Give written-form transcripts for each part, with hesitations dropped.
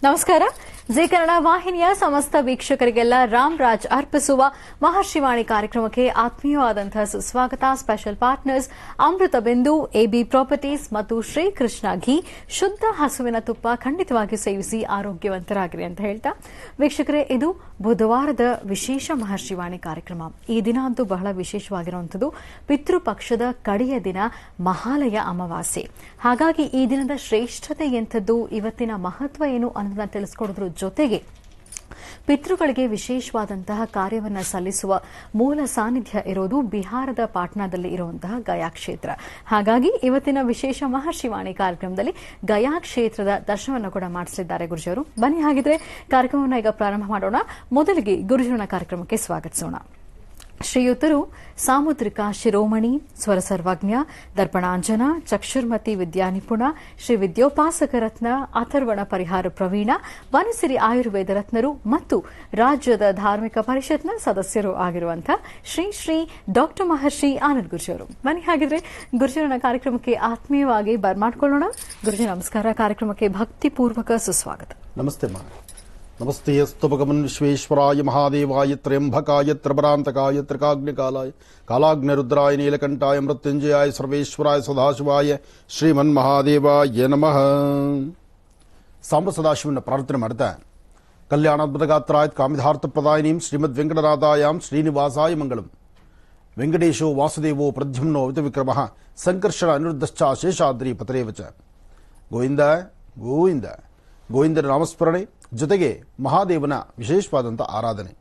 ನಮಸ್ಕಾರ. ಜಿ ಕನ್ನಡ ವಾಹಿನಿಯ ಸಮಸ್ತ ವೀಕ್ಷಕರಿಗೆಲ್ಲ ರಾಮ್ ರಾಜ್ ಅರ್ಪಿಸುವ ಮಹರ್ಷಿವಾಣಿ ಕಾರ್ಯಕ್ರಮಕ್ಕೆ ಆತ್ಮೀಯವಾದಂತಹ ಸುಸ್ವಾಗತ. ಸ್ಪೆಷಲ್ ಪಾರ್ಟ್ನರ್ಸ್ ಅಮೃತ ಬಿಂದು, ಎಬಿ ಪ್ರಾಪರ್ಟೀಸ್ ಮತ್ತು ಶ್ರೀಕೃಷ್ಣ ಘೀ. ಶುದ್ಧ ಹಸುವಿನ ತುಪ್ಪ ಖಂಡಿತವಾಗಿ ಸೇವಿಸಿ ಆರೋಗ್ಯವಂತರಾಗಿರಿ ಅಂತ ಹೇಳ್ತಾ, ವೀಕ್ಷಕರೇ, ಇದು ಬುಧವಾರದ ವಿಶೇಷ ಮಹರ್ಷಿವಾಣಿ ಕಾರ್ಯಕ್ರಮ. ಈ ದಿನ ಅಂತೂ ಬಹಳ ವಿಶೇಷವಾಗಿರುವಂಥದ್ದು. ಪಿತೃಪಕ್ಷದ ಕಡೆಯ ದಿನ ಮಹಾಲಯ ಅಮಾವಾಸ್ಯೆ. ಹಾಗಾಗಿ ಈ ದಿನದ ಶ್ರೇಷ್ಠತೆ ಎಂಥದ್ದು, ಇವತ್ತಿನ ಮಹತ್ವ ಏನು ಅನ್ನೋದನ್ನ ತಿಳಿಸಿಕೊಡೋದ್ರ ಜೊತೆಗೆ ಪಿತೃಗಳಿಗೆ ವಿಶೇಷವಾದಂತಹ ಕಾರ್ಯವನ್ನು ಸಲ್ಲಿಸುವ ಮೂಲ ಸಾನ್ನಿಧ್ಯ ಇರೋದು ಬಿಹಾರದ ಪಾಟ್ನಾದಲ್ಲಿ ಇರುವಂತಹ ಗಯಾ ಕ್ಷೇತ್ರ. ಹಾಗಾಗಿ ಇವತ್ತಿನ ವಿಶೇಷ ಮಹರ್ಷಿವಾಣಿ ಕಾರ್ಯಕ್ರಮದಲ್ಲಿ ಗಯಾ ಕ್ಷೇತ್ರದ ದರ್ಶನವನ್ನು ಕೂಡ ಮಾಡಿಸಲಿದ್ದಾರೆ ಗುರುಜಿಯವರು. ಬನ್ನಿ, ಹಾಗಿದ್ರೆ ಕಾರ್ಯಕ್ರಮವನ್ನು ಈಗ ಪ್ರಾರಂಭ ಮಾಡೋಣ. ಮೊದಲಿಗೆ ಗುರುಜಿಯವರ ಕಾರ್ಯಕ್ರಮಕ್ಕೆ ಸ್ವಾಗತಿಸೋಣ. ಶ್ರೀಯುತರು ಸಾಮುದ್ರಿಕ ಶಿರೋಮಣಿ, ಸ್ವರ ಸರ್ವಜ್ಞ, ದರ್ಪಣಾಂಜನ, ಚಕ್ಷುರ್ಮತಿ ವಿದ್ಯಾನಿಪುಣ, ಶ್ರೀ ವಿದ್ಯೋಪಾಸಕ ರತ್ನ, ಅಥರ್ವಣ ಪರಿಹಾರ ಪ್ರವೀಣ, ವನಸಿರಿ ಆಯುರ್ವೇದ ರತ್ನರು ಮತ್ತು ರಾಜ್ಯದ ಧಾರ್ಮಿಕ ಪರಿಷತ್ನ ಸದಸ್ಯರು ಆಗಿರುವಂತಹ ಶ್ರೀ ಶ್ರೀ ಡಾಕ್ಟರ್ ಮಹರ್ಷಿ ಆನಂದ್ ಗುರುಜಿಯವರು. ಬನ್ನಿ, ಹಾಗಿದ್ರೆ ಗುರುಜಿಯವರ ಕಾರ್ಯಕ್ರಮಕ್ಕೆ ಆತ್ಮೀಯವಾಗಿ ಬರ್ಮಾಡ್ಕೊಳ್ಳೋಣ. ಗುರುಜಿ ನಮಸ್ಕಾರ. ಕಾರ್ಯಕ್ರಮಕ್ಕೆ ಭಕ್ತಿಪೂರ್ವಕ ಸುಸ್ವಾಗತ. ನಮಸ್ತೆ ಮಾ. ನಮಸ್ತೆಯಸ್ತು ಭಗವನ್ ವಿಶ್ವೇಶ್ವರಾಯ ಮಹಾದೇವಾಯ ತ್ರ್ಯಂಬಕಾಯ ತ್ರಿಪರಾಂತಕಾಯ ತ್ರಿಕಾಗ್ನಿಕಾಲಾಯ ಕಾಲಾಗ್ನಿರುದ್ರಾಯ ನೀಲಕಂಠಾಯ ಮೃತ್ಯುಂಜಯಾಯ ಸರ್ವೇಶ್ವರಾಯ ಸದಾಶಿವಾಯ ಶ್ರೀಮನ್ಮಹಾದೇವಾಯ ನಮಃ. ಸಾಂಬ ಸದಾಶಿವನ ಪ್ರಾರ್ಥನೆ ಮಾಡ್ತಾ, ಕಲ್ಯಾಣಾದ್ಭುತಗಾತ್ರಾಯ ಕಾಮಿಧಾರ್ಥ ಪ್ರದಾಯಿನೀಂ ಶ್ರೀಮದ್ ವೆಂಕಟನಾಥಾಯಾಂ ಶ್ರೀನಿವಾಸಾಯ ಮಂಗಳಂ. ವೆಂಕಟೇಶೋ ವಾಸುದೇವೋ ಪ್ರದ್ಯುಮ್ನೋ ವಿತವಿಕ್ರಮಃ ಸಂಕರ್ಷಣ ಅನಿರುದ್ಧಶ್ಚ ಶೇಷಾದ್ರಿ ಪತರೇವಚ. ಗೋವಿಂದ ಗೋವಿಂದ. ಗೋವಿಂದನ ನಾಮಸ್ಮರಣೆ ಜೊತೆಗೆ ಮಹಾದೇವನ ವಿಶೇಷವಾದಂಥ ಆರಾಧನೆ.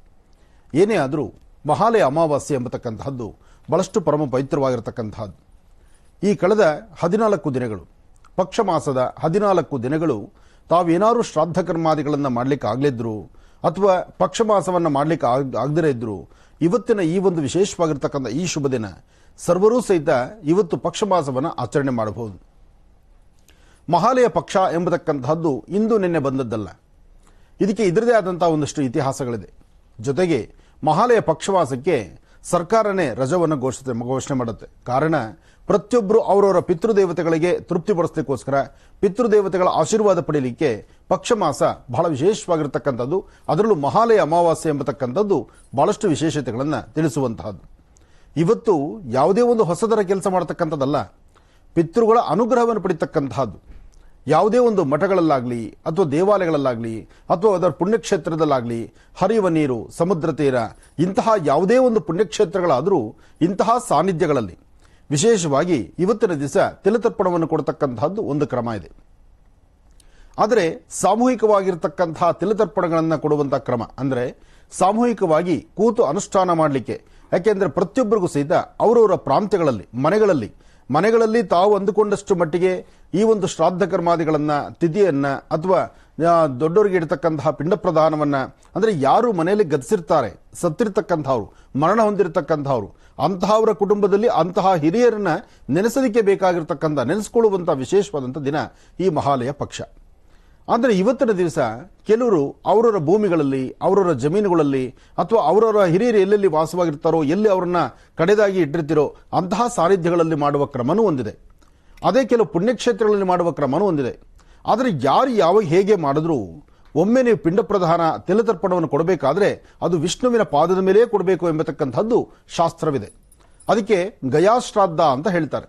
ಏನೇ ಆದರೂ ಮಹಾಲಯ ಅಮಾವಾಸ್ಯೆ ಎಂಬತಕ್ಕಂತಹದ್ದು ಬಹಳಷ್ಟು ಪರಮ ಪವಿತ್ರವಾಗಿರತಕ್ಕಂತಹದ್ದು. ಈ ಕಳೆದ 14 ದಿನಗಳು, ಪಕ್ಷ ಮಾಸದ 14 ದಿನಗಳು ತಾವೇನಾದ್ರು ಶ್ರಾದ್ದ ಕರ್ಮಾದಿಗಳನ್ನು ಮಾಡಲಿಕ್ಕೆ ಆಗಲಿದ್ರು ಅಥವಾ ಪಕ್ಷ ಮಾಸವನ್ನು ಮಾಡಲಿಕ್ಕೆ ಆಗದಿರೇ ಇದ್ರು, ಇವತ್ತಿನ ಈ ಒಂದು ವಿಶೇಷವಾಗಿರ್ತಕ್ಕಂಥ ಈ ಶುಭ ದಿನ ಸರ್ವರೂ ಸಹಿತ ಇವತ್ತು ಪಕ್ಷ ಮಾಸವನ್ನು ಆಚರಣೆ ಮಾಡಬಹುದು. ಮಹಾಲಯ ಪಕ್ಷ ಎಂಬತಕ್ಕಂತಹದ್ದು ಇಂದು ನಿನ್ನೆ ಬಂದದ್ದಲ್ಲ. ಇದಕ್ಕೆ ಇದರದೇ ಆದಂತಹ ಒಂದಷ್ಟು ಇತಿಹಾಸಗಳಿದೆ. ಜೊತೆಗೆ ಮಹಾಲಯ ಪಕ್ಷವಾಸಕ್ಕೆ ಸರ್ಕಾರನೇ ರಜವನ್ನು ಘೋಷಣೆ ಮಾಡುತ್ತೆ. ಕಾರಣ, ಪ್ರತಿಯೊಬ್ಬರು ಅವರವರ ಪಿತೃದೇವತೆಗಳಿಗೆ ತೃಪ್ತಿಪಡಿಸಲಿಕ್ಕೋಸ್ಕರ, ಪಿತೃದೇವತೆಗಳ ಆಶೀರ್ವಾದ ಪಡೆಯಲಿಕ್ಕೆ ಪಕ್ಷ ಮಾಸ ಬಹಳ ವಿಶೇಷವಾಗಿರ್ತಕ್ಕಂಥದ್ದು. ಅದರಲ್ಲೂ ಮಹಾಲಯ ಅಮಾವಾಸ್ಯೆ ಎಂಬತಕ್ಕಂಥದ್ದು ಬಹಳಷ್ಟು ವಿಶೇಷತೆಗಳನ್ನು ತಿಳಿಸುವಂತಹದ್ದು. ಇವತ್ತು ಯಾವುದೇ ಒಂದು ಹೊಸದರ ಕೆಲಸ ಮಾಡತಕ್ಕಂಥದ್ದಲ್ಲ, ಪಿತೃಗಳ ಅನುಗ್ರಹವನ್ನು ಪಡಿತಕ್ಕಂತಹದ್ದು. ಯಾವುದೇ ಒಂದು ಮಠಗಳಲ್ಲಾಗಲಿ ಅಥವಾ ದೇವಾಲಯಗಳಲ್ಲಾಗಲಿ ಅಥವಾ ಅದರ ಪುಣ್ಯಕ್ಷೇತ್ರದಲ್ಲಾಗಲಿ, ಹರಿಯುವ ನೀರು, ಸಮುದ್ರ ತೀರ, ಇಂತಹ ಯಾವುದೇ ಒಂದು ಪುಣ್ಯಕ್ಷೇತ್ರಗಳಾದರೂ ಇಂತಹ ಸಾನ್ನಿಧ್ಯಗಳಲ್ಲಿ ವಿಶೇಷವಾಗಿ ಇವತ್ತಿನ ದಿವಸ ತಿಲತರ್ಪಣವನ್ನು ಕೊಡತಕ್ಕಂತಹದ್ದು ಒಂದು ಕ್ರಮ ಇದೆ. ಆದರೆ ಸಾಮೂಹಿಕವಾಗಿರ್ತಕ್ಕಂತಹ ತಿಲತರ್ಪಣಗಳನ್ನು ಕೊಡುವಂತಹ ಕ್ರಮ ಅಂದರೆ ಸಾಮೂಹಿಕವಾಗಿ ಕೂತು ಅನುಷ್ಠಾನ ಮಾಡಲಿಕ್ಕೆ. ಯಾಕೆಂದರೆ ಪ್ರತಿಯೊಬ್ಬರಿಗೂ ಸಹಿತ ಅವರವರ ಪ್ರಾಂತ್ಯಗಳಲ್ಲಿ ಮನೆಗಳಲ್ಲಿ ತಾವು ಅಂದುಕೊಂಡಷ್ಟು ಮಟ್ಟಿಗೆ ಈ ಒಂದು ಶ್ರಾದ್ದ ಕರ್ಮಾದಿಗಳನ್ನು, ತಿಥಿಯನ್ನ ಅಥವಾ ದೊಡ್ಡವರಿಗೆ ಇಡತಕ್ಕಂತಹ ಪಿಂಡ ಪ್ರದಾನವನ್ನ, ಅಂದರೆ ಯಾರು ಮನೆಯಲ್ಲಿ ಗತಿಸಿರ್ತಾರೆ, ಸತ್ತಿರ್ತಕ್ಕಂಥವ್ರು, ಮರಣ ಹೊಂದಿರತಕ್ಕಂಥವ್ರು, ಅಂತಹವರ ಕುಟುಂಬದಲ್ಲಿ ಅಂತಹ ಹಿರಿಯರನ್ನ ನೆನೆಸಿಕೊಳ್ಳುವಂತಹ ವಿಶೇಷವಾದಂಥ ದಿನ ಈ ಮಹಾಲಯ ಪಕ್ಷ. ಆದರೆ ಇವತ್ತಿನ ದಿವಸ ಕೆಲವರು ಅವರವರ ಭೂಮಿಗಳಲ್ಲಿ, ಅವರವರ ಜಮೀನುಗಳಲ್ಲಿ ಅಥವಾ ಅವರವರ ಹಿರಿಯರು ಎಲ್ಲೆಲ್ಲಿ ವಾಸವಾಗಿರ್ತಾರೋ, ಎಲ್ಲಿ ಅವರನ್ನ ಕಡೆದಾಗಿ ಇಟ್ಟಿರ್ತಿರೋ ಅಂತಹ ಸಾನ್ನಿಧ್ಯಗಳಲ್ಲಿ ಮಾಡುವ ಕ್ರಮನೂ ಒಂದಿದೆ. ಅದೇ ಕೆಲವು ಪುಣ್ಯಕ್ಷೇತ್ರಗಳಲ್ಲಿ ಮಾಡುವ ಕ್ರಮನೂ ಒಂದಿದೆ. ಆದರೆ ಯಾರು ಯಾವಾಗ ಹೇಗೆ ಮಾಡಿದ್ರೂ ಒಮ್ಮೆ ನೀವು ಪಿಂಡ ಪ್ರಧಾನ ತಿಲತರ್ಪಣವನ್ನು ಕೊಡಬೇಕಾದ್ರೆ ಅದು ವಿಷ್ಣುವಿನ ಪಾದದ ಮೇಲೆ ಕೊಡಬೇಕು ಎಂಬತಕ್ಕಂಥದ್ದು ಶಾಸ್ತ್ರವಿದೆ. ಅದಕ್ಕೆ ಗಯಾ ಶ್ರಾದ್ದ ಅಂತ ಹೇಳ್ತಾರೆ.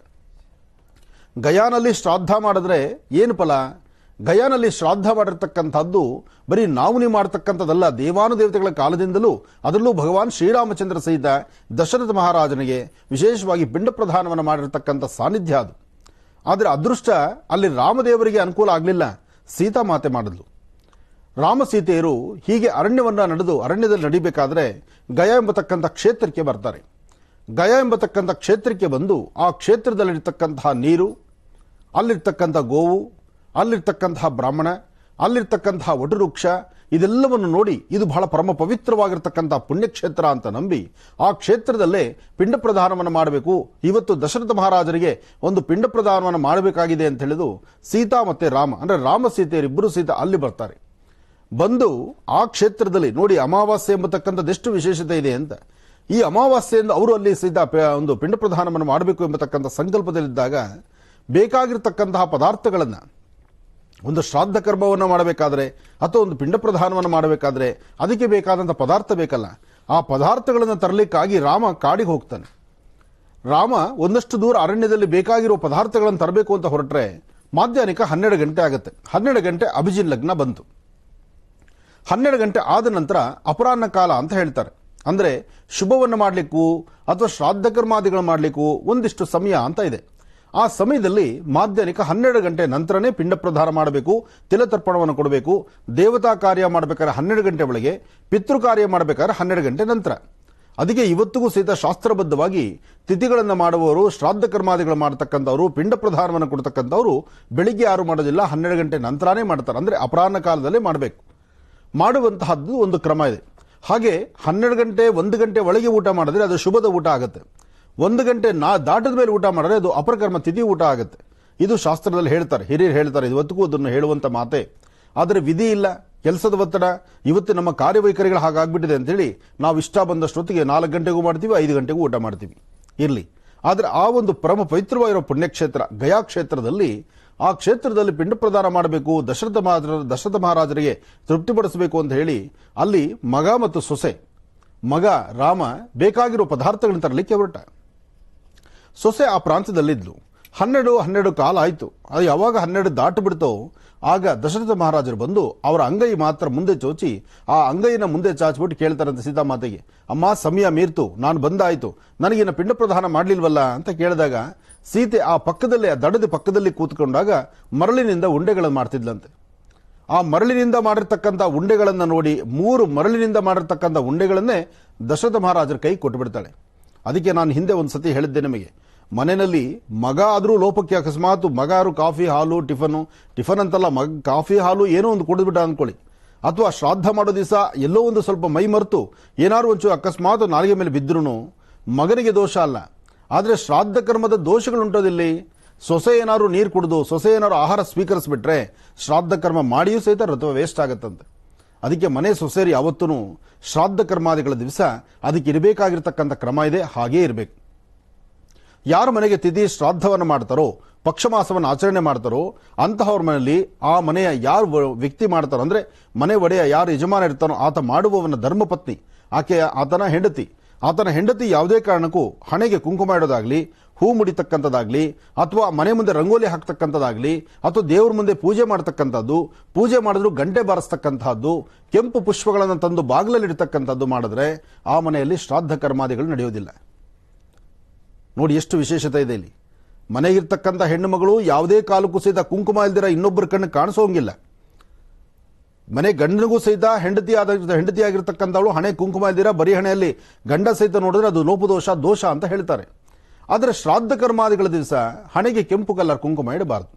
ಗಯಾನಲ್ಲಿ ಶ್ರಾದ್ದ ಮಾಡಿದ್ರೆ ಏನು ಫಲ? ಗಯಾನಲ್ಲಿ ಶ್ರಾದ್ದ ಮಾಡಿರ್ತಕ್ಕಂಥದ್ದು ಬರೀ ನೀವು ಮಾಡತಕ್ಕಂಥದ್ದಲ್ಲ, ದೇವಾನುದೇವತೆಗಳ ಕಾಲದಿಂದಲೂ, ಅದರಲ್ಲೂ ಭಗವಾನ್ ಶ್ರೀರಾಮಚಂದ್ರ ಸಹಿತ ದಶರಥ ಮಹಾರಾಜನಿಗೆ ವಿಶೇಷವಾಗಿ ಪಿಂಡ ಪ್ರದಾನವನ್ನು ಮಾಡಿರ್ತಕ್ಕಂಥ ಸಾನ್ನಿಧ್ಯ ಅದು. ಆದರೆ ಅದೃಷ್ಟ ಅಲ್ಲಿ ರಾಮದೇವರಿಗೆ ಅನುಕೂಲ ಆಗಲಿಲ್ಲ, ಸೀತಾಮಾತೆ ಮಾಡಿದ್ಲು. ರಾಮ ಸೀತೆಯರು ಹೀಗೆ ಅರಣ್ಯದಲ್ಲಿ ನಡಿಬೇಕಾದ್ರೆ ಗಯಾ ಎಂಬತಕ್ಕಂಥ ಕ್ಷೇತ್ರಕ್ಕೆ ಬರ್ತಾರೆ. ಗಯಾ ಎಂಬತಕ್ಕಂಥ ಕ್ಷೇತ್ರಕ್ಕೆ ಬಂದು ಆ ಕ್ಷೇತ್ರದಲ್ಲಿರ್ತಕ್ಕಂತಹ ನೀರು, ಅಲ್ಲಿರ್ತಕ್ಕಂಥ ಗೋವು, ಅಲ್ಲಿರ್ತಕ್ಕಂತಹ ಬ್ರಾಹ್ಮಣ, ಅಲ್ಲಿರ್ತಕ್ಕಂತಹ ವಟವೃಕ್ಷ, ಇದೆಲ್ಲವನ್ನು ನೋಡಿ ಇದು ಬಹಳ ಪರಮ ಪವಿತ್ರವಾಗಿರ್ತಕ್ಕಂತಹ ಪುಣ್ಯಕ್ಷೇತ್ರ ಅಂತ ನಂಬಿ ಆ ಕ್ಷೇತ್ರದಲ್ಲೇ ಪಿಂಡ ಪ್ರದಾನವನ್ನು ಮಾಡಬೇಕು. ಇವತ್ತು ದಶರಥ ಮಹಾರಾಜರಿಗೆ ಒಂದು ಪಿಂಡ ಪ್ರದಾನವನ್ನು ಮಾಡಬೇಕಾಗಿದೆ ಅಂತ ಹೇಳಿದು ಸೀತಾ ಮತ್ತೆ ರಾಮ, ಅಂದ್ರೆ ರಾಮ ಸೀತೆಯರಿಬ್ಬರು ಸಹಿತ ಅಲ್ಲಿ ಬರ್ತಾರೆ. ಬಂದು ಆ ಕ್ಷೇತ್ರದಲ್ಲಿ ನೋಡಿ ಅಮಾವಾಸ್ಯೆ ಎಂಬತಕ್ಕಂಥದ್ದೆಷ್ಟು ವಿಶೇಷತೆ ಇದೆ ಅಂತ. ಈ ಅಮಾವಾಸ್ಯೆಯಿಂದ ಅವರು ಅಲ್ಲಿ ಸಹಿತ ಒಂದು ಪಿಂಡ ಪ್ರದಾನವನ್ನು ಮಾಡಬೇಕು ಎಂಬತಕ್ಕಂಥ ಸಂಕಲ್ಪದಲ್ಲಿದ್ದಾಗ ಬೇಕಾಗಿರ್ತಕ್ಕಂತಹ ಪದಾರ್ಥಗಳನ್ನು ಒಂದು ಶ್ರಾದ್ದ ಕರ್ಮವನ್ನು ಮಾಡಬೇಕಾದ್ರೆ ಅಥವಾ ಒಂದು ಪಿಂಡ ಪ್ರದಾನವನ್ನು ಮಾಡಬೇಕಾದ್ರೆ ಅದಕ್ಕೆ ಬೇಕಾದಂಥ ಪದಾರ್ಥ ಬೇಕಲ್ಲ. ಆ ಪದಾರ್ಥಗಳನ್ನು ತರಲಿಕ್ಕಾಗಿ ರಾಮ ಕಾಡಿಗೆ ಹೋಗ್ತಾನೆ. ರಾಮ ಒಂದಷ್ಟು ದೂರ ಅರಣ್ಯದಲ್ಲಿ ಬೇಕಾಗಿರುವ ಪದಾರ್ಥಗಳನ್ನು ತರಬೇಕು ಅಂತ ಹೊರಟ್ರೆ ಮಾಧ್ಯಾಹ್ನಿಕ 12 ಗಂಟೆ ಆಗುತ್ತೆ. 12 ಗಂಟೆ ಅಭಿಜಿನ್ ಲಗ್ನ ಬಂತು. 12 ಗಂಟೆ ಆದ ನಂತರ ಅಪರಾಹ್ನ ಕಾಲ ಅಂತ ಹೇಳ್ತಾರೆ. ಅಂದರೆ ಶುಭವನ್ನು ಮಾಡಲಿಕ್ಕೂ ಅಥವಾ ಶ್ರಾದ್ದ ಕರ್ಮಾದಿಗಳು ಮಾಡಲಿಕ್ಕೂ ಒಂದಿಷ್ಟು ಸಮಯ ಅಂತ ಇದೆ. ಆ ಸಮಯದಲ್ಲಿ ಮಾಧ್ಯಾಹ್ನಿಕ 12 ಗಂಟೆ ನಂತರನೇ ಪಿಂಡ ಪ್ರದಾನ ಮಾಡಬೇಕು, ತಿಲತರ್ಪಣವನ್ನು ಕೊಡಬೇಕು. ದೇವತಾ ಕಾರ್ಯ ಮಾಡಬೇಕಾದ್ರೆ 12 ಗಂಟೆ ಒಳಗೆ, ಪಿತೃ ಕಾರ್ಯ ಮಾಡಬೇಕಾದ್ರೆ 12 ಗಂಟೆ ನಂತರ. ಅದಕ್ಕೆ ಇವತ್ತಿಗೂ ಸಹಿತ ಶಾಸ್ತ್ರಬದ್ಧವಾಗಿ ತಿಥಿಗಳನ್ನು ಮಾಡುವವರು, ಶ್ರಾದ್ದ ಕರ್ಮಾದಿಗಳು ಮಾಡತಕ್ಕಂಥವ್ರು, ಪಿಂಡ ಪ್ರದಾನವನ್ನು ಕೊಡ್ತಕ್ಕಂಥವ್ರು ಬೆಳಿಗ್ಗೆ ಯಾರು ಮಾಡೋದಿಲ್ಲ, 12 ಗಂಟೆ ನಂತರನೇ ಮಾಡ್ತಾರೆ. ಅಂದರೆ ಅಪರಾಹ್ನ ಕಾಲದಲ್ಲೇ ಮಾಡಬೇಕು. ಮಾಡುವಂತಹದ್ದು ಒಂದು ಕ್ರಮ ಇದೆ. ಹಾಗೆ 12 ಗಂಟೆ 1 ಗಂಟೆ ಒಳಗೆ ಊಟ ಮಾಡಿದ್ರೆ ಅದು ಶುಭದ ಊಟ ಆಗುತ್ತೆ. 1 ಗಂಟೆ ದಾಟದ ಮೇಲೆ ಊಟ ಮಾಡಿದ್ರೆ ಅದು ಅಪರಕರ್ಮ ತಿಥಿ ಊಟ ಆಗುತ್ತೆ. ಇದು ಶಾಸ್ತ್ರದಲ್ಲಿ ಹೇಳ್ತಾರೆ, ಹಿರಿಯರು ಹೇಳ್ತಾರೆ. ಇವತ್ತಿಗೂ ಅದನ್ನು ಹೇಳುವಂತ ಮಾತೆ. ಆದರೆ ವಿಧಿ ಇಲ್ಲ, ಕೆಲಸದ ಒತ್ತಡ, ಇವತ್ತು ನಮ್ಮ ಕಾರ್ಯವೈಖರಿಗಳು ಹಾಗಾಗ್ಬಿಟ್ಟಿದೆ ಅಂತೇಳಿ ನಾವು ಇಷ್ಟ ಬಂದಷ್ಟೊತ್ತಿಗೆ 4 ಗಂಟೆಗೂ ಮಾಡ್ತೀವಿ, 5 ಗಂಟೆಗೂ ಊಟ ಮಾಡ್ತೀವಿ. ಇರಲಿ. ಆದರೆ ಆ ಒಂದು ಪರಮ ಪವಿತ್ರವಾಗಿರೋ ಪುಣ್ಯಕ್ಷೇತ್ರ ಗಯಾ ಕ್ಷೇತ್ರದಲ್ಲಿ, ಆ ಕ್ಷೇತ್ರದಲ್ಲಿ ಪಿಂಡ ಪ್ರದಾನ ಮಾಡಬೇಕು, ದಶರಥ ಮಹಾರಾಜರಿಗೆ ತೃಪ್ತಿಪಡಿಸಬೇಕು ಅಂತ ಹೇಳಿ ಅಲ್ಲಿ ಮಗ ಮತ್ತು ಸೊಸೆ, ಮಗ ರಾಮ ಬೇಕಾಗಿರೋ ಪದಾರ್ಥಗಳನ್ನು ತರಲಿಕ್ಕೆ ಹೊರಟ. ಸೊಸೆ ಆ ಪ್ರಾಂತ್ಯದಲ್ಲಿದ್ಲು. 12 ಕಾಲ ಆಯಿತು. ಅದು ಯಾವಾಗ 12 ದಾಟು ಬಿಡ್ತೋ ಆಗ ದಶರಥ ಮಹಾರಾಜರು ಬಂದು ಅವರ ಅಂಗೈ ಮಾತ್ರ ಮುಂದೆ ಚೋಚಿ ಆ ಅಂಗೈನ ಮುಂದೆ ಚಾಚಿಬಿಟ್ಟು ಕೇಳ್ತಾರಂತೆ ಸೀತಾಮಾತೆಗೆ, ಅಮ್ಮ ಸಮಯ ಮೀರ್ತು, ನಾನು ಬಂದಾಯಿತು, ನನಗಿನ್ನ ಪಿಂಡ ಪ್ರದಾನ ಮಾಡಲಿಲ್ವಲ್ಲ ಅಂತ ಕೇಳಿದಾಗ ಸೀತೆ ಆ ಪಕ್ಕದಲ್ಲೇ, ಆ ದಡದ ಪಕ್ಕದಲ್ಲಿ ಕೂತ್ಕೊಂಡಾಗ ಮರಳಿನಿಂದ ಉಂಡೆಗಳನ್ನು ಮಾಡ್ತಿದ್ಲಂತೆ. ಆ ಮರಳಿನಿಂದ ಮಾಡಿರ್ತಕ್ಕಂಥ ಉಂಡೆಗಳನ್ನು ನೋಡಿ 3 ಮರಳಿನಿಂದ ಮಾಡಿರ್ತಕ್ಕಂಥ ಉಂಡೆಗಳನ್ನೇ ದಶರಥ ಮಹಾರಾಜರ ಕೈ ಕೊಟ್ಟು ಬಿಡ್ತಾಳೆ. ಅದಕ್ಕೆ ನಾನು ಹಿಂದೆ ಒಂದು ಸತಿ ಹೇಳಿದ್ದೆ ನಿಮಗೆ, ಮನೆಯಲ್ಲಿ ಮಗ ಆದರೂ ಲೋಪಕ್ಕೆ ಅಕಸ್ಮಾತ್ ಮಗ ಯಾರು ಕಾಫಿ ಹಾಲು ಟಿಫನ್ ಅಂತಲ್ಲ, ಮಗ ಕಾಫಿ ಹಾಲು ಏನೋ ಒಂದು ಕುಡಿದ್ಬಿಟ್ಟ ಅಂದ್ಕೊಳ್ಳಿ, ಅಥವಾ ಶ್ರಾದ್ದ ಮಾಡೋ ದಿವಸ ಎಲ್ಲೋ ಒಂದು ಸ್ವಲ್ಪ ಮೈ ಮರೆತು ಏನಾದ್ರು ಒಂಚೂರು ಅಕಸ್ಮಾತ್ ನಾಲಿಗೆ ಮೇಲೆ ಬಿದ್ದರೂ ಮಗನಿಗೆ ದೋಷ ಅಲ್ಲ. ಆದರೆ ಶ್ರಾದ್ದ ಕರ್ಮದ ದೋಷಗಳುಂಟೋದಿಲ್ಲಿ. ಸೊಸೆ ಏನಾದ್ರು ನೀರು ಕುಡಿದು, ಸೊಸೆ ಏನಾದ್ರು ಆಹಾರ ಸ್ವೀಕರಿಸ್ಬಿಟ್ರೆ ಶ್ರಾದ್ದ ಕರ್ಮ ಮಾಡಿಯೂ ಸಹಿತ ರಥವ ವೇಸ್ಟ್ ಆಗತ್ತಂತೆ. ಅದಕ್ಕೆ ಮನೆ ಸೊಸೆಯರು ಯಾವತ್ತೂ ಶ್ರಾದ್ದ ಕರ್ಮಾದಿಗಳ ದಿವಸ ಅದಕ್ಕೆ ಇರಬೇಕಾಗಿರ್ತಕ್ಕಂಥ ಕ್ರಮ ಇದೆ, ಹಾಗೇ ಇರಬೇಕು. ಯಾರ ಮನೆಗೆ ತಿಥಿ ಶ್ರಾದ್ದವನ್ನು ಮಾಡ್ತಾರೋ, ಪಕ್ಷಮಾಸವನ್ನು ಆಚರಣೆ ಮಾಡ್ತಾರೋ ಅಂತಹವ್ರ ಮನೆಯಲ್ಲಿ ಆ ಮನೆಯ ಯಾರು ವ್ಯಕ್ತಿ ಮಾಡ್ತಾರೋ, ಅಂದ್ರೆ ಮನೆ ಒಡೆಯ ಯಾರು ಯಜಮಾನ ಇರ್ತಾನೋ ಆತ ಮಾಡುವವನ ಧರ್ಮಪತ್ನಿ, ಆತನ ಹೆಂಡತಿ ಯಾವುದೇ ಕಾರಣಕ್ಕೂ ಹಣೆಗೆ ಕುಂಕುಮ ಇಡೋದಾಗ್ಲಿ, ಹೂ ಮುಡಿತಕ್ಕಂಥದ್ದಾಗ್ಲಿ, ಅಥವಾ ಮನೆ ಮುಂದೆ ರಂಗೋಲಿ ಹಾಕ್ತಕ್ಕಂಥದ್ದಾಗ್ಲಿ, ಅಥವಾ ದೇವ್ರ ಮುಂದೆ ಪೂಜೆ ಮಾಡತಕ್ಕಂಥದ್ದು, ಪೂಜೆ ಮಾಡಿದ್ರು ಗಂಟೆ ಬಾರಿಸ್ತಕ್ಕಂಥದ್ದು, ಕೆಂಪು ಪುಷ್ಪಗಳನ್ನು ತಂದು ಬಾಗಿಲಲ್ಲಿ ಇಡ್ತಕ್ಕಂಥದ್ದು ಮಾಡಿದ್ರೆ ಆ ಮನೆಯಲ್ಲಿ ಶ್ರಾದ್ದ ಕರ್ಮಾದಿಗಳು ನಡೆಯೋದಿಲ್ಲ. ನೋಡಿ ಎಷ್ಟು ವಿಶೇಷತೆ ಇದೆ ಇಲ್ಲಿ. ಮನೆಗಿರ್ತಕ್ಕಂಥ ಹೆಣ್ಣು ಮಗಳು ಯಾವುದೇ ಕಾಲಕ್ಕೂ ಸಹಿತ ಕುಂಕುಮ ಇಲ್ದಿರ ಇನ್ನೊಬ್ಬರ ಕಣ್ಣು ಕಾಣಿಸೋಂಗಿಲ್ಲ. ಮನೆ ಗಂಡನಿಗೂ ಸಹಿತ ಹೆಂಡತಿಯಾಗಿರ್ತಕ್ಕಂಥವಳು ಹಣೆ ಕುಂಕುಮ ಇಲ್ದಿರ ಬರೀ ಹಣೆಯಲ್ಲಿ ಗಂಡ ಸಹಿತ ನೋಡಿದ್ರೆ ಅದು ದೋಷ ಅಂತ ಹೇಳ್ತಾರೆ. ಆದರೆ ಶ್ರಾದ್ದ ಕರ್ಮಾದಿಗಳ ದಿವಸ ಹಣೆಗೆ ಕೆಂಪು ಕಲರ್ ಕುಂಕುಮ ಇಡಬಾರ್ದು.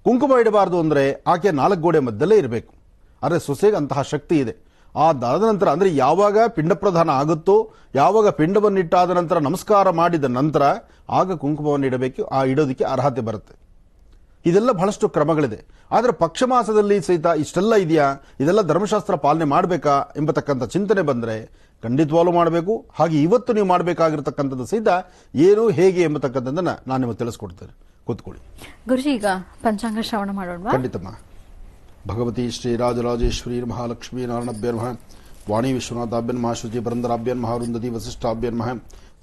ಕುಂಕುಮ ಇಡಬಾರ್ದು ಅಂದ್ರೆ ಆಕೆ 4 ಗೋಡೆ ಮಧ್ಯದಲ್ಲೇ ಇರಬೇಕು. ಆದರೆ ಸೊಸೆಗೆ ಅಂತಹ ಶಕ್ತಿ ಇದೆ. ಅದಾದ ನಂತರ ಅಂದ್ರೆ ಯಾವಾಗ ಪಿಂಡ ಪ್ರದಾನ ಆಗುತ್ತೋ, ಯಾವಾಗ ಪಿಂಡವನ್ನಿಟ್ಟಾದ ನಂತರ ನಮಸ್ಕಾರ ಮಾಡಿದ ನಂತರ ಆಗ ಕುಂಕುಮವನ್ನು ಇಡಬೇಕು. ಆ ಇಡೋದಕ್ಕೆ ಅರ್ಹತೆ ಬರುತ್ತೆ. ಇದೆಲ್ಲ ಬಹಳಷ್ಟು ಕ್ರಮಗಳಿದೆ. ಆದರೆ ಪಕ್ಷಮಾಸದಲ್ಲಿ ಸಹಿತ ಇಷ್ಟೆಲ್ಲ ಇದೆಯಾ, ಇದೆಲ್ಲ ಧರ್ಮಶಾಸ್ತ್ರ ಪಾಲನೆ ಮಾಡಬೇಕಾ ಎಂಬತಕ್ಕಂಥ ಚಿಂತನೆ ಬಂದರೆ ಖಂಡಿತವಾಗ್ಲೂ ಮಾಡಬೇಕು. ಹಾಗೆ ಇವತ್ತು ನೀವು ಮಾಡಬೇಕಾಗಿರ್ತಕ್ಕಂಥದ್ದು ಸಹಿತ ಏನು ಹೇಗೆ ಎಂಬತಕ್ಕಂಥದ್ದನ್ನ ನಾನು ನಿಮಗೆ ತಿಳಿಸ್ಕೊಡ್ತೇನೆ. ಕೂತ್ಕೊಳ್ಳಿ ಗುರುಜಿ. ಈಗ ಪಂಚಾಂಗ ಶ್ರವಣ ಮಾಡೋಣ. ಖಂಡಿತಮ್ಮ. ಭಗವತಿ ಶ್ರೀ ರಾಜರಾಜೇಶ್ವರಿ ಮಹಾಲಕ್ಷ್ಮೀ ನಾರಾಯಣಭ್ಯ ನಮಃ, ವಾಣಿ ವಿಶ್ವನಾಥಾಭ್ಯ ನಮಃ, ಶುಚಿ ಪುರಂದರಾಭ್ಯ ನಮಃ, ವೃಂದತಿ ವಸಿಷ್ಠಾಭ್ಯ ನಮಃ,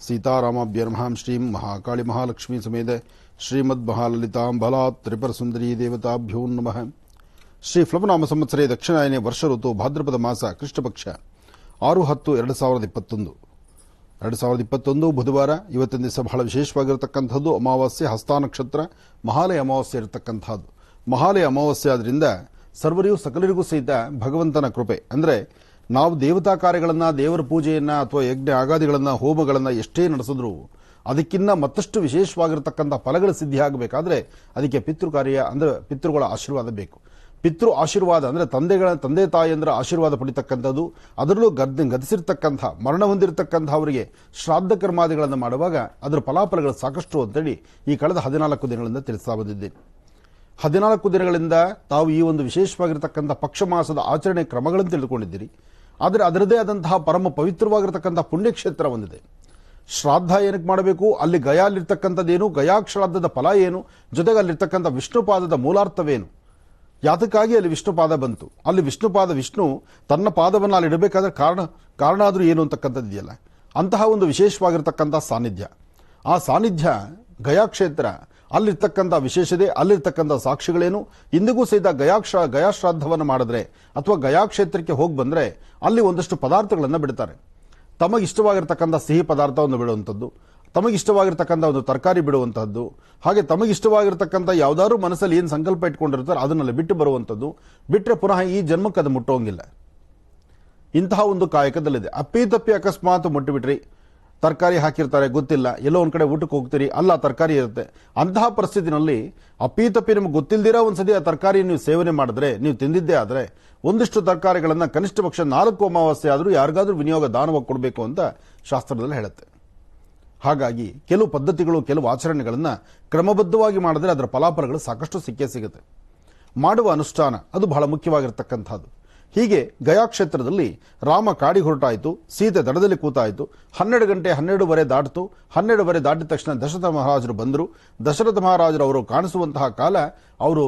ಸೀತಾರಾಮಾಭ್ಯ ನಮಃ, ಶ್ರೀಂ ಮಹಾಕಾಳಿ ಮಹಾಲಕ್ಷ್ಮೀ ಸಮೇತ ಶ್ರೀಮದ್ ಮಹಾಲಲಿತಾಂಬಲಾ ತ್ರಿಪುರ ಸುಂದರಿ ದೇವತಾಭ್ಯೋ ನಮಃ. ಶ್ರೀ ಫ್ಲವನಾಮ ಸಂವತ್ಸರೇ ದಕ್ಷಿಣಾಯನೇ ವರ್ಷ ಋತು ಭಾದ್ರಪದ ಮಾಸ ಕೃಷ್ಣ ಪಕ್ಷ 6/10/2021 ಬುಧವಾರ. ಇವತ್ತಿನ ದಿವಸ ಬಹಳ ವಿಶೇಷವಾಗಿರತಕ್ಕಂಥದ್ದು ಅಮಾವಾಸ್ಯೆ, ಹಸ್ತ ನಕ್ಷತ್ರ, ಮಹಾಲಯ ಅಮಾವಾಸ್ಯೆ ಇರತಕ್ಕಂಥದ್ದು. ಮಹಾಲಯ ಅಮಾವಾಸ್ಯೆ ಆದ್ರಿಂದ ಸರ್ವರಿಗೂ ಸಕಲರಿಗೂ ಸಹಿತ ಭಗವಂತನ ಕೃಪೆ. ಅಂದ್ರೆ ನಾವು ದೇವತಾ ಕಾರ್ಯಗಳನ್ನ, ದೇವರ ಪೂಜೆಯನ್ನ ಅಥವಾ ಯಜ್ಞ ಆಗಾದಿಗಳನ್ನ, ಹೋಮಗಳನ್ನ ಎಷ್ಟೇ ನಡೆಸಿದ್ರು ಅದಕ್ಕಿಂತ ಮತ್ತಷ್ಟು ವಿಶೇಷವಾಗಿರತಕ್ಕಂಥ ಫಲಗಳ ಸಿದ್ಧಿ ಆಗಬೇಕಾದ್ರೆ ಅದಕ್ಕೆ ಪಿತೃ ಕಾರ್ಯ ಅಂದ್ರೆ ಪಿತೃಗಳ ಆಶೀರ್ವಾದ ಬೇಕು. ಪಿತೃ ಆಶೀರ್ವಾದ ಅಂದ್ರೆ ತಂದೆ ತಾಯಿಯಂದ್ರ ಆಶೀರ್ವಾದ ಪಡಿತಕ್ಕಂಥದ್ದು. ಅದರಲ್ಲೂ ಗತಿಸಿರ್ತಕ್ಕಂಥ ಮರಣ ಹೊಂದಿರತಕ್ಕಂಥವರಿಗೆ ಶ್ರಾದ್ದ ಕರ್ಮಾದಿಗಳನ್ನು ಮಾಡುವಾಗ ಅದರ ಫಲಾಫಲಗಳು ಸಾಕಷ್ಟು ಅಂತೇಳಿ ಈ ಕಳೆದ 14 ದಿನಗಳಿಂದ ತಿಳಿಸ್ತಾ ಬಂದಿದ್ದೇನೆ. 14 ದಿನಗಳಿಂದ ತಾವು ಈ ಒಂದು ವಿಶೇಷವಾಗಿರತಕ್ಕಂಥ ಪಕ್ಷ ಮಾಸದ ಆಚರಣೆ ಕ್ರಮಗಳನ್ನು ತಿಳಿದುಕೊಂಡಿದ್ದೀರಿ. ಆದರೆ ಅದರದೇ ಆದಂತಹ ಪರಮ ಪವಿತ್ರವಾಗಿರತಕ್ಕಂಥ ಪುಣ್ಯಕ್ಷೇತ್ರ ಒಂದಿದೆ. ಶ್ರಾದ್ದ ಏನಕ್ಕೆ ಮಾಡಬೇಕು, ಅಲ್ಲಿ ಗಯಾಲಿರ್ತಕ್ಕಂಥದ್ದೇನು, ಗಯಾ ಶ್ರಾದ್ದದ ಫಲ ಏನು, ಜೊತೆಗೆ ಅಲ್ಲಿರ್ತಕ್ಕಂಥ ವಿಷ್ಣುಪಾದದ ಮೂಲಾರ್ಥವೇನು, ಯಾತಕ್ಕಾಗಿ ಅಲ್ಲಿ ವಿಷ್ಣು ಪಾದ ಬಂತು, ಅಲ್ಲಿ ವಿಷ್ಣು ತನ್ನ ಪಾದವನ್ನು ಅಲ್ಲಿ ಇಡಬೇಕಾದ್ರೆ ಕಾರಣ ಆದರೂ ಏನು ಅಂತಕ್ಕಂಥದ್ದು ಇದೆಯಲ್ಲ, ಅಂತಹ ಒಂದು ವಿಶೇಷವಾಗಿರ್ತಕ್ಕಂಥ ಸಾನ್ನಿಧ್ಯ. ಆ ಸಾನ್ನಿಧ್ಯ ಗಯಾಕ್ಷೇತ್ರ, ಅಲ್ಲಿರ್ತಕ್ಕಂಥ ವಿಶೇಷತೆ, ಅಲ್ಲಿರ್ತಕ್ಕಂಥ ಸಾಕ್ಷಿಗಳೇನು. ಇಂದಿಗೂ ಸಹಿತ ಗಯಾಶ್ರಾದ್ದವನ್ನು ಮಾಡಿದ್ರೆ ಅಥವಾ ಗಯಾಕ್ಷೇತ್ರಕ್ಕೆ ಹೋಗಿ ಬಂದರೆ ಅಲ್ಲಿ ಒಂದಷ್ಟು ಪದಾರ್ಥಗಳನ್ನು ಬಿಡ್ತಾರೆ. ತಮಗಿಷ್ಟವಾಗಿರ್ತಕ್ಕಂಥ ಸಿಹಿ ಪದಾರ್ಥವನ್ನು ಬಿಡುವಂಥದ್ದು, ತಮಗಿಷ್ಟವಾಗಿರ್ತಕ್ಕಂಥ ಒಂದು ತರಕಾರಿ ಬಿಡುವಂತಹದ್ದು, ಹಾಗೆ ತಮಗಿಷ್ಟವಾಗಿರ್ತಕ್ಕಂಥ ಯಾವುದಾದ್ರೂ ಮನಸ್ಸಲ್ಲಿ ಏನು ಸಂಕಲ್ಪ ಇಟ್ಕೊಂಡಿರ್ತಾರೆ ಅದನ್ನೆಲ್ಲ ಬಿಟ್ಟು ಬರುವಂಥದ್ದು. ಬಿಟ್ಟರೆ ಪುನಃ ಈ ಜನ್ಮಕ್ಕೆ ಅದು ಮುಟ್ಟೋಂಗಿಲ್ಲ. ಇಂತಹ ಒಂದು ಕಾಯಕದಲ್ಲಿದೆ. ಅಪ್ಪಿ ಅಕಸ್ಮಾತ್ ಮುಟ್ಟಿಬಿಟ್ರಿ, ತರಕಾರಿ ಹಾಕಿರ್ತಾರೆ ಗೊತ್ತಿಲ್ಲ, ಎಲ್ಲೋ ಒಂದು ಕಡೆ ಊಟಕ್ಕೆ ಹೋಗ್ತೀರಿ, ಅಲ್ಲ ತರಕಾರಿ ಇರುತ್ತೆ. ಅಂತಹ ಪರಿಸ್ಥಿತಿನಲ್ಲಿ ಅಪ್ಪಿ ನಿಮ್ಗೆ ಗೊತ್ತಿಲ್ದಿರೋ ಒಂದ್ಸತಿ ಆ ತರಕಾರಿ ನೀವು ಸೇವನೆ ಮಾಡಿದ್ರೆ, ನೀವು ತಿಂದಿದ್ದೇ ಆದರೆ ಒಂದಿಷ್ಟು ತರಕಾರಿಗಳನ್ನು ಕನಿಷ್ಠ ಪಕ್ಷ 4 ಅಮಾವಾಸ್ಯೆ ಆದರೂ ಯಾರಿಗಾದ್ರೂ ವಿನಿಯೋಗ ದಾನವಾಗಿ ಕೊಡಬೇಕು ಅಂತ ಶಾಸ್ತ್ರದಲ್ಲಿ ಹೇಳುತ್ತೆ. ಹಾಗಾಗಿ ಕೆಲವು ಪದ್ಧತಿಗಳು, ಕೆಲವು ಆಚರಣೆಗಳನ್ನು ಕ್ರಮಬದ್ಧವಾಗಿ ಮಾಡಿದ್ರೆ ಅದರ ಫಲಾಫಲಗಳು ಸಾಕಷ್ಟು ಸಿಕ್ಕೇ ಸಿಗುತ್ತೆ. ಮಾಡುವ ಅನುಷ್ಠಾನ ಅದು ಬಹಳ ಮುಖ್ಯವಾಗಿರ್ತಕ್ಕಂಥದ್ದು. ಹೀಗೆ ಗಯಾಕ್ಷೇತ್ರದಲ್ಲಿ ರಾಮ ಕಾಡಿಗೆ ಹೊರಟಾಯಿತು, ಸೀತೆ ದಡದಲ್ಲಿ ಕೂತಾಯಿತು. 12 ಗಂಟೆ 12:15 ದಾಟಿತು. 12:15 ದಾಟಿದ ತಕ್ಷಣ ದಶರಥ ಮಹಾರಾಜರು ಬಂದರು. ದಶರಥ ಮಹಾರಾಜರು ಅವರು ಕಾಣಿಸುವಂತಹ ಕಾಲ ಅವರು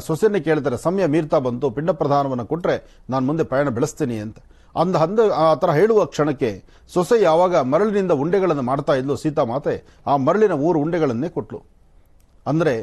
ಸೊಸೆಯನ್ನೇ ಕೇಳ್ತಾರೆ, ಸಮಯ ಮೀರ್ತಾ ಬಂತು, ಪಿಂಡ ಪ್ರದಾನವನ್ನು ಕೊಟ್ಟರೆ ನಾನು ಮುಂದೆ ಪ್ರಯಾಣ ಬೆಳೆಸ್ತೀನಿ ಅಂತ. ಆ ಥರ ಹೇಳುವ ಕ್ಷಣಕ್ಕೆ ಸೊಸೆ ಯಾವಾಗ ಮರಳಿನಿಂದ ಉಂಡೆಗಳನ್ನು ಮಾಡ್ತಾ ಇದ್ಲು ಸೀತಾಮಾತೆ, ಆ ಮರಳಿನ 3 ಉಂಡೆಗಳನ್ನೇ ಕೊಟ್ಲು. ಅಂದರೆ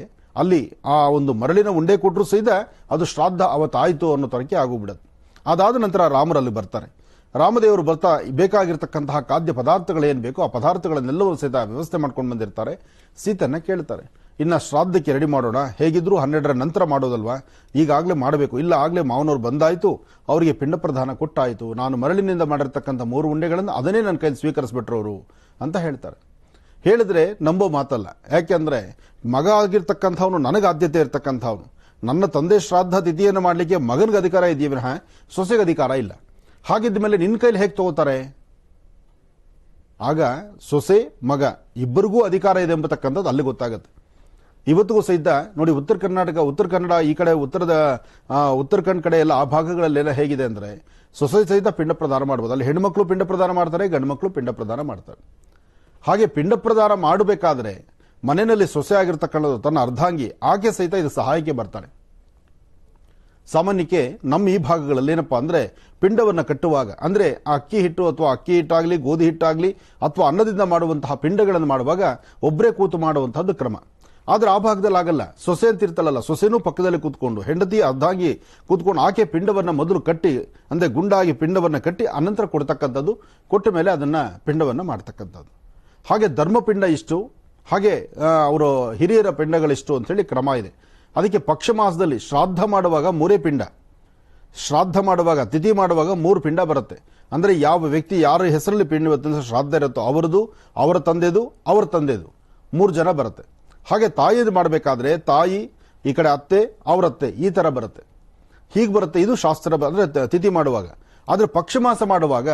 ಅಲ್ಲಿ ಆ ಒಂದು ಮರಳಿನ ಉಂಡೆ ಕೊಟ್ಟರು ಸಹಿತ ಅದು ಶ್ರಾದ್ದ ಅವತ್ತಾಯಿತು ಅನ್ನೋ ತರಕ್ಕೆ ಆಗೋಗ್ಬಿಡತ್ತೆ. ಅದಾದ ನಂತರ ರಾಮರಲ್ಲಿ ಬರ್ತಾರೆ. ರಾಮದೇವರು ಬರ್ತಾ ಬೇಕಾಗಿರ್ತಕ್ಕಂತಹ ಖಾದ್ಯ ಪದಾರ್ಥಗಳೇನು ಬೇಕೋ ಆ ಪದಾರ್ಥಗಳನ್ನೆಲ್ಲವೂ ಸಹಿತ ವ್ಯವಸ್ಥೆ ಮಾಡ್ಕೊಂಡು ಬಂದಿರ್ತಾರೆ. ಸೀತನ್ನ ಕೇಳ್ತಾರೆ, ಇನ್ನು ಶ್ರಾದ್ದಕ್ಕೆ ರೆಡಿ ಮಾಡೋಣ, ಹೇಗಿದ್ರು 12ರ ನಂತರ ಮಾಡೋದಲ್ವಾ, ಈಗಾಗಲೇ ಮಾಡಬೇಕು. ಇಲ್ಲ, ಆಗಲೇ ಮಾವನವ್ರು ಬಂದಾಯಿತು, ಅವರಿಗೆ ಪಿಂಡ ಪ್ರದಾನ ಕೊಟ್ಟಾಯಿತು, ನಾನು ಮರಳಿನಿಂದ ಮಾಡಿರ್ತಕ್ಕಂಥ 3 ಉಂಡೆಗಳನ್ನು ಅದನ್ನೇ ನನ್ನ ಕೈಲಿ ಸ್ವೀಕರಿಸ್ಬಿಟ್ರು ಅವರು ಅಂತ ಹೇಳ್ತಾರೆ. ಹೇಳಿದ್ರೆ ನಂಬೋ ಮಾತಲ್ಲ. ಯಾಕೆಂದ್ರೆ ಮಗ ಆಗಿರ್ತಕ್ಕಂಥವನು ನನಗೆ ಆದ್ಯತೆ ಇರ್ತಕ್ಕಂಥವನು. ನನ್ನ ತಂದೆ ಶ್ರಾದ್ದ ತಿಥಿಯನ್ನು ಮಾಡಲಿಕ್ಕೆ ಮಗನಿಗೆ ಅಧಿಕಾರ ಇದೆಯೇ ವಿನಃ ಸೊಸೆಗೆ ಅಧಿಕಾರ ಇಲ್ಲ. ಹಾಗಿದ್ದ ಮೇಲೆ ನಿನ್ನ ಕೈಲಿ ಹೇಗೆ ತಗೋತಾರೆ? ಆಗ ಸೊಸೆ ಮಗ ಇಬ್ಬರಿಗೂ ಅಧಿಕಾರ ಇದೆ ಎಂಬತಕ್ಕಂಥದ್ದು ಅಲ್ಲಿ ಗೊತ್ತಾಗುತ್ತೆ. ಇವತ್ತಿಗೂ ಸಹಿತ ನೋಡಿ, ಉತ್ತರ ಕನ್ನಡ ಈ ಕಡೆ ಉತ್ತರಾಖಂಡ್ ಕಡೆ ಎಲ್ಲ ಆ ಭಾಗಗಳಲ್ಲೆಲ್ಲ ಹೇಗಿದೆ ಅಂದ್ರೆ ಸೊಸೆ ಸಹಿತ ಪಿಂಡ ಪ್ರದಾನ ಮಾಡಬಹುದು. ಅಲ್ಲಿ ಹೆಣ್ಮಕ್ಳು ಪಿಂಡ ಪ್ರದಾನ ಮಾಡ್ತಾರೆ, ಗಂಡು ಮಕ್ಕಳು ಪಿಂಡ ಪ್ರದಾನ ಮಾಡ್ತಾರೆ. ಹಾಗೆ ಪಿಂಡ ಪ್ರದಾನ ಮಾಡಬೇಕಾದ್ರೆ ಮನೆಯಲ್ಲಿ ಸೊಸೆ ಆಗಿರ್ತಕ್ಕಂಥದ್ದು ತನ್ನ ಅರ್ಧಾಂಗಿ ಆಕೆ ಸಹಿತ ಇದು ಸಹಾಯಕ್ಕೆ ಬರ್ತಾರೆ. ಸಾಮಾನ್ಯಕ್ಕೆ ನಮ್ಮ ಈ ಭಾಗಗಳಲ್ಲಿ ಏನಪ್ಪಾ ಅಂದ್ರೆ ಪಿಂಡವನ್ನು ಕಟ್ಟುವಾಗ ಅಂದ್ರೆ ಆ ಅಕ್ಕಿ ಹಿಟ್ಟು ಅಥವಾ ಅಕ್ಕಿ ಹಿಟ್ಟಾಗ್ಲಿ, ಗೋಧಿ ಹಿಟ್ಟಾಗ್ಲಿ ಅಥವಾ ಅನ್ನದಿಂದ ಮಾಡುವಂತಹ ಪಿಂಡಗಳನ್ನು ಮಾಡುವಾಗ ಒಬ್ಬರೇ ಕೂತು ಮಾಡುವಂತಹದ್ದು ಕ್ರಮ. ಆದ್ರೆ ಆ ಭಾಗದಲ್ಲಿ ಆಗಲ್ಲ. ಸೊಸೆ ಅಂತ ಇರ್ತಲ್ಲ, ಸೊಸೆನೂ ಪಕ್ಕದಲ್ಲಿ ಕೂತ್ಕೊಂಡು, ಹೆಂಡತಿ ಅರ್ಧಾಂಗಿ ಕೂತ್ಕೊಂಡು ಆಕೆ ಪಿಂಡವನ್ನ ಮೊದಲು ಕಟ್ಟಿ ಅಂದ್ರೆ ಗುಂಡಾಗಿ ಪಿಂಡವನ್ನ ಕಟ್ಟಿ ಅನಂತರ ಕೊಡ್ತಕ್ಕಂಥದ್ದು, ಕೊಟ್ಟ ಮೇಲೆ ಅದನ್ನ ಪಿಂಡವನ್ನ ಮಾಡ್ತಕ್ಕಂಥದ್ದು. ಹಾಗೆ ಧರ್ಮಪಿಂಡ ಇಷ್ಟು, ಹಾಗೆ ಅವರು ಹಿರಿಯರ ಪಿಂಡಗಳಿಷ್ಟು ಅಂತೇಳಿ ಕ್ರಮ ಇದೆ. ಅದಕ್ಕೆ ಪಕ್ಷ ಮಾಸದಲ್ಲಿ ಶ್ರಾದ್ದ ಮಾಡುವಾಗ 3 ಪಿಂಡ, ಶ್ರಾದ್ದ ಮಾಡುವಾಗ ತಿಥಿ ಮಾಡುವಾಗ 3 ಪಿಂಡ ಬರುತ್ತೆ. ಅಂದ್ರೆ ಯಾವ ವ್ಯಕ್ತಿ ಯಾರ ಹೆಸರಲ್ಲಿ ಪಿಂಡ ಶ್ರಾದ್ದ ಇರುತ್ತೋ ಅವರದು, ಅವರ ತಂದೆದು, 3 ಜನ ಬರುತ್ತೆ. ಹಾಗೆ ತಾಯಿದು ಮಾಡಬೇಕಾದ್ರೆ ತಾಯಿ, ಈ ಕಡೆ ಅತ್ತೆ, ಅವರತ್ತೆ, ಈ ತರ ಬರುತ್ತೆ. ಹೀಗೆ ಬರುತ್ತೆ. ಇದು ಶಾಸ್ತ್ರ ಅಂದ್ರೆ ತಿಥಿ ಮಾಡುವಾಗ. ಆದ್ರೆ ಪಕ್ಷ ಮಾಸ ಮಾಡುವಾಗ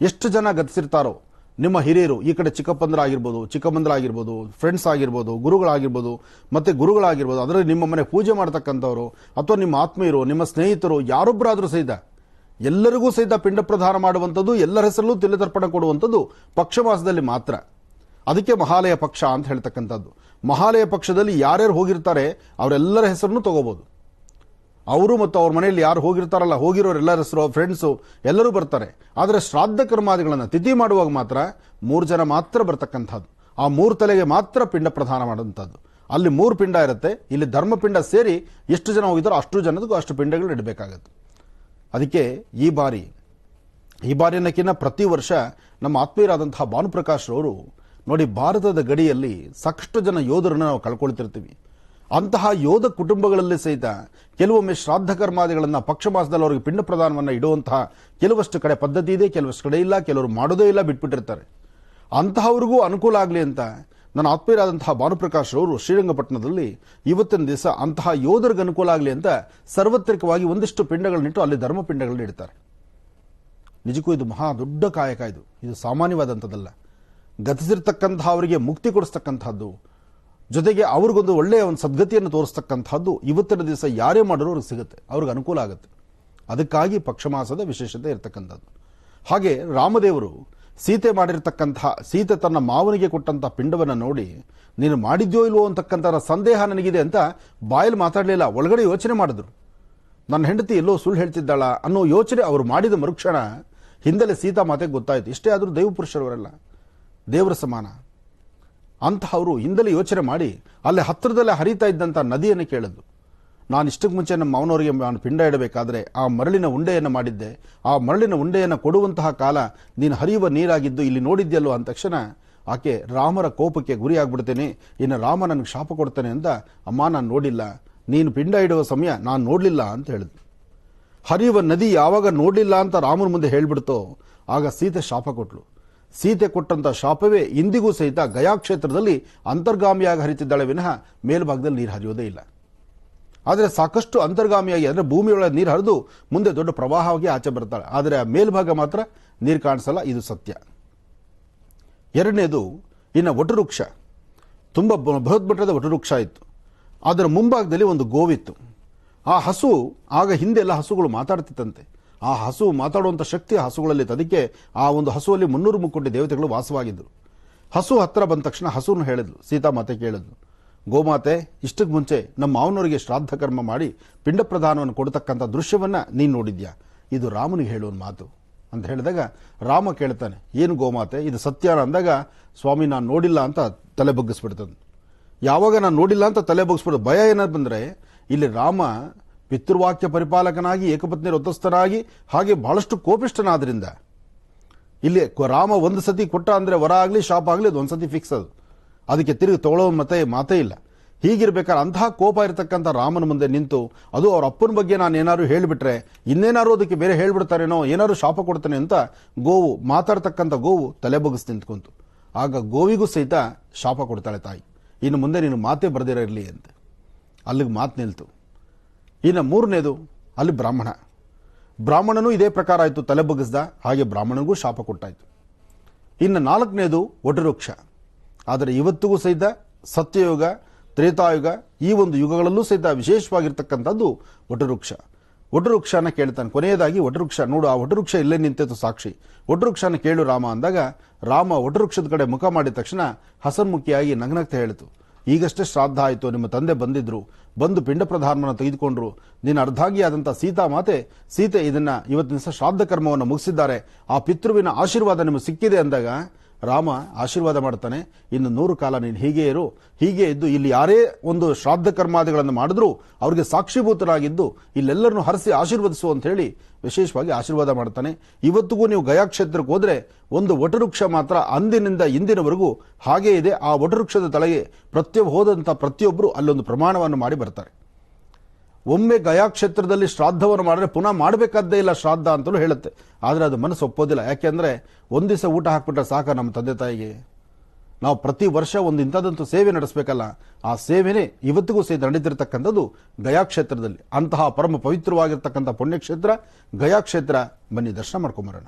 ಎಷ್ಟು ಜನ ಗತಿಸಿರ್ತಾರೋ ನಿಮ್ಮ ಹಿರಿಯರು, ಈ ಕಡೆ ಚಿಕ್ಕಮ್ಮಂದ್ರಾಗಿರ್ಬೋದು, ಫ್ರೆಂಡ್ಸ್ ಆಗಿರ್ಬೋದು, ಗುರುಗಳಾಗಿರ್ಬೋದು, ಅದರಲ್ಲಿ ನಿಮ್ಮ ಮನೆ ಪೂಜೆ ಮಾಡ್ತಕ್ಕಂಥವ್ರು ಅಥವಾ ನಿಮ್ಮ ಆತ್ಮೀಯರು, ನಿಮ್ಮ ಸ್ನೇಹಿತರು, ಯಾರೊಬ್ಬರಾದ್ರೂ ಸಹಿತ ಎಲ್ಲರಿಗೂ ಸಹಿತ ಪಿಂಡ ಪ್ರದಾನ ಮಾಡುವಂಥದ್ದು, ಎಲ್ಲರ ಹೆಸರಲ್ಲೂ ತಿಲತರ್ಪಣ ಕೊಡುವಂಥದ್ದು ಪಕ್ಷ ಮಾಸದಲ್ಲಿ ಮಾತ್ರ. ಅದಕ್ಕೆ ಮಹಾಲಯ ಪಕ್ಷ ಅಂತ ಹೇಳ್ತಕ್ಕಂಥದ್ದು. ಮಹಾಲಯ ಪಕ್ಷದಲ್ಲಿ ಯಾರ್ಯಾರು ಹೋಗಿರ್ತಾರೆ ಅವರೆಲ್ಲರ ಹೆಸರನ್ನು ತಗೋಬಹುದು. ಅವರು ಮತ್ತು ಅವ್ರ ಮನೆಯಲ್ಲಿ ಯಾರು ಹೋಗಿರ್ತಾರಲ್ಲ, ಹೋಗಿರೋರೆಲ್ಲರ ಹೆಸರು, ಫ್ರೆಂಡ್ಸು ಎಲ್ಲರೂ ಬರ್ತಾರೆ. ಆದರೆ ಶ್ರಾದ್ದ ಕರ್ಮಾದಿಗಳನ್ನು ತಿಥಿ ಮಾಡುವಾಗ ಮಾತ್ರ 3 ಜನ ಮಾತ್ರ ಬರ್ತಕ್ಕಂಥದ್ದು. ಆ 3 ತಲೆಗೆ ಮಾತ್ರ ಪಿಂಡ ಪ್ರದಾನ ಮಾಡುವಂಥದ್ದು. ಅಲ್ಲಿ 3 ಪಿಂಡ ಇರುತ್ತೆ. ಇಲ್ಲಿ ಧರ್ಮಪಿಂಡ ಸೇರಿ ಎಷ್ಟು ಜನ ಹೋಗಿದ್ದಾರೋ ಅಷ್ಟು ಜನದಕ್ಕೂ ಅಷ್ಟು ಪಿಂಡಗಳು ಇಡಬೇಕಾಗತ್ತೆ. ಅದಕ್ಕೆ ಈ ಬಾರಿನಕ್ಕಿಂತ ಪ್ರತಿ ವರ್ಷ ನಮ್ಮ ಆತ್ಮೀಯರಾದಂತಹ ಭಾನುಪ್ರಕಾಶ್ ಅವರು ನೋಡಿ, ಭಾರತದ ಗಡಿಯಲ್ಲಿ ಸಾಕಷ್ಟು ಜನ ಯೋಧರನ್ನು ನಾವು ಕಳ್ಕೊಳ್ತಿರ್ತೀವಿ. ಅಂತಹ ಯೋಧ ಕುಟುಂಬಗಳಲ್ಲಿ ಸಹಿತ ಕೆಲವೊಮ್ಮೆ ಶ್ರಾದ್ದ ಕರ್ಮಾದಿಗಳನ್ನು ಪಕ್ಷ ಮಾಸದಲ್ಲಿ ಅವರಿಗೆ ಪಿಂಡ ಪ್ರದಾನವನ್ನು ಇಡುವಂತಹ ಕೆಲವಷ್ಟು ಕಡೆ ಪದ್ಧತಿ ಇದೆ, ಕೆಲವಷ್ಟು ಕಡೆ ಇಲ್ಲ, ಕೆಲವರು ಮಾಡೋದೇ ಇಲ್ಲ, ಬಿಟ್ಬಿಟ್ಟಿರ್ತಾರೆ. ಅಂತಹವ್ರಿಗೂ ಅನುಕೂಲ ಆಗಲಿ ಅಂತ ನನ್ನ ಆತ್ಮೀಯರಾದಂತಹ ಭಾನುಪ್ರಕಾಶ್ ಅವರು ಶ್ರೀರಂಗಪಟ್ಟಣದಲ್ಲಿ ಇವತ್ತಿನ ದಿವಸ ಅಂತಹ ಯೋಧರಿಗೆ ಅನುಕೂಲ ಆಗಲಿ ಅಂತ ಸಾರ್ವತ್ರಿಕವಾಗಿ ಒಂದಿಷ್ಟು ಪಿಂಡಗಳನ್ನಿಟ್ಟು ಅಲ್ಲಿ ಧರ್ಮಪಿಂಡಗಳನ್ನ ಇಡ್ತಾರೆ. ನಿಜಕ್ಕೂ ಇದು ಮಹಾ ದೊಡ್ಡ ಕಾಯಕ. ಇದು ಸಾಮಾನ್ಯವಾದಂಥದ್ದಲ್ಲ. ಗತಿಸಿರ್ತಕ್ಕಂತಹ ಅವರಿಗೆ ಮುಕ್ತಿ ಕೊಡಿಸ್ತಕ್ಕಂಥದ್ದು, ಜೊತೆಗೆ ಅವ್ರಿಗೊಂದು ಒಳ್ಳೆಯ ಒಂದು ಸದ್ಗತಿಯನ್ನು ತೋರಿಸ್ತಕ್ಕಂಥದ್ದು ಇವತ್ತಿನ ದಿವಸ ಯಾರೇ ಮಾಡಿದ್ರು ಅವ್ರಿಗೆ ಸಿಗುತ್ತೆ, ಅವ್ರಿಗೆ ಅನುಕೂಲ ಆಗುತ್ತೆ. ಅದಕ್ಕಾಗಿ ಪಕ್ಷಮಾಸದ ವಿಶೇಷತೆ ಇರತಕ್ಕಂಥದ್ದು. ಹಾಗೆ ರಾಮದೇವರು ಸೀತೆ ತನ್ನ ಮಾವನಿಗೆ ಕೊಟ್ಟಂತಹ ಪಿಂಡವನ್ನು ನೋಡಿ, ನೀನು ಮಾಡಿದ್ಯೋ ಇಲ್ವೋ ಅಂತಕ್ಕಂಥ ಸಂದೇಹ ನನಗಿದೆ ಅಂತ ಬಾಯಲ್ಲಿ ಮಾತಾಡಲಿಲ್ಲ, ಒಳಗಡೆ ಯೋಚನೆ ಮಾಡಿದ್ರು. ನನ್ನ ಹೆಂಡತಿ ಎಲ್ಲೋ ಸುಳ್ಳು ಹೇಳ್ತಿದ್ದಾಳ ಅನ್ನೋ ಯೋಚನೆ ಅವರು ಮಾಡಿದ ಮರುಕ್ಷಣ ಹಿಂದಲೇ ಸೀತಾ ಮಾತೆಗೆ ಗೊತ್ತಾಯಿತು. ಇಷ್ಟೇ ಆದರೂ ದೈವ ಪುರುಷರವರೆಲ್ಲ ದೇವರ ಸಮಾನ ಅಂತಹವರು ಹಿಂದಲೇ ಯೋಚನೆ ಮಾಡಿ ಅಲ್ಲಿ ಹತ್ತಿರದಲ್ಲೇ ಹರಿತಾ ಇದ್ದಂಥ ನದಿಯನ್ನು ಕೇಳಿದ್ರು. ನಾನು ಇಷ್ಟಕ್ಕೆ ಮುಂಚೆ ನಮ್ಮ ಮಾವನವರಿಗೆ ನಾನು ಪಿಂಡ ಇಡಬೇಕಾದ್ರೆ ಆ ಮರಳಿನ ಉಂಡೆಯನ್ನು ಮಾಡಿದ್ದೆ, ಆ ಮರಳಿನ ಉಂಡೆಯನ್ನು ಕೊಡುವಂತಹ ಕಾಲ ನೀನು ಹರಿಯುವ ನೀರಾಗಿದ್ದು ಇಲ್ಲಿ ನೋಡಿದ್ಯಲ್ಲೋ ಅಂದ ತಕ್ಷಣ ಆಕೆ ರಾಮರ ಕೋಪಕ್ಕೆ ಗುರಿಯಾಗ್ಬಿಡ್ತೇನೆ, ಇನ್ನು ರಾಮ ನನಗೆ ಶಾಪ ಕೊಡ್ತಾನೆ ಅಂತ, ಅಮ್ಮ ನಾನು ನೋಡಿಲ್ಲ, ನೀನು ಪಿಂಡ ಇಡುವ ಸಮಯ ನಾನು ನೋಡಲಿಲ್ಲ ಅಂತ ಹೇಳಿದ್ನು. ಹರಿಯುವ ನದಿ ಯಾವಾಗ ನೋಡಲಿಲ್ಲ ಅಂತ ರಾಮನ ಮುಂದೆ ಹೇಳ್ಬಿಡ್ತೋ ಆಗ ಸೀತೆ ಶಾಪ ಕೊಟ್ಲು. ಸೀತೆ ಕೊಟ್ಟಂತ ಶಾಪವೇ ಇಂದಿಗೂ ಸಹಿತ ಗಯಾ ಕ್ಷೇತ್ರದಲ್ಲಿ ಅಂತರ್ಗಾಮಿಯಾಗಿ ಹರಿತಿದ್ದಾಳೆ ವಿನಃ ಮೇಲ್ಭಾಗದಲ್ಲಿ ನೀರು ಹರಿಯೋದೇ ಇಲ್ಲ. ಆದರೆ ಸಾಕಷ್ಟು ಅಂತರ್ಗಾಮಿಯಾಗಿ ಅಂದರೆ ಭೂಮಿಯೊಳಗೆ ನೀರು ಹರಿದು ಮುಂದೆ ದೊಡ್ಡ ಪ್ರವಾಹವಾಗಿ ಆಚೆ ಬರ್ತಾಳೆ, ಆದರೆ ಆ ಮೇಲ್ಭಾಗ ಮಾತ್ರ ನೀರು ಕಾಣಿಸಲ್ಲ. ಇದು ಸತ್ಯ. ಎರಡನೇದು, ಇನ್ನು ವಟವೃಕ್ಷ, ತುಂಬ ಬೃಹತ್ಮಟ್ಟದ ವಟವೃಕ್ಷ ಇತ್ತು. ಅದರ ಮುಂಭಾಗದಲ್ಲಿ ಒಂದು ಗೋವಿತ್ತು. ಆ ಹಸು, ಆಗ ಹಿಂದೆಲ್ಲ ಹಸುಗಳು ಮಾತಾಡ್ತಿತ್ತಂತೆ. ಆ ಹಸು ಮಾತಾಡುವಂಥ ಶಕ್ತಿ ಹಸುಗಳಲ್ಲಿ, ಅದಕ್ಕೆ ಆ ಒಂದು ಹಸುವಲ್ಲಿ 300 ಮುಕ್ಕೋಟಿ ದೇವತೆಗಳು ವಾಸವಾಗಿದ್ದರು. ಹಸು ಹತ್ತಿರ ಬಂದ ತಕ್ಷಣ ಹಸುವನ್ನು ಹೇಳಿದ್ಲು, ಸೀತಾಮಾತೆ ಕೇಳಿದ್ಲು, ಗೋಮಾತೆ, ಇಷ್ಟಕ್ಕೆ ಮುಂಚೆ ನಮ್ಮ ಮಾವನವರಿಗೆ ಶ್ರಾದ್ದ ಕರ್ಮ ಮಾಡಿ ಪಿಂಡ ಪ್ರದಾನವನ್ನು ಕೊಡ್ತಕ್ಕಂಥ ದೃಶ್ಯವನ್ನ ನೀನು ನೋಡಿದ್ಯಾ? ಇದು ರಾಮನಿಗೆ ಹೇಳುವ ಮಾತು ಅಂತ ಹೇಳಿದಾಗ ರಾಮ ಕೇಳ್ತಾನೆ, ಏನು ಗೋಮಾತೆ ಇದು ಸತ್ಯನ ಅಂದಾಗ, ಸ್ವಾಮಿ ನಾನು ನೋಡಿಲ್ಲ ಅಂತ ತಲೆ ಬಗ್ಗಿಸ್ಬಿಡ್ತದೆ. ಯಾವಾಗ ನಾನು ನೋಡಿಲ್ಲ ಅಂತ ತಲೆ ಬಗ್ಗಿಸ್ಬಿಡೋದು, ಭಯ ಏನಾದ್ರು ಬಂದರೆ ಇಲ್ಲಿ ರಾಮ ಪಿತೃವಾಕ್ಯ ಪರಿಪಾಲಕನಾಗಿ ಏಕಪತ್ನಿ ವ್ರತಸ್ಥನಾಗಿ ಹಾಗೆ ಬಹಳಷ್ಟು ಕೋಪಿಷ್ಠನಾದ್ರಿಂದ ಇಲ್ಲಿ ರಾಮ ಒಂದು ಸತಿ ಕೊಟ್ಟ ಅಂದ್ರೆ ವರ ಆಗಲಿ ಶಾಪ ಆಗಲಿ ಅದು ಒಂದ್ಸತಿ ಫಿಕ್ಸ್, ಅದಕ್ಕೆ ತಿರುಗಿ ತಗೊಳ್ಳೋ ಮಾತೇ ಇಲ್ಲ. ಹೀಗಿರ್ಬೇಕಾದ್ರೆ ಅಂತಹ ಕೋಪ ಇರತಕ್ಕಂಥ ರಾಮನ ಮುಂದೆ ನಿಂತು, ಅದು ಅವ್ರ ಅಪ್ಪನ ಬಗ್ಗೆ ನಾನು ಏನಾದ್ರು ಹೇಳಿಬಿಟ್ರೆ ಇನ್ನೇನಾದ್ರು ಅದಕ್ಕೆ ಬೇರೆ ಹೇಳ್ಬಿಡ್ತಾರೇನೋ, ಏನಾದ್ರು ಶಾಪ ಕೊಡ್ತಾನೆ ಅಂತ ಗೋವು, ಮಾತಾಡ್ತಕ್ಕಂಥ ಗೋವು ತಲೆ ಬಗ್ಗಿಸಿ ನಿಂತ್ಕೊಂತು. ಆಗ ಗೋವಿಗೂ ಸಹಿತ ಶಾಪ ಕೊಡ್ತಾಳೆ ತಾಯಿ, ಇನ್ನು ಮುಂದೆ ನೀನು ಮಾತೇ ಬರೆದಿರಲಿ ಅಂತ. ಅಲ್ಲಿಗೆ ಮಾತು ನಿಲ್ತು. ಇನ್ನು ಮೂರನೇದು, ಅಲ್ಲಿ ಬ್ರಾಹ್ಮಣನೂ ಇದೇ ಪ್ರಕಾರ ಆಯಿತು, ತಲೆ ಬಗ್ಗಿಸ್ದ, ಹಾಗೆ ಬ್ರಾಹ್ಮಣನಿಗೂ ಶಾಪ ಕೊಟ್ಟಾಯಿತು. ಇನ್ನು ನಾಲ್ಕನೇದು ವಟವೃಕ್ಷ. ಆದರೆ ಇವತ್ತಿಗೂ ಸಹಿತ ಸತ್ಯಯುಗ, ತ್ರೇತಾಯುಗ, ಈ ಒಂದು ಯುಗಗಳಲ್ಲೂ ಸಹಿತ ವಿಶೇಷವಾಗಿರ್ತಕ್ಕಂಥದ್ದು ವಟವೃಕ್ಷ. ವಟವೃಕ್ಷನ ಕೇಳ್ತಾನೆ. ಕೊನೆಯದಾಗಿ ವಟವೃಕ್ಷ ನೋಡು, ಆ ವಟವೃಕ್ಷ ಇಲ್ಲೇ ನಿಂತಿತ್ತು ಸಾಕ್ಷಿ, ವಟವೃಕ್ಷನ ಕೇಳು ರಾಮ ಅಂದಾಗ ರಾಮ ವಟವೃಕ್ಷದ ಕಡೆ ಮುಖ ಮಾಡಿದ ತಕ್ಷಣ ಹಸನ್ಮುಖಿಯಾಗಿ ನಗ್ನಗ್ತಾ ಹೇಳಿತು, ಈಗಷ್ಟೇ ಶ್ರಾದ್ದ ಆಯಿತು, ನಿಮ್ಮ ತಂದೆ ಬಂದು ಪಿಂಡ ಪ್ರಧಾನವನ್ನು ತೆಗೆದುಕೊಂಡ್ರು, ನೀನು ಅರ್ಧಾಂಗಿಯಾದಂಥ ಸೀತೆ ಇದನ್ನ ಇವತ್ತಿನ ದಿವಸ ಶ್ರಾದ್ದ ಕರ್ಮವನ್ನು ಮುಗಿಸಿದ್ದಾರೆ, ಆ ಪಿತೃವಿನ ಆಶೀರ್ವಾದ ನಿಮಗೆ ಸಿಕ್ಕಿದೆ ಅಂದಾಗ ರಾಮ ಆಶೀರ್ವಾದ ಮಾಡ್ತಾನೆ, ಇನ್ನು 100 ಕಾಲ ನೀನು ಹೀಗೆ ಇರು, ಹೀಗೆ ಇದ್ದು ಇಲ್ಲಿ ಯಾರೇ ಒಂದು ಶ್ರಾದ್ದ ಕರ್ಮಾದಿಗಳನ್ನು ಮಾಡಿದ್ರು ಅವ್ರಿಗೆ ಸಾಕ್ಷಿಭೂತರಾಗಿದ್ದು ಇಲ್ಲೆಲ್ಲರನ್ನು ಹರಿಸಿ ಆಶೀರ್ವದಿಸು ಅಂತ ಹೇಳಿ ವಿಶೇಷವಾಗಿ ಆಶೀರ್ವಾದ ಮಾಡ್ತಾನೆ. ಇವತ್ತಿಗೂ ನೀವು ಗಯಾ ಕ್ಷೇತ್ರಕ್ಕೆ ಹೋದ್ರೆ ಒಂದು ವಟವೃಕ್ಷ ಮಾತ್ರ ಅಂದಿನಿಂದ ಇಂದಿನವರೆಗೂ ಹಾಗೇ ಇದೆ. ಆ ವಟವೃಕ್ಷದ ತಲೆಗೆ ಹೋದಂಥ ಪ್ರತಿಯೊಬ್ಬರು ಅಲ್ಲೊಂದು ಪ್ರಮಾಣವನ್ನು ಮಾಡಿ ಬರ್ತಾರೆ. ಒಮ್ಮೆ ಗಯಾ ಕ್ಷೇತ್ರದಲ್ಲಿ ಶ್ರಾದ್ದವನ್ನು ಮಾಡಿದ್ರೆ ಪುನಃ ಮಾಡಬೇಕಾದ್ದೇ ಇಲ್ಲ ಶ್ರಾದ್ದ ಅಂತಲೂ ಹೇಳುತ್ತೆ. ಆದರೆ ಅದು ಮನಸ್ಸು ಒಪ್ಪೋದಿಲ್ಲ. ಯಾಕೆಂದ್ರೆ ಒಂದು ದಿವಸ ಊಟ ಹಾಕ್ಬಿಟ್ರೆ ಸಾಕ ನಮ್ಮ ತಂದೆ ತಾಯಿಗೆ, ನಾವು ಪ್ರತಿ ವರ್ಷ ಒಂದು ಇಂಥದ್ದಂತೂ ಸೇವೆ ನಡೆಸಬೇಕಲ್ಲ, ಆ ಸೇವೆನೇ ಇವತ್ತಿಗೂ ಸಹಿತ ನಡೀತಿರ್ತಕ್ಕಂಥದ್ದು ಗಯಾ ಕ್ಷೇತ್ರದಲ್ಲಿ. ಅಂತಹ ಪರಮ ಪವಿತ್ರವಾಗಿರ್ತಕ್ಕಂಥ ಪುಣ್ಯಕ್ಷೇತ್ರ ಗಯಾ ಕ್ಷೇತ್ರ. ಬನ್ನಿ ದರ್ಶನ ಮಾಡ್ಕೊಂಬರೋಣ.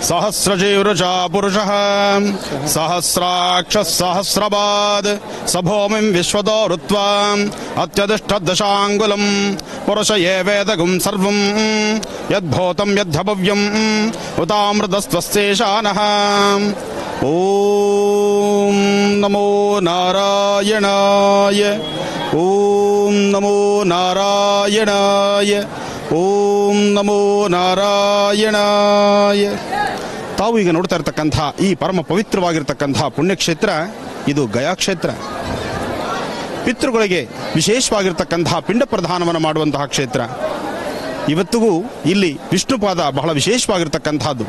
सहस्रजीवृचा पुरुषः सहस्राक्षः सहस्रपाद सभूमिं विश्वतो ऋत्वा अत्यतिष्ठद्दशाङ्गुलम् ಪುರುಷಯೇ ವೇದಗುಂ ಸರ್ವಂ ಯದ್ಭೂತಂ ಯದ್ಭವ್ಯಂ ಉತಾಮೃತಸ್ತ್ವಸ್ಯೇಷಾನಃ. ಓಂ ನಮೋ ನಾರಾಯಣಾಯ. ಓಂ ನಮೋ ನಾರಾಯಣಾಯ. ಓಂ ನಮೋ ನಾರಾಯಣಾಯ. ತಾವು ಈಗ ನೋಡ್ತಾ ಇರತಕ್ಕಂಥ ಈ ಪರಮ ಪವಿತ್ರವಾಗಿರ್ತಕ್ಕಂಥ ಪುಣ್ಯಕ್ಷೇತ್ರ ಇದು ಗಯಾ ಕ್ಷೇತ್ರ. ಪಿತೃಗಳಿಗೆ ವಿಶೇಷವಾಗಿರ್ತಕ್ಕಂತಹ ಪಿಂಡ ಪ್ರದಾನವನ್ನು ಮಾಡುವಂತಹ ಕ್ಷೇತ್ರ. ಇವತ್ತಿಗೂ ಇಲ್ಲಿ ವಿಷ್ಣುಪಾದ ಬಹಳ ವಿಶೇಷವಾಗಿರ್ತಕ್ಕಂಥದ್ದು.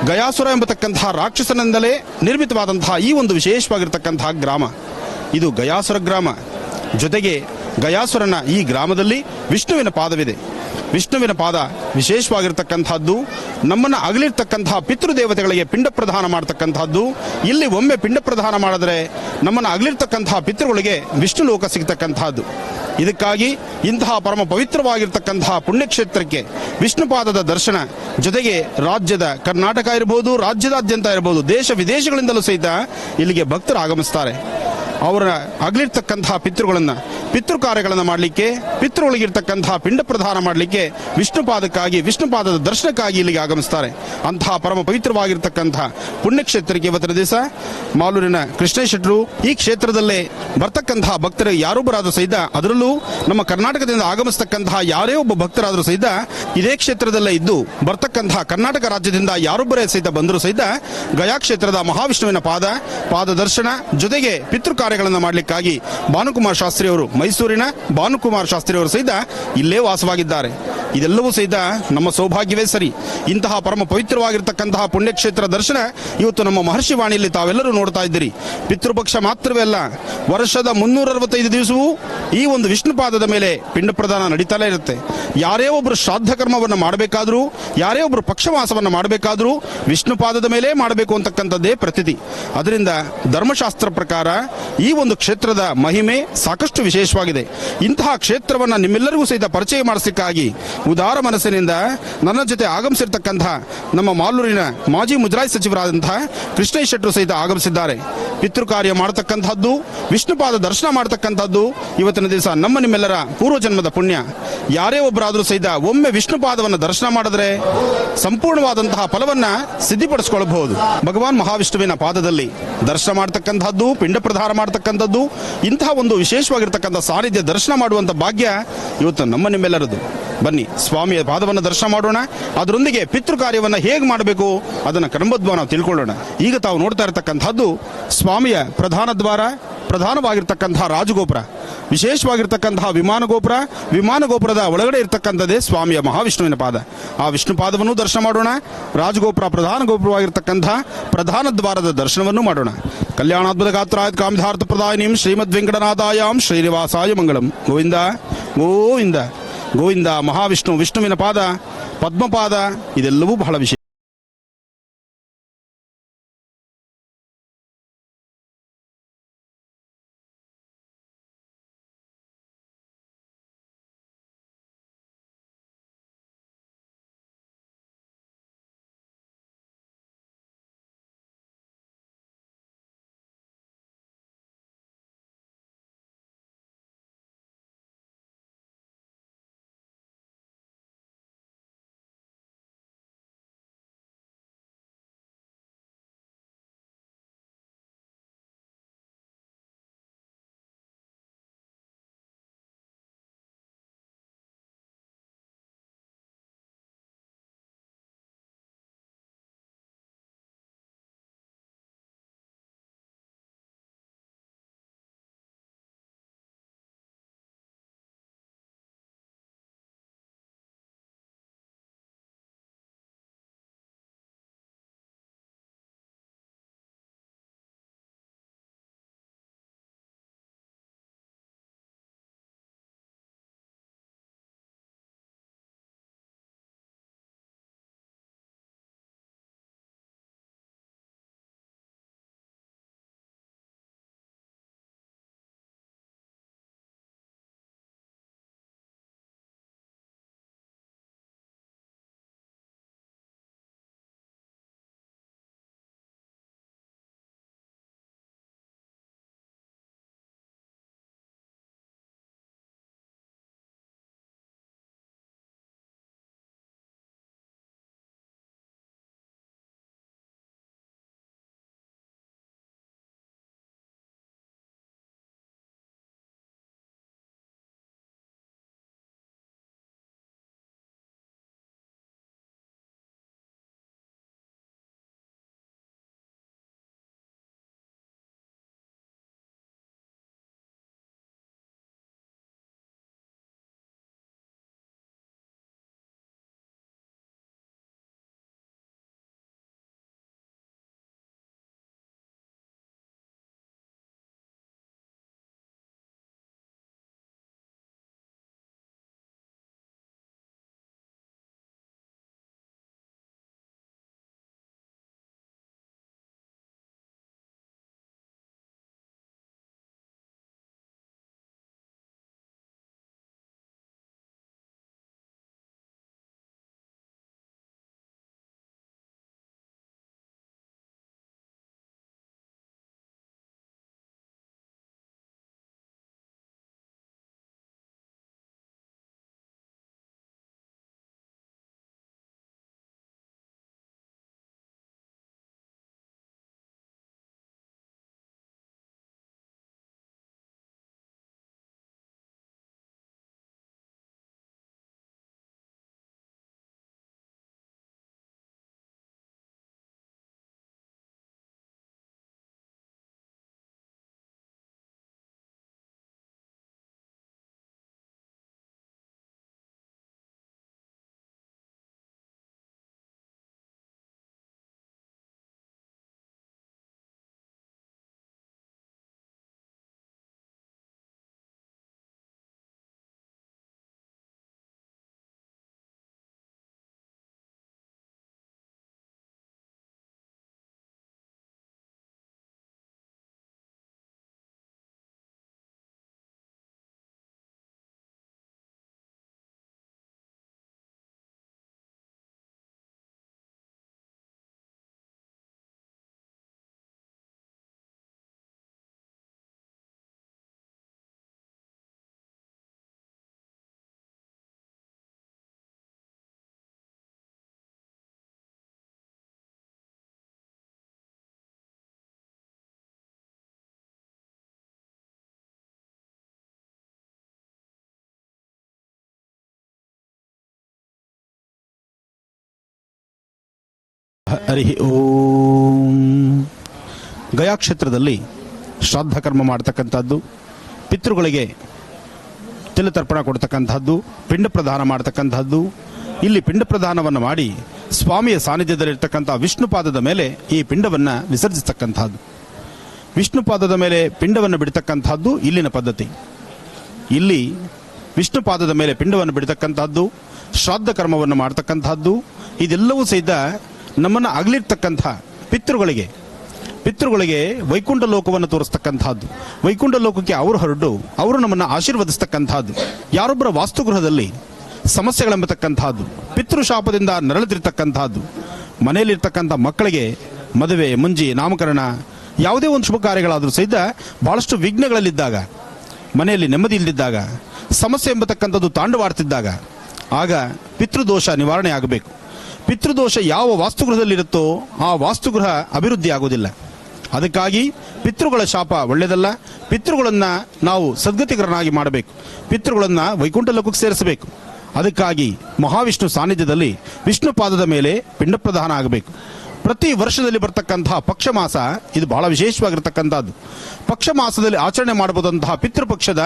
ಗಯಾಸುರ ಎಂಬತಕ್ಕಂತಹ ರಾಕ್ಷಸನಿಂದಲೇ ನಿರ್ಮಿತವಾದಂತಹ ಈ ಒಂದು ವಿಶೇಷವಾಗಿರ್ತಕ್ಕಂತಹ ಗ್ರಾಮ ಇದು ಗಯಾಸುರ ಗ್ರಾಮ. ಜೊತೆಗೆ ಗಯಾಸುರನ ಈ ಗ್ರಾಮದಲ್ಲಿ ವಿಷ್ಣುವಿನ ಪಾದವಿದೆ. ವಿಷ್ಣುವಿನ ಪಾದ ವಿಶೇಷವಾಗಿರ್ತಕ್ಕಂಥದ್ದು. ನಮ್ಮನ್ನು ಅಗಲಿರ್ತಕ್ಕಂತಹ ಪಿತೃದೇವತೆಗಳಿಗೆ ಪಿಂಡ ಪ್ರದಾನ ಮಾಡತಕ್ಕಂಥದ್ದು. ಇಲ್ಲಿ ಒಮ್ಮೆ ಪಿಂಡ ಪ್ರದಾನ ಮಾಡಿದ್ರೆ ನಮ್ಮನ್ನು ಅಗಲಿರ್ತಕ್ಕಂತಹ ಪಿತೃಗಳಿಗೆ ವಿಷ್ಣು ಲೋಕ ಸಿಗ್ತಕ್ಕಂಥದ್ದು. ಇದಕ್ಕಾಗಿ ಇಂತಹ ಪರಮ ಪವಿತ್ರವಾಗಿರ್ತಕ್ಕಂತಹ ಪುಣ್ಯಕ್ಷೇತ್ರಕ್ಕೆ ವಿಷ್ಣುಪಾದದ ದರ್ಶನ, ಜೊತೆಗೆ ರಾಜ್ಯದ ಕರ್ನಾಟಕ ಇರಬಹುದು, ರಾಜ್ಯದಾದ್ಯಂತ ಇರಬಹುದು, ದೇಶ ವಿದೇಶಗಳಿಂದಲೂ ಸಹಿತ ಇಲ್ಲಿಗೆ ಭಕ್ತರು ಆಗಮಿಸ್ತಾರೆ. ಅವರ ಅಗಲಿರ್ತಕ್ಕಂತಹ ಪಿತೃ ಕಾರ್ಯಗಳನ್ನು ಮಾಡಲಿಕ್ಕೆ, ಪಿತೃಗಳಿಗಿರ್ತಕ್ಕಂತಹ ಪಿಂಡ ಪ್ರದಾನ ಮಾಡಲಿಕ್ಕೆ ವಿಷ್ಣುಪಾದಕ್ಕಾಗಿ, ವಿಷ್ಣುಪಾದದ ದರ್ಶನಕ್ಕಾಗಿ ಇಲ್ಲಿಗೆ ಆಗಮಿಸ್ತಾರೆ. ಅಂತಹ ಪರಮ ಪವಿತ್ರವಾಗಿರ್ತಕ್ಕಂತಹ ಪುಣ್ಯಕ್ಷೇತ್ರಕ್ಕೆ ಇವತ್ತಿನ ದಿವಸ ಮಾಲೂರಿನ ಕೃಷ್ಣೇಶ ಶೆಟ್ಟರು ಈ ಕ್ಷೇತ್ರದಲ್ಲೇ ಬರ್ತಕ್ಕಂತಹ ಭಕ್ತರು ಯಾರೊಬ್ಬರಾದರೂ ಸಹಿತ, ಅದರಲ್ಲೂ ನಮ್ಮ ಕರ್ನಾಟಕದಿಂದ ಆಗಮಿಸ್ತಕ್ಕಂತಹ ಯಾರೇ ಒಬ್ಬ ಭಕ್ತರಾದರೂ ಸಹಿತ ಇದೇ ಕ್ಷೇತ್ರದಲ್ಲೇ ಇದ್ದು ಬರ್ತಕ್ಕಂತಹ ಕರ್ನಾಟಕ ರಾಜ್ಯದಿಂದ ಯಾರೊಬ್ಬರೇ ಸಹಿತ ಬಂದರೂ ಸಹಿತ ಗಯಾ ಕ್ಷೇತ್ರದ ಮಹಾವಿಷ್ಣುವಿನ ಪಾದ ದರ್ಶನ, ಜೊತೆಗೆ ಪಿತೃ ಕಾರ್ಯಗಳನ್ನು ಮಾಡಲಿಕ್ಕಾಗಿ ಭಾನುಕುಮಾರ್ ಶಾಸ್ತ್ರಿ ಅವರು, ಮೈಸೂರಿನ ಭಾನುಕುಮಾರ್ ಶಾಸ್ತ್ರಿ ಅವರು ಸಹಿತ ಇಲ್ಲೇ ವಾಸವಾಗಿದ್ದಾರೆ. ಇದೆಲ್ಲವೂ ಸಹಿತ ನಮ್ಮ ಸೌಭಾಗ್ಯವೇ ಸರಿ. ಇಂತಹ ಪರಮ ಪವಿತ್ರವಾಗಿರ್ತಕ್ಕಂತಹ ಪುಣ್ಯಕ್ಷೇತ್ರ ದರ್ಶನ ಇವತ್ತು ನಮ್ಮ ಮಹರ್ಷಿ ವಾಣಿಯಲ್ಲಿ ತಾವೆಲ್ಲರೂ ನೋಡ್ತಾ ಇದ್ದೀರಿ. ಪಿತೃಪಕ್ಷ ಮಾತ್ರವೇ ಅಲ್ಲ, ವರ್ಷದ 365 ದಿವಸವೂ ಈ ಒಂದು ವಿಷ್ಣುಪಾದದ ಮೇಲೆ ಪಿಂಡ ಪ್ರದಾನ ನಡೀತಲೇ ಇರುತ್ತೆ. ಯಾರೇ ಒಬ್ಬರು ಶ್ರಾದ್ದ ಕರ್ಮವನ್ನು ಮಾಡಬೇಕಾದ್ರೂ, ಯಾರೇ ಒಬ್ಬರು ಪಕ್ಷವಾಸವನ್ನು ಮಾಡಬೇಕಾದ್ರೂ ವಿಷ್ಣುಪಾದದ ಮೇಲೆ ಮಾಡಬೇಕು ಅಂತಕ್ಕಂಥದ್ದೇ ಪ್ರತೀತಿ. ಅದರಿಂದ ಧರ್ಮಶಾಸ್ತ್ರ ಪ್ರಕಾರ ಈ ಒಂದು ಕ್ಷೇತ್ರದ ಮಹಿಮೆ ಸಾಕಷ್ಟು ವಿಶೇಷವಾಗಿದೆ. ಇಂತಹ ಕ್ಷೇತ್ರವನ್ನು ನಿಮ್ಮೆಲ್ಲರಿಗೂ ಸಹಿತ ಪರಿಚಯ ಮಾಡಿಸಲಿಕ್ಕಾಗಿ ಉದಾರ ಮನಸ್ಸಿನಿಂದ ನನ್ನ ಜೊತೆ ಆಗಮಿಸಿರ್ತಕ್ಕಂತಹ ನಮ್ಮ ಮಾಲೂರಿನ ಮಾಜಿ ಮುಜರಾಯಿ ಸಚಿವರಾದಂತಹ ಕೃಷ್ಣೇಶ ಶೆಟ್ಟರು ಸಹಿತ ಆಗಮಿಸಿದ್ದಾರೆ. ಪಿತೃ ಕಾರ್ಯ ಮಾಡತಕ್ಕಂಥದ್ದು, ವಿಷ್ಣುಪಾದ ದರ್ಶನ ಮಾಡತಕ್ಕಂಥದ್ದು ಇವತ್ತಿನ ದಿವಸ ನಮ್ಮ ನಿಮ್ಮೆಲ್ಲರ ಪೂರ್ವಜನ್ಮದ ಪುಣ್ಯ. ಯಾರೇ ಒಬ್ಬರಾದರೂ ಸಹಿತ ಒಮ್ಮೆ ವಿಷ್ಣುಪಾದವನ್ನು ದರ್ಶನ ಮಾಡಿದ್ರೆ ಸಂಪೂರ್ಣವಾದಂತಹ ಫಲವನ್ನ ಸಿದ್ಧಿಪಡಿಸಿಕೊಳ್ಳಬಹುದು. ಭಗವಾನ್ ಮಹಾವಿಷ್ಣುವಿನ ಪಾದದಲ್ಲಿ ದರ್ಶನ ಮಾಡತಕ್ಕಂಥದ್ದು, ಪಿಂಡ ಪ್ರದಾನ ಮಾಡತಕ್ಕಂಥದ್ದು, ಇಂತಹ ಒಂದು ವಿಶೇಷವಾಗಿರ್ತಕ್ಕಂಥ ಸಾನ್ನಿಧ್ಯ ದರ್ಶನ ಮಾಡುವಂಥ ಭಾಗ್ಯ ಇವತ್ತು ನಮ್ಮ ನಿಮ್ಮೆಲ್ಲರದು. ಬನ್ನಿ ಸ್ವಾಮಿಯ ಪಾದವನ್ನು ದರ್ಶನ ಮಾಡೋಣ. ಅದರೊಂದಿಗೆ ಪಿತೃ ಕಾರ್ಯವನ್ನು ಹೇಗೆ ಮಾಡಬೇಕು ಅದನ್ನು ಕ್ರಮಬದ್ಧ ನಾವು ತಿಳ್ಕೊಳ್ಳೋಣ. ಈಗ ತಾವು ನೋಡ್ತಾ ಇರತಕ್ಕಂಥದ್ದು ಸ್ವಾಮಿಯ ಪ್ರಧಾನ ದ್ವಾರ, ಪ್ರಧಾನವಾಗಿರ್ತಕ್ಕಂತಹ ರಾಜಗೋಪುರ, ವಿಶೇಷವಾಗಿರ್ತಕ್ಕಂತಹ ವಿಮಾನ ಗೋಪುರದ ಒಳಗಡೆ ಇರತಕ್ಕಂಥದ್ದೇ ಸ್ವಾಮಿಯ ಮಹಾವಿಷ್ಣುವಿನ ಪಾದ. ಆ ವಿಷ್ಣು ಪಾದವನ್ನು ದರ್ಶನ ಮಾಡೋಣ. ರಾಜಗೋಪುರ ಪ್ರಧಾನ ಗೋಪುರವಾಗಿರ್ತಕ್ಕಂತಹ ಪ್ರಧಾನ ದ್ವಾರದ ದರ್ಶನವನ್ನು ಮಾಡೋಣ. ಕಲ್ಯಾಣಾದ್ಭುತ ಗಾತ್ರಾಯ ಕಾಮಿಧಾರ್ಥ ಪ್ರದಾಯಿನೀಂ ಶ್ರೀಮದ್ ವೆಂಕಟನಾಥಾಯಾಂ ಶ್ರೀನಿವಾಸಾಯ ಮಂಗಳಂ. ಗೋವಿಂದ ಗೋವಿಂದ ಗೋವಿಂದ. ವಿಷ್ಣುವಿನ ಪಾದ, ಪದ್ಮಪಾದ ಇದೆಲ್ಲವೂ ಬಹಳ ವಿಶೇಷ. ಹರಿ ಓಂ. ಗಯಾ ಕ್ಷೇತ್ರದಲ್ಲಿ ಶ್ರಾದ್ದ ಕರ್ಮ ಮಾಡ್ತಕ್ಕಂಥದ್ದು, ಪಿತೃಗಳಿಗೆ ತಿಲತರ್ಪಣ ಕೊಡ್ತಕ್ಕಂಥದ್ದು, ಪಿಂಡ ಪ್ರದಾನ ಮಾಡ್ತಕ್ಕಂಥದ್ದು. ಇಲ್ಲಿ ಪಿಂಡ ಪ್ರದಾನವನ್ನು ಮಾಡಿ ಸ್ವಾಮಿಯ ಸಾನ್ನಿಧ್ಯದಲ್ಲಿರ್ತಕ್ಕಂಥ ವಿಷ್ಣುಪಾದದ ಮೇಲೆ ಈ ಪಿಂಡವನ್ನು ವಿಸರ್ಜಿಸ್ತಕ್ಕಂಥದ್ದು. ವಿಷ್ಣುಪಾದದ ಮೇಲೆ ಪಿಂಡವನ್ನು ಬಿಡ್ತಕ್ಕಂಥದ್ದು ಇಲ್ಲಿನ ಪದ್ಧತಿ. ಇಲ್ಲಿ ವಿಷ್ಣುಪಾದದ ಮೇಲೆ ಪಿಂಡವನ್ನು ಬಿಡ್ತಕ್ಕಂಥದ್ದು, ಶ್ರಾದ್ದ ಕರ್ಮವನ್ನು ಮಾಡ್ತಕ್ಕಂಥದ್ದು, ಇದೆಲ್ಲವೂ ಸಹಿತ ನಮ್ಮನ್ನು ಅಗಲಿರ್ತಕ್ಕಂಥ ಪಿತೃಗಳಿಗೆ ವೈಕುಂಠ ಲೋಕವನ್ನು ತೋರಿಸ್ತಕ್ಕಂಥದ್ದು. ವೈಕುಂಠ ಲೋಕಕ್ಕೆ ಅವರು ಹೊರಟು ಅವರು ನಮ್ಮನ್ನು ಆಶೀರ್ವದಿಸ್ತಕ್ಕಂಥದ್ದು. ಯಾರೊಬ್ಬರ ವಾಸ್ತುಗೃಹದಲ್ಲಿ ಸಮಸ್ಯೆಗಳೆಂಬತಕ್ಕಂಥದ್ದು, ಪಿತೃಶಾಪದಿಂದ ನರಳುತ್ತಿರ್ತಕ್ಕಂಥದ್ದು, ಮನೆಯಲ್ಲಿರ್ತಕ್ಕಂಥ ಮಕ್ಕಳಿಗೆ ಮದುವೆ, ಮುಂಜಿ, ನಾಮಕರಣ, ಯಾವುದೇ ಒಂದು ಶುಭ ಕಾರ್ಯಗಳಾದರೂ ಸಹಿತ ಬಹಳಷ್ಟು ವಿಘ್ನಗಳಲ್ಲಿದ್ದಾಗ, ಮನೆಯಲ್ಲಿ ನೆಮ್ಮದಿ ಇಲ್ಲದಿದ್ದಾಗ, ಸಮಸ್ಯೆ ಎಂಬತಕ್ಕಂಥದ್ದು ತಾಂಡವಾಡ್ತಿದ್ದಾಗ ಆಗ ಪಿತೃದೋಷ ನಿವಾರಣೆ ಆಗಬೇಕು. ಪಿತೃದೋಷ ಯಾವ ವಾಸ್ತುಗೃಹದಲ್ಲಿರುತ್ತೋ ಆ ವಾಸ್ತುಗೃಹ ಅಭಿವೃದ್ಧಿ ಆಗೋದಿಲ್ಲ. ಅದಕ್ಕಾಗಿ ಪಿತೃಗಳ ಶಾಪ ಒಳ್ಳೆಯದಲ್ಲ. ಪಿತೃಗಳನ್ನು ನಾವು ಸದ್ಗತಿಕರನಾಗಿ ಮಾಡಬೇಕು, ಪಿತೃಗಳನ್ನು ವೈಕುಂಠ ಲೋಕಕ್ಕೆ ಸೇರಿಸಬೇಕು. ಅದಕ್ಕಾಗಿ ಮಹಾವಿಷ್ಣು ಸಾನ್ನಿಧ್ಯದಲ್ಲಿ ವಿಷ್ಣು ಪಾದದ ಮೇಲೆ ಪಿಂಡ ಪ್ರದಾನ ಆಗಬೇಕು. ಪ್ರತಿ ವರ್ಷದಲ್ಲಿ ಬರ್ತಕ್ಕಂತಹ ಪಕ್ಷ ಮಾಸ ಇದು ಬಹಳ ವಿಶೇಷವಾಗಿರ್ತಕ್ಕಂಥದ್ದು. ಪಕ್ಷ ಮಾಸದಲ್ಲಿ ಆಚರಣೆ ಮಾಡಬಹುದಂತಹ ಪಿತೃಪಕ್ಷದ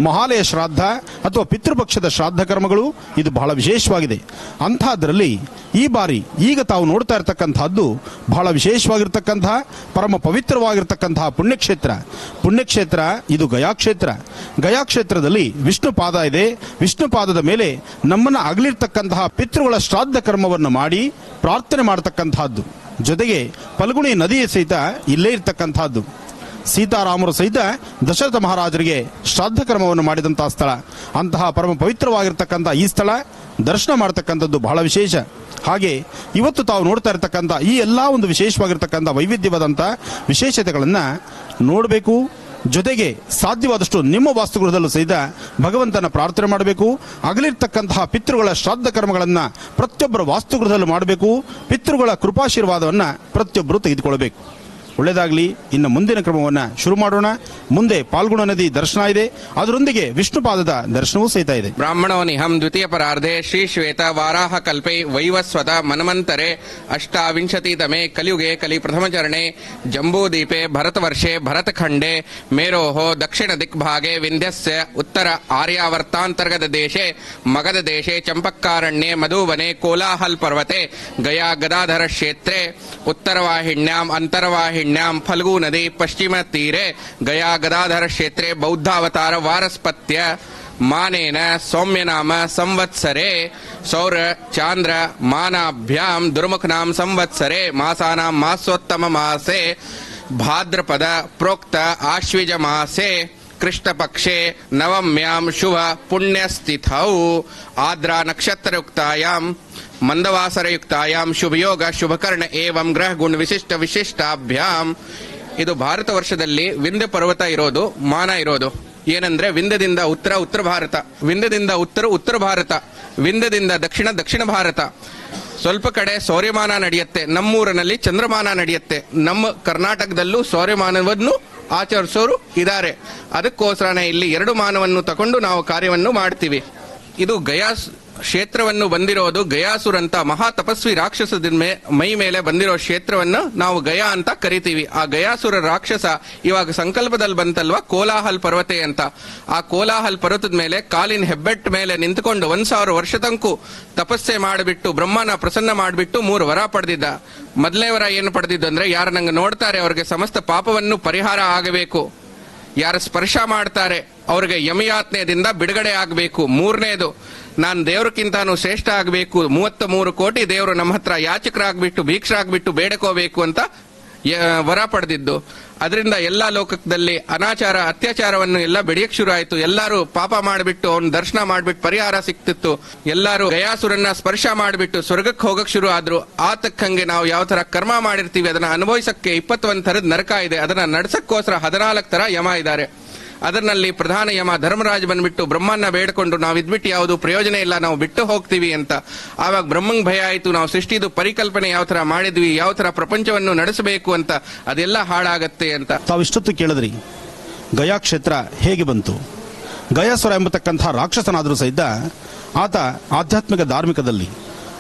ಮಹಾಲಯ ಶ್ರಾದ್ದ ಅಥವಾ ಪಿತೃಪಕ್ಷದ ಶ್ರಾದ್ದ ಕರ್ಮಗಳು ಇದು ಬಹಳ ವಿಶೇಷವಾಗಿದೆ. ಅಂಥದ್ರಲ್ಲಿ ಈ ಬಾರಿ ಈಗ ತಾವು ನೋಡ್ತಾ ಇರತಕ್ಕಂತಹದ್ದು ಬಹಳ ವಿಶೇಷವಾಗಿರ್ತಕ್ಕಂತಹ ಪರಮ ಪವಿತ್ರವಾಗಿರ್ತಕ್ಕಂತಹ ಪುಣ್ಯಕ್ಷೇತ್ರ ಇದು ಗಯಾಕ್ಷೇತ್ರ. ಗಯಾಕ್ಷೇತ್ರದಲ್ಲಿ ವಿಷ್ಣು ಪಾದ ಇದೆ. ವಿಷ್ಣು ಪಾದದ ಮೇಲೆ ನಮ್ಮನ್ನು ಅಗಲಿರ್ತಕ್ಕಂತಹ ಪಿತೃಗಳ ಶ್ರಾದ್ದ ಕರ್ಮವನ್ನು ಮಾಡಿ ಪ್ರಾರ್ಥನೆ ಮಾಡತಕ್ಕಂತಹದ್ದು. ಜೊತೆಗೆ ಫಲ್ಗುಣಿ ನದಿಯ ಸಹಿತ ಇಲ್ಲೇ ಇರ್ತಕ್ಕಂಥದ್ದು. ಸೀತಾರಾಮರು ಸಹಿತ ದಶರಥ ಮಹಾರಾಜರಿಗೆ ಶ್ರಾದ್ದ ಕರ್ಮವನ್ನು ಮಾಡಿದಂತಹ ಸ್ಥಳ. ಅಂತಹ ಪರಮ ಪವಿತ್ರವಾಗಿರ್ತಕ್ಕಂಥ ಈ ಸ್ಥಳ ದರ್ಶನ ಮಾಡತಕ್ಕಂಥದ್ದು ಬಹಳ ವಿಶೇಷ. ಹಾಗೆ ಇವತ್ತು ತಾವು ನೋಡ್ತಾ ಇರತಕ್ಕಂಥ ಈ ಎಲ್ಲ ಒಂದು ವಿಶೇಷವಾಗಿರ್ತಕ್ಕಂಥ ವೈವಿಧ್ಯವಾದಂಥ ವಿಶೇಷತೆಗಳನ್ನು ನೋಡಬೇಕು. ಜೊತೆಗೆ ಸಾಧ್ಯವಾದಷ್ಟು ನಿಮ್ಮ ವಾಸ್ತುಗೃಹದಲ್ಲೂ ಸಹಿತ ಭಗವಂತನ ಪ್ರಾರ್ಥನೆ ಮಾಡಬೇಕು. ಅಗಲಿರ್ತಕ್ಕಂತಹ ಪಿತೃಗಳ ಶ್ರಾದ್ದ ಕರ್ಮಗಳನ್ನು ಪ್ರತಿಯೊಬ್ಬರ ವಾಸ್ತುಗೃಹದಲ್ಲೂ ಮಾಡಬೇಕು. ಪಿತೃಗಳ ಕೃಪಾಶೀರ್ವಾದವನ್ನು ಪ್ರತಿಯೊಬ್ಬರು ತೆಗೆದುಕೊಳ್ಳಬೇಕು. ಒಳ್ಳೆಯದಾಗಲಿ. ಇನ್ನು ಮುಂದಿನ ಕ್ರಮವನ್ನು ಶುರು ಮಾಡೋಣ. ಮುಂದೆ ಪಾಲ್ಗುಣ ನದಿ ದರ್ಶನ ಇದೆ, ಅದರೊಂದಿಗೆ ವಿಷ್ಣುಪಾದದ ದರ್ಶನವೂ ಸಹಿತ ಇದೆ. ಬ್ರಾಹ್ಮಣೋ ನಿಹಂ ದ್ವಿತೀಯ ಪರಾರ್ಧೆ ಶ್ರೀ ಶ್ವೇತ ವಾರಾಹ ಕಲ್ಪೆ ವೈವಸ್ವತ ಮನ್ವಂತರೆ ಅಷ್ಟಾವಿಂಶತಿತಮೇ ಕಲಿಯುಗೆ ಕಲಿ ಪ್ರಥಮಚರಣೆ ಜಂಬೂದೀಪೆ ಭರತವರ್ಷೆ ಭರತಖಂಡೆ ಮೇರೋಹ ದಕ್ಷಿಣ ದಿಕ್ಭಾಗೆ ವಿಂಧ್ಯಸ್ಯ ಉತ್ತರ ಆರ್ಯಾವರ್ತಾಂತರ್ಗತ ದೇಶೆ ಮಗಧ ದೇಶೆ ಚಂಪಕ್ಕಾರಣ್ಯೆ ಮಧುವನೆ ಕೋಲಾಹಲ್ ಪರ್ವತೆ ಗಯಾ ಗದಾಧರ ಕ್ಷೇತ್ರೆ ಉತ್ತರವಾಹಿಣ್ಯಾಂ ಅಂತರವಾಹಿಣ್ಯಾಂ ಫಲ್ಗು ನದಿ ಪಶ್ಚಿಮ ತೀರೆ ಗಯಾ ಗದಾಧರ ಕ್ಷೇತ್ರೆ ಬೌದ್ಧಾವತಾರ ವಾರಸ್ಪತ್ಯ ಮಾನೇನ ಸೌಮ್ಯನಾಮ ಸಂವತ್ಸರೆ ಸೌರ ಚಾಂದ್ರ ಮಾನಾಭ್ಯಾಂ ದುರ್ಮುಖನಾಂ ಸಂವತ್ಸರೆ ಮಾಸಾನಾಂ ಮಾಸೋತ್ತಮ ಮಾಸೆ ಭಾದ್ರಪದ ಪ್ರೋಕ್ತ ಆಶ್ವಿಜ ಮಾಸೆ ಕೃಷ್ಣ ಪಕ್ಷೆ ನವಮ್ಯಾಂ ಶುಭ ಪುಣ್ಯಸ್ಥಿತೌ ಆದ್ರಾ ನಕ್ಷತ್ರಯುಕ್ತಾಯಾಂ ಮಂದವಾಸರಯುಕ್ತಾಯಾಂ ಶುಭಯೋಗ ಶುಭಕರ್ಣ ಏವಂ ಗ್ರಹ ಗುಣ ವಿಶಿಷ್ಟಾಭ್ಯಾಂ. ಇದು ಭಾರತ ವರ್ಷದಲ್ಲಿ ವಿಂಧ್ಯ ಪರ್ವತ ಇರೋದು, ಮಾನ ಇರೋದು ಏನಂದ್ರೆ ವಿಂಧ್ಯದಿಂದ ಉತ್ತರ ಭಾರತ, ವಿಂಧ್ಯದಿಂದ ಉತ್ತರ ಭಾರತ, ವಿಂಧ್ಯದಿಂದ ದಕ್ಷಿಣ ಭಾರತ. ಸ್ವಲ್ಪ ಕಡೆ ಸೌರ್ಯಮಾನ ನಡೆಯುತ್ತೆ, ನಮ್ಮೂರಿನಲ್ಲಿ ಚಂದ್ರಮಾನ ನಡೆಯುತ್ತೆ. ನಮ್ಮ ಕರ್ನಾಟಕದಲ್ಲೂ ಸೌರ್ಯಮಾನವನ್ನು ಆಚರಿಸೋರು ಇದ್ದಾರೆ. ಅದಕ್ಕೋಸ್ಕರನೇ ಇಲ್ಲಿ ಎರಡು ಮಾನವನ್ನು ತಕೊಂಡು ನಾವು ಕಾರ್ಯವನ್ನು ಮಾಡ್ತೀವಿ. ಇದು ಗಯಾ ಕ್ಷೇತ್ರವನ್ನು ಬಂದಿರೋದು ಗಯಾಸುರಂತ ಮಹಾ ತಪಸ್ವಿ ರಾಕ್ಷಸದ ಮೈ ಮೇಲೆ ಬಂದಿರೋ ಕ್ಷೇತ್ರವನ್ನು ನಾವು ಗಯಾ ಅಂತ ಕರಿತೀವಿ. ಆ ಗಯಾಸುರ ರಾಕ್ಷಸ ಇವಾಗ ಸಂಕಲ್ಪದಲ್ಲಿ ಬಂತಲ್ವಾ ಕೋಲಾಹಲ್ ಪರ್ವತೆ ಅಂತ. ಆ ಕೋಲಾಹಲ್ ಪರ್ವತದ ಮೇಲೆ ಕಾಲಿನ ಹೆಬ್ಬೆಟ್ ಮೇಲೆ ನಿಂತುಕೊಂಡು 1000 ವರ್ಷ ತನಕ ತಪಸ್ಸೆ ಮಾಡಿಬಿಟ್ಟು ಬ್ರಹ್ಮನ ಪ್ರಸನ್ನ ಮಾಡಿಬಿಟ್ಟು 3 ವರ ಪಡೆದಿದ್ದ. ಮೊದಲನೇ ವರ ಏನು ಪಡೆದಿದ್ದು ಅಂದ್ರೆ, ಯಾರು ನಂಗೆ ನೋಡ್ತಾರೆ ಅವ್ರಿಗೆ ಸಮಸ್ತ ಪಾಪವನ್ನು ಪರಿಹಾರ ಆಗಬೇಕು, ಯಾರು ಸ್ಪರ್ಶ ಮಾಡ್ತಾರೆ ಅವ್ರಿಗೆ ಯಮಯಾತ್ನೆಯಿಂದ ಬಿಡುಗಡೆ ಆಗಬೇಕು. 3ನೇದು, ನಾನು ದೇವ್ರಕ್ಕಿಂತಾನು ಶ್ರೇಷ್ಠ ಆಗಬೇಕು, 33 ಕೋಟಿ ದೇವರು ನಮ್ಮ ಹತ್ರ ಯಾಚಕರಾಗ್ಬಿಟ್ಟು ಭೀಕ್ಷರಾಗ್ಬಿಟ್ಟು ಬೇಡಕೋಬೇಕು ಅಂತ ವರ ಪಡೆದಿದ್ದು. ಅದರಿಂದ ಎಲ್ಲಾ ಲೋಕದಲ್ಲಿ ಅನಾಚಾರ ಅತ್ಯಾಚಾರವನ್ನು ಎಲ್ಲ ಬೆಳೆಯಕ್ ಶುರು ಆಯ್ತು. ಎಲ್ಲರೂ ಪಾಪ ಮಾಡಿಬಿಟ್ಟು ಅವ್ನ ದರ್ಶನ ಮಾಡ್ಬಿಟ್ಟು ಪರಿಹಾರ ಸಿಕ್ತಿತ್ತು. ಎಲ್ಲರೂ ಗಯಾಸುರನ್ನ ಸ್ಪರ್ಶ ಮಾಡಿಬಿಟ್ಟು ಸ್ವರ್ಗಕ್ಕೆ ಹೋಗಕ್ ಶುರು ಆದ್ರು. ಆತಕ್ಕಂಗೆ ನಾವು ಯಾವ ತರ ಕರ್ಮ ಮಾಡಿರ್ತೀವಿ ಅದನ್ನ ಅನುಭವಿಸಕ್ಕೆ 21 ಥರದ ನರಕ ಇದೆ. ಅದನ್ನ ನಡ್ಸಕ್ಕೋಸ್ಕರ 14 ತರ ಯಮ ಇದ್ದಾರೆ. ಅದರಲ್ಲಿ ಪ್ರಧಾನ ಯಮ ಧರ್ಮರಾಜ್ ಬಂದ್ಬಿಟ್ಟು ಬ್ರಹ್ಮನ್ನ ಬೇಡ್ಕೊಂಡು ನಾವು ಇದ್ಬಿಟ್ಟು ಯಾವುದು ಪ್ರಯೋಜನ ಇಲ್ಲ, ನಾವು ಬಿಟ್ಟು ಹೋಗ್ತೀವಿ ಅಂತ. ಆವಾಗ ಬ್ರಹ್ಮಂಗ್ ಭಯ ಆಯ್ತು, ನಾವು ಸೃಷ್ಟಿದು ಪರಿಕಲ್ಪನೆ ಯಾವ ತರ ಮಾಡಿದ್ವಿ, ಯಾವ ತರ ಪ್ರಪಂಚವನ್ನು ನಡೆಸಬೇಕು ಅಂತ, ಅದೆಲ್ಲ ಹಾಳಾಗತ್ತೆ ಅಂತ. ತಾವಿಷ್ಟೊತ್ತು ಕೇಳಿದ್ರಿ ಗಯಾ ಕ್ಷೇತ್ರ ಹೇಗೆ ಬಂತು. ಗಯಾಸುರ ಎಂಬತಕ್ಕಂಥ ರಾಕ್ಷಸನಾದರೂ ಸಹಿತ ಆತ ಆಧ್ಯಾತ್ಮಿಕ ಧಾರ್ಮಿಕದಲ್ಲಿ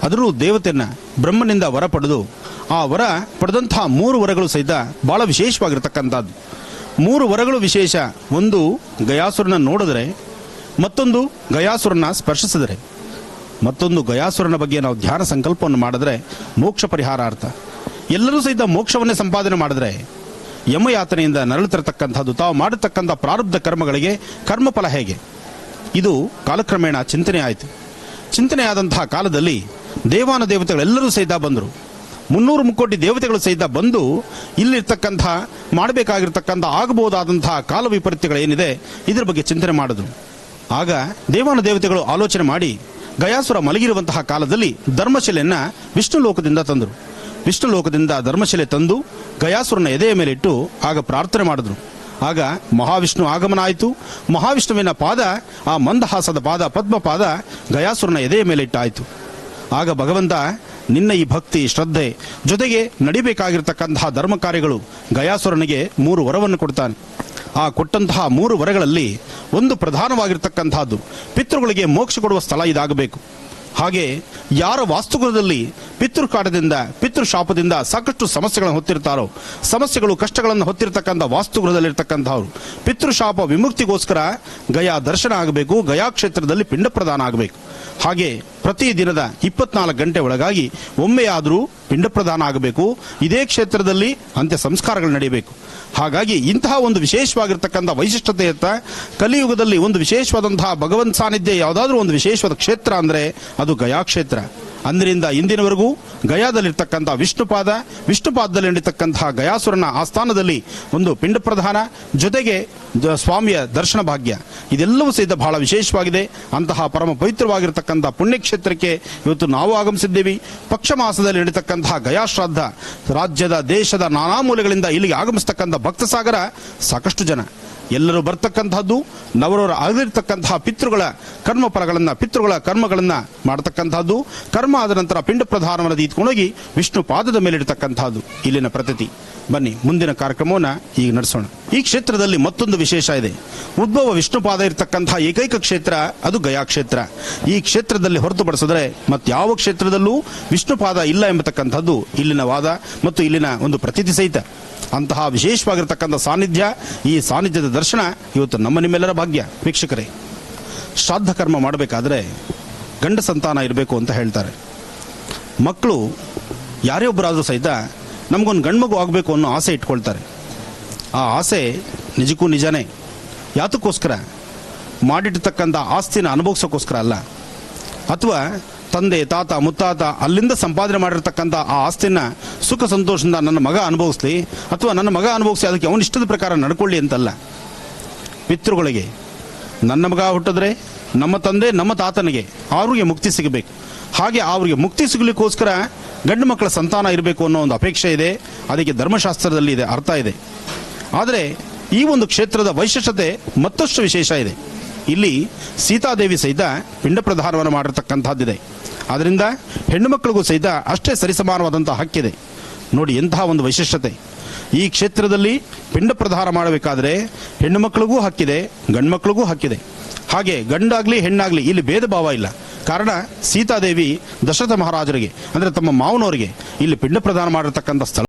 ಅದರಲ್ಲೂ ದೇವತೆಯನ್ನ ಬ್ರಹ್ಮನಿಂದ ವರ ಪಡೆದು ಆ ವರ ಪಡೆದಂತಹ 3 ವರಗಳು ಸಹಿತ ಬಹಳ ವಿಶೇಷವಾಗಿರ್ತಕ್ಕಂಥದ್ದು. 3 ವರಗಳು ವಿಶೇಷ. ಒಂದು ಗಯಾಸುರನ ನೋಡಿದ್ರೆ, ಮತ್ತೊಂದು ಗಯಾಸುರನ ಸ್ಪರ್ಶಿಸಿದರೆ, ಮತ್ತೊಂದು ಗಯಾಸುರನ ಬಗ್ಗೆ ನಾವು ಧ್ಯಾನ ಸಂಕಲ್ಪವನ್ನು ಮಾಡಿದ್ರೆ ಮೋಕ್ಷ ಪರಿಹಾರಾರ್ಥ. ಎಲ್ಲರೂ ಸಹಿತ ಮೋಕ್ಷವನ್ನೇ ಸಂಪಾದನೆ ಮಾಡಿದ್ರೆ ಯಮಯಾತನೆಯಿಂದ ನರಳುತ್ತಿರತಕ್ಕಂಥದ್ದು ತಾವು ಮಾಡತಕ್ಕಂಥ ಪ್ರಾರಬ್ಧ ಕರ್ಮಗಳಿಗೆ ಕರ್ಮಫಲ ಹೇಗೆ? ಇದು ಕಾಲಕ್ರಮೇಣ ಚಿಂತನೆ ಆಯಿತು. ಚಿಂತನೆ ಆದಂತಹ ಕಾಲದಲ್ಲಿ ದೇವಾನ ದೇವತೆಗಳೆಲ್ಲರೂ ಸಹಿತ ಬಂದರು. 300 ಮುಕ್ಕೋಟಿ ದೇವತೆಗಳು ಸಹಿತ ಬಂದು ಇಲ್ಲಿರ್ತಕ್ಕಂಥ ಮಾಡಬೇಕಾಗಿರ್ತಕ್ಕಂಥ ಆಗಬಹುದಾದಂತಹ ಕಾಲ ವಿಪರೀತ್ಯಗಳೇನಿದೆ ಇದರ ಬಗ್ಗೆ ಚಿಂತನೆ ಮಾಡಿದ್ರು. ಆಗ ದೇವಾನ ದೇವತೆಗಳು ಆಲೋಚನೆ ಮಾಡಿ ಗಯಾಸುರ ಮಲಗಿರುವಂತಹ ಕಾಲದಲ್ಲಿ ಧರ್ಮಶಿಲೆಯನ್ನ ವಿಷ್ಣು ಲೋಕದಿಂದ ತಂದರು. ವಿಷ್ಣು ಲೋಕದಿಂದ ಧರ್ಮಶಿಲೆ ತಂದು ಗಯಾಸುರನ ಎದೆಯ ಮೇಲೆ ಇಟ್ಟು ಆಗ ಪ್ರಾರ್ಥನೆ ಮಾಡಿದ್ರು. ಆಗ ಮಹಾವಿಷ್ಣು ಆಗಮನ ಆಯಿತು. ಮಹಾವಿಷ್ಣುವಿನ ಪಾದ, ಆ ಮಂದಹಾಸದ ಪಾದ, ಪದ್ಮಪಾದ ಗಯಾಸುರನ ಎದೆಯ ಮೇಲೆ ಇಟ್ಟಾಯಿತು. ಆಗ ಭಗವಂತ ನಿನ್ನ ಈ ಭಕ್ತಿ ಶ್ರದ್ಧೆ ಜೊತೆಗೆ ನಡಿಬೇಕಾಗಿರ್ತಕ್ಕಂತಹ ಧರ್ಮ ಕಾರ್ಯಗಳು ಗಯಾಸುರನಿಗೆ 3 ವರವನ್ನು ಕೊಡ್ತಾನೆ. ಆ ಕೊಟ್ಟಂತಹ 3 ವರಗಳಲ್ಲಿ ಒಂದು ಪ್ರಧಾನವಾಗಿರ್ತಕ್ಕಂತಹದ್ದು ಪಿತೃಗಳಿಗೆ ಮೋಕ್ಷ ಕೊಡುವ ಸ್ಥಳ ಇದಾಗಬೇಕು. ಹಾಗೆ ಯಾರ ವಾಸ್ತುಗೃಹದಲ್ಲಿ ಪಿತೃಕಾಟದಿಂದ ಪಿತೃಶಾಪದಿಂದ ಸಾಕಷ್ಟು ಸಮಸ್ಯೆಗಳನ್ನು ಹೊತ್ತಿರ್ತಾರೋ, ಸಮಸ್ಯೆಗಳು ಕಷ್ಟಗಳನ್ನು ಹೊತ್ತಿರತಕ್ಕಂಥ ವಾಸ್ತುಗೃಹದಲ್ಲಿರ್ತಕ್ಕಂಥವ್ರು ಪಿತೃಶಾಪ ವಿಮುಕ್ತಿಗೋಸ್ಕರ ಗಯಾ ದರ್ಶನ ಆಗಬೇಕು, ಗಯಾ ಕ್ಷೇತ್ರದಲ್ಲಿ ಪಿಂಡ ಪ್ರದಾನ ಆಗಬೇಕು. ಹಾಗೆ ಪ್ರತಿ ದಿನದ 24 ಗಂಟೆ ಒಳಗಾಗಿ ಒಮ್ಮೆಯಾದರೂ ಪಿಂಡ ಪ್ರದಾನ ಆಗಬೇಕು. ಇದೇ ಕ್ಷೇತ್ರದಲ್ಲಿ ಅಂತ್ಯ ಸಂಸ್ಕಾರಗಳು ನಡೆಯಬೇಕು. ಹಾಗಾಗಿ ಇಂತಹ ಒಂದು ವಿಶೇಷವಾಗಿರ್ತಕ್ಕಂಥ ವೈಶಿಷ್ಟ್ಯತೆಯತ್ತ ಕಲಿಯುಗದಲ್ಲಿ ಒಂದು ವಿಶೇಷವಾದಂತಹ ಭಗವಂತ ಸಾನ್ನಿಧ್ಯ ಯಾವುದಾದ್ರೂ ಒಂದು ವಿಶೇಷವಾದ ಕ್ಷೇತ್ರ ಅಂದರೆ ಅದು ಗಯಾ ಕ್ಷೇತ್ರ. ಅಂದಿನಿಂದ ಇಂದಿನವರೆಗೂ ಗಯಾದಲ್ಲಿರ್ತಕ್ಕಂಥ ವಿಷ್ಣುಪಾದದಲ್ಲಿ ನಡೀತಕ್ಕಂತಹ ಗಯಾಸುರನ ಆಸ್ಥಾನದಲ್ಲಿ ಒಂದು ಪಿಂಡ ಪ್ರಧಾನ ಜೊತೆಗೆ ಸ್ವಾಮಿಯ ದರ್ಶನ ಭಾಗ್ಯ ಇದೆಲ್ಲವೂ ಸಹಿತ ಬಹಳ ವಿಶೇಷವಾಗಿದೆ. ಅಂತಹ ಪರಮ ಪವಿತ್ರವಾಗಿರ್ತಕ್ಕಂಥ ಪುಣ್ಯಕ್ಷೇತ್ರಕ್ಕೆ ಇವತ್ತು ನಾವು ಆಗಮಿಸಿದ್ದೇವೆ. ಪಕ್ಷ ಮಾಸದಲ್ಲಿ ನಡೀತಕ್ಕಂತಹ ಗಯಾ ಶ್ರಾದ್ದ ರಾಜ್ಯದ ದೇಶದ ನಾನಾ ಮೂಲೆಗಳಿಂದ ಇಲ್ಲಿಗೆ ಆಗಮಿಸ್ತಕ್ಕಂಥ ಭಕ್ತ ಸಾಗರ ಸಾಕಷ್ಟು ಜನ ಎಲ್ಲರೂ ಬರ್ತಕ್ಕಂಥದ್ದು ನವರವರ ಆಗಿರ್ತಕ್ಕಂತಹ ಪಿತೃಗಳ ಕರ್ಮಫಲಗಳನ್ನು ಪಿತೃಗಳ ಕರ್ಮಗಳನ್ನು ಮಾಡತಕ್ಕಂಥದ್ದು. ಕರ್ಮ ಆದ ನಂತರ ಪಿಂಡ ಪ್ರಧಾನವನ್ನು ಇಟ್ಕೊಂಡೋಗಿ ವಿಷ್ಣು ಪಾದದ ಮೇಲೆ ಇಡತಕ್ಕಂಥದ್ದು ಇಲ್ಲಿನ ಪ್ರತೀತಿ. ಬನ್ನಿ ಮುಂದಿನ ಕಾರ್ಯಕ್ರಮವನ್ನು ಈಗ ನಡೆಸೋಣ. ಈ ಕ್ಷೇತ್ರದಲ್ಲಿ ಮತ್ತೊಂದು ವಿಶೇಷ ಇದೆ. ಉದ್ಭವ ವಿಷ್ಣುಪಾದ ಇರತಕ್ಕಂತಹ ಏಕೈಕ ಕ್ಷೇತ್ರ ಅದು ಗಯಾ ಕ್ಷೇತ್ರ. ಈ ಕ್ಷೇತ್ರದಲ್ಲಿ ಹೊರತುಪಡಿಸಿದ್ರೆ ಮತ್ತಾವ ಕ್ಷೇತ್ರದಲ್ಲೂ ವಿಷ್ಣುಪಾದ ಇಲ್ಲ ಎಂಬತಕ್ಕಂಥದ್ದು ಇಲ್ಲಿನ ವಾದ ಮತ್ತು ಇಲ್ಲಿನ ಒಂದು ಪ್ರತೀತಿ ಸಹಿತ. ಅಂತಹ ವಿಶೇಷವಾಗಿರ್ತಕ್ಕಂಥ ಸಾನ್ನಿಧ್ಯ, ಈ ಸಾನ್ನಿಧ್ಯದ ದರ್ಶನ ಇವತ್ತು ನಮ್ಮ ನಿಮ್ಮೆಲ್ಲರ ಭಾಗ್ಯ. ವೀಕ್ಷಕರೇ, ಶ್ರಾದ್ದ ಕರ್ಮ ಮಾಡಬೇಕಾದ್ರೆ ಗಂಡ ಸಂತಾನ ಇರಬೇಕು ಅಂತ ಹೇಳ್ತಾರೆ. ಮಕ್ಕಳು ಯಾರೇ ಒಬ್ಬರಾದರೂ ಸಹಿತ ನಮಗೊಂದು ಗಂಡ್ಮಗು ಆಗಬೇಕು ಅನ್ನೋ ಆಸೆ ಇಟ್ಕೊಳ್ತಾರೆ. ಆ ಆಸೆ ನಿಜಕ್ಕೂ ನಿಜನೇ. ಯಾತಕ್ಕೋಸ್ಕರ? ಮಾಡಿರ್ತಕ್ಕಂಥ ಆಸ್ತಿನ ಅನುಭವಿಸೋಕ್ಕೋಸ್ಕರ ಅಲ್ಲ, ಅಥವಾ ತಂದೆ ತಾತ ಮುತ್ತಾತ ಅಲ್ಲಿಂದ ಸಂಪಾದನೆ ಮಾಡಿರ್ತಕ್ಕಂಥ ಆ ಆಸ್ತಿನ ಸುಖ ಸಂತೋಷದಿಂದ ನನ್ನ ಮಗ ಅನುಭವಿಸ್ಲಿ ಅಥವಾ ನನ್ನ ಮಗ ಅನುಭವಿಸಿ ಅದಕ್ಕೆ ಅವನ ಇಷ್ಟದ ಪ್ರಕಾರ ನಡ್ಕೊಳ್ಳಿ ಅಂತಲ್ಲ. ಪಿತೃಗಳಿಗೆ ನನ್ನ ಮಗ ಹುಟ್ಟಿದ್ರೆ ನಮ್ಮ ತಂದೆ ನಮ್ಮ ತಾತನಿಗೆ ಅವ್ರಿಗೆ ಮುಕ್ತಿ ಸಿಗಬೇಕು. ಹಾಗೆ ಅವ್ರಿಗೆ ಮುಕ್ತಿ ಸಿಗಲಿಕ್ಕೋಸ್ಕರ ಗಂಡು ಮಕ್ಕಳ ಸಂತಾನ ಇರಬೇಕು ಅನ್ನೋ ಒಂದು ಅಪೇಕ್ಷೆ ಇದೆ. ಅದಕ್ಕೆ ಧರ್ಮಶಾಸ್ತ್ರದಲ್ಲಿ ಇದೆ, ಅರ್ಥ ಇದೆ. ಆದರೆ ಈ ಒಂದು ಕ್ಷೇತ್ರದ ವೈಶಿಷ್ಟ್ಯತೆ ಮತ್ತಷ್ಟು ವಿಶೇಷ ಇದೆ. ಇಲ್ಲಿ ಸೀತಾದೇವಿ ಸಹಿತ ಪಿಂಡ ಪ್ರಧಾನವನ್ನು ಮಾಡಿರ್ತಕ್ಕಂಥದ್ದಿದೆ. ಆದ್ದರಿಂದ ಹೆಣ್ಣು ಮಕ್ಕಳಿಗೂ ಸಹಿತ ಅಷ್ಟೇ ಸರಿಸಮಾನವಾದಂಥ ಹಕ್ಕಿದೆ. ನೋಡಿ ಎಂತಹ ಒಂದು ವೈಶಿಷ್ಟ್ಯತೆ. ಈ ಕ್ಷೇತ್ರದಲ್ಲಿ ಪಿಂಡ ಪ್ರಧಾನ ಮಾಡಬೇಕಾದ್ರೆ ಹೆಣ್ಣು ಮಕ್ಕಳಿಗೂ ಹಕ್ಕಿದೆ, ಗಂಡು ಮಕ್ಕಳಿಗೂ ಹಕ್ಕಿದೆ. ಹಾಗೆ ಗಂಡಾಗ್ಲಿ ಹೆಣ್ಣಾಗ್ಲಿ ಇಲ್ಲಿ ಭೇದ ಭಾವ ಇಲ್ಲ. ಕಾರಣ ಸೀತಾದೇವಿ ದಶರಥ ಮಹಾರಾಜರಿಗೆ ಅಂದರೆ ತಮ್ಮ ಮಾವನವರಿಗೆ ಇಲ್ಲಿ ಪಿಂಡ ಪ್ರದಾನ ಮಾಡಿರ್ತಕ್ಕಂಥ ಸ್ಥಳ.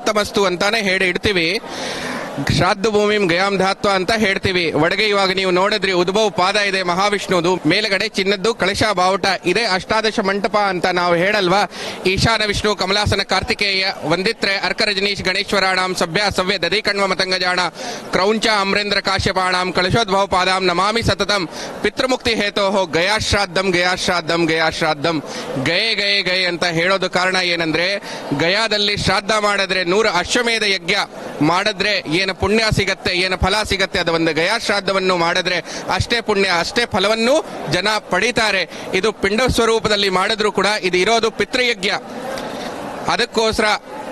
ಪ್ರಾಪ್ತಮಸ್ತು ಅಂತಾನೆ ಹೇಳಿ ಇಡ್ತೀವಿ. ಶ್ರಾದ್ದ ಭೂಮಿಂ ಗಯಾಂ ಧಾತ್ವ ಅಂತ ಹೇಳ್ತೀವಿ. ಒಳಗೆ ಇವಾಗ ನೀವು ನೋಡಿದ್ರಿ ಉದ್ಭವ್ ಪಾದ ಇದೆ ಮಹಾವಿಷ್ಣುದು, ಮೇಲ್ಗಡೆ ಚಿನ್ನದ್ದು ಕಳಶ ಬಾವುಟ ಇದೆ, ಅಷ್ಟಾದಶ ಮಂಟಪ ಅಂತ ನಾವು ಹೇಳಲ್ವಾ. ಈಶಾನ ವಿಷ್ಣು ಕಮಲಾಸನ ಕಾರ್ತಿಕೇಯ ವಂದಿತ್ರೆ ಅರ್ಕ ರಜನೀಶ್ ಗಣೇಶ್ವರಾಣಾಂ ಸಭ್ಯ ಸವ್ಯ ದಧಿ ಕಣ್ವ ಮತಂಗಜಾಣ ಕ್ರೌಂಚ ಅಮ್ರೇಂದ್ರ ಕಾಶ್ಯಪಾಣಾಂ ಕಳಶೋದ್ಭವ ಪಾದಾಂ ನಮಾಮಿ ಸತತಂ ಪಿತೃಮುಕ್ತಿ ಹೇತೋಹೋ ಗಯಾಶ್ರಾದ್ದಂ ಗಯಾಶ್ರಾದ್ದಂ ಗಯಾಶ್ರಾದ್ದಂ. ಗಯೆ ಗಯೆ ಗಯೆ ಅಂತ ಹೇಳೋದು ಕಾರಣ ಏನಂದ್ರೆ, ಗಯಾದಲ್ಲಿ ಶ್ರಾದ್ದ ಮಾಡಿದ್ರೆ 100 ಅಶ್ವಮೇಧ ಯಜ್ಞ ಮಾಡಿದ್ರೆ ಏನು ಪುಣ್ಯ ಸಿಗತ್ತೆ, ಏನು ಫಲ ಸಿಗತ್ತೆ, ಅದು ಒಂದು ಗಯಾ ಶ್ರಾದ್ದವನ್ನು ಮಾಡಿದ್ರೆ ಅಷ್ಟೇ ಪುಣ್ಯ ಅಷ್ಟೇ ಫಲವನ್ನು ಜನ ಪಡೀತಾರೆ. ಇದು ಪಿಂಡ ಸ್ವರೂಪದಲ್ಲಿ ಮಾಡಿದ್ರು ಕೂಡ ಇದು ಇರೋದು ಪಿತೃಯಜ್ಞ. ಅದಕ್ಕೋಸ್ಕರ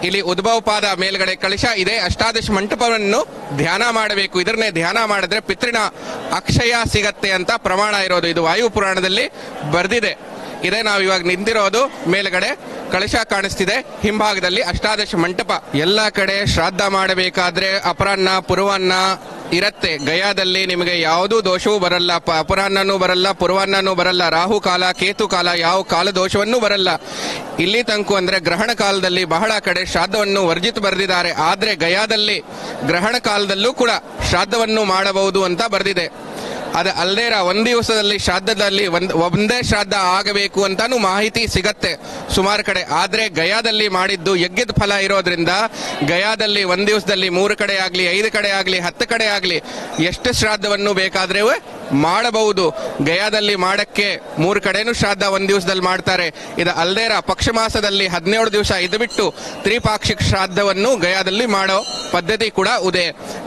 ಇಲ್ಲಿ ಉದ್ಭವ ಪಾದ ಮೇಲ್ಗಡೆ ಕಳಶ ಇದೆ, ಅಷ್ಟಾದಶ ಮಂಟಪವನ್ನು ಧ್ಯಾನ ಮಾಡಬೇಕು. ಇದನ್ನೇ ಧ್ಯಾನ ಮಾಡಿದ್ರೆ ಪಿತೃನ ಅಕ್ಷಯ ಸಿಗತ್ತೆ ಅಂತ ಪ್ರಮಾಣ ಇರೋದು. ಇದು ವಾಯು ಪುರಾಣದಲ್ಲಿ ಬರೆದಿದೆ. ಇದೇ ನಾವು ಇವಾಗ ನಿಂತಿರೋದು. ಮೇಲ್ಗಡೆ ಕಳಶ ಕಾಣಿಸ್ತಿದೆ, ಹಿಂಭಾಗದಲ್ಲಿ ಅಷ್ಟಾದಶ ಮಂಟಪ. ಎಲ್ಲ ಕಡೆ ಶ್ರಾದ್ದ ಮಾಡಬೇಕಾದ್ರೆ ಅಪರಾಹ್ನ ಪೂರ್ವಾಹ್ನ ಇರತ್ತೆ. ಗಯಾದಲ್ಲಿ ನಿಮಗೆ ಯಾವುದೂ ದೋಷವೂ ಬರಲ್ಲ, ಅಪರಾಹ್ನನೂ ಬರಲ್ಲ, ಪೂರ್ವಾಹ್ನನೂ ಬರಲ್ಲ, ರಾಹು ಕಾಲ ಕೇತು ಕಾಲ ಯಾವ ಕಾಲ ದೋಷವನ್ನೂ ಬರಲ್ಲ. ಇಲ್ಲಿ ತನಕ ಅಂದ್ರೆ ಗ್ರಹಣ ಕಾಲದಲ್ಲಿ ಬಹಳ ಕಡೆ ಶ್ರಾದ್ದವನ್ನು ವರ್ಜಿತ ಬರೆದಿದ್ದಾರೆ. ಆದ್ರೆ ಗಯಾದಲ್ಲಿ ಗ್ರಹಣ ಕಾಲದಲ್ಲೂ ಕೂಡ ಶ್ರಾದ್ದವನ್ನು ಮಾಡಬಹುದು ಅಂತ ಬರೆದಿದೆ. ಅದು ಅಲ್ಲದೆ ಒಂದ್ ದಿವಸದಲ್ಲಿ ಶ್ರಾದ್ದದಲ್ಲಿ ಒಂದೇ ಶ್ರಾದ್ದ ಆಗಬೇಕು ಅಂತಾನು ಮಾಹಿತಿ ಸಿಗತ್ತೆ ಸುಮಾರು ಕಡೆ. ಆದ್ರೆ ಗಯಾದಲ್ಲಿ ಮಾಡಿದ್ದು ಯಜ್ಞದ ಫಲ ಇರೋದ್ರಿಂದ ಗಯಾದಲ್ಲಿ ಒಂದ್ ದಿವಸದಲ್ಲಿ 3 ಕಡೆ ಆಗ್ಲಿ 5 ಕಡೆ ಆಗ್ಲಿ 10 ಕಡೆ ಆಗ್ಲಿ ಎಷ್ಟು ಶ್ರಾದ್ದವನ್ನು ಬೇಕಾದ್ರೆ ಮಾಡಬಹುದು. ಗಯಾದಲ್ಲಿ ಮಾಡಕ್ಕೆ 3 ಕಡೆನೂ ಶ್ರಾದ್ದ ಒಂದ್ ದಿವಸದಲ್ಲಿ ಮಾಡ್ತಾರೆ. ಇದು ಅಲ್ದೇರ ಪಕ್ಷ ಮಾಸದಲ್ಲಿ 17 ದಿವಸ ಇದು ಬಿಟ್ಟು ತ್ರಿಪಾಕ್ಷಿಕ ಶ್ರಾದ್ದವನ್ನು ಗಯಾದಲ್ಲಿ ಮಾಡೋ ಪದ್ಧತಿ ಕೂಡ ಇದೆ.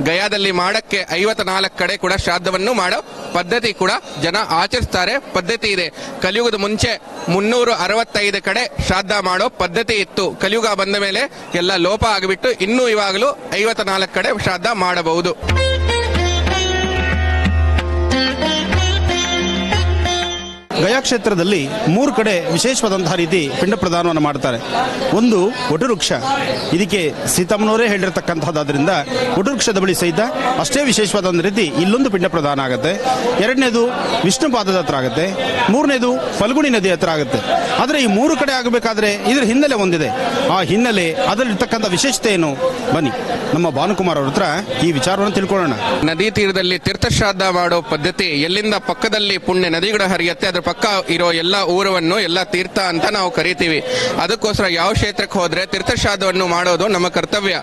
ಗಯಾದಲ್ಲಿ ಮಾಡಕ್ಕೆ 54 ಕಡೆ ಕೂಡ ಶ್ರಾದ್ದವನ್ನು ಮಾಡೋ ಪದ್ಧತಿ ಕೂಡ ಜನ ಆಚರಿಸ್ತಾರೆ, ಪದ್ಧತಿ ಇದೆ. ಕಲಿಯುಗದ ಮುಂಚೆ 365 ಕಡೆ ಶ್ರಾದ್ದ ಮಾಡೋ ಪದ್ಧತಿ ಇತ್ತು. ಕಲಿಯುಗ ಬಂದ ಮೇಲೆ ಎಲ್ಲ ಲೋಪ ಆಗಿಬಿಟ್ಟು ಇನ್ನೂ ಇವಾಗಲೂ 54 ಕಡೆ ಶ್ರಾದ್ದ ಮಾಡಬಹುದು. ಗಯಾ ಕ್ಷೇತ್ರದಲ್ಲಿ 3 ಕಡೆ ವಿಶೇಷವಾದಂತಹ ರೀತಿ ಪಿಂಡ ಪ್ರದಾನವನ್ನು ಮಾಡ್ತಾರೆ. ಒಂದು ವಟವೃಕ್ಷ, ಇದಕ್ಕೆ ಸೀತಮ್ಮನವರೇ ಹೇಳಿರ್ತಕ್ಕಂಥದ್ದಾದ್ರಿಂದ ವಟವೃಕ್ಷದ ಬಳಿ ಸಹಿತ ಅಷ್ಟೇ ವಿಶೇಷವಾದ ರೀತಿ ಇಲ್ಲೊಂದು ಪಿಂಡ ಪ್ರದಾನ ಆಗುತ್ತೆ. ಎರಡನೇದು ವಿಷ್ಣು ಪಾದದ ಹತ್ರ ಆಗುತ್ತೆ. ಮೂರನೇದು ಫಲ್ಗುಣಿ ನದಿ ಹತ್ರ ಆಗುತ್ತೆ. ಆದರೆ ಈ 3 ಕಡೆ ಆಗಬೇಕಾದ್ರೆ ಇದರ ಹಿನ್ನೆಲೆ ಒಂದಿದೆ. ಆ ಹಿನ್ನೆಲೆ ಅದರಲ್ಲಿರ್ತಕ್ಕಂಥ ವಿಶೇಷತೆ ಏನು? ಬನ್ನಿ ನಮ್ಮ ಭಾನುಕುಮಾರ್ ಅವ್ರ ಹತ್ರ ಈ ವಿಚಾರವನ್ನು ತಿಳ್ಕೊಳ್ಳೋಣ. ನದಿ ತೀರದಲ್ಲಿ ತೀರ್ಥಶ್ರಾದ್ದ ಮಾಡೋ ಪದ್ಧತಿ, ಎಲ್ಲಿಂದ ಪಕ್ಕದಲ್ಲಿ ಪುಣ್ಯ ನದಿಗಳು ಹರಿಯುತ್ತೆ ಅದ್ರ ಪಕ್ಕ ಇರೋ ಎಲ್ಲ ಊರವನ್ನು ಎಲ್ಲ ತೀರ್ಥ ಅಂತ ನಾವು ಕರಿತೀವಿ. ಅದಕ್ಕೋಸ್ಕರ ಯಾವ ಕ್ಷೇತ್ರಕ್ಕೆ ಹೋದ್ರೆ ತೀರ್ಥಶ್ರಾದ್ದವನ್ನು ಮಾಡೋದು ನಮ್ಮ ಕರ್ತವ್ಯ.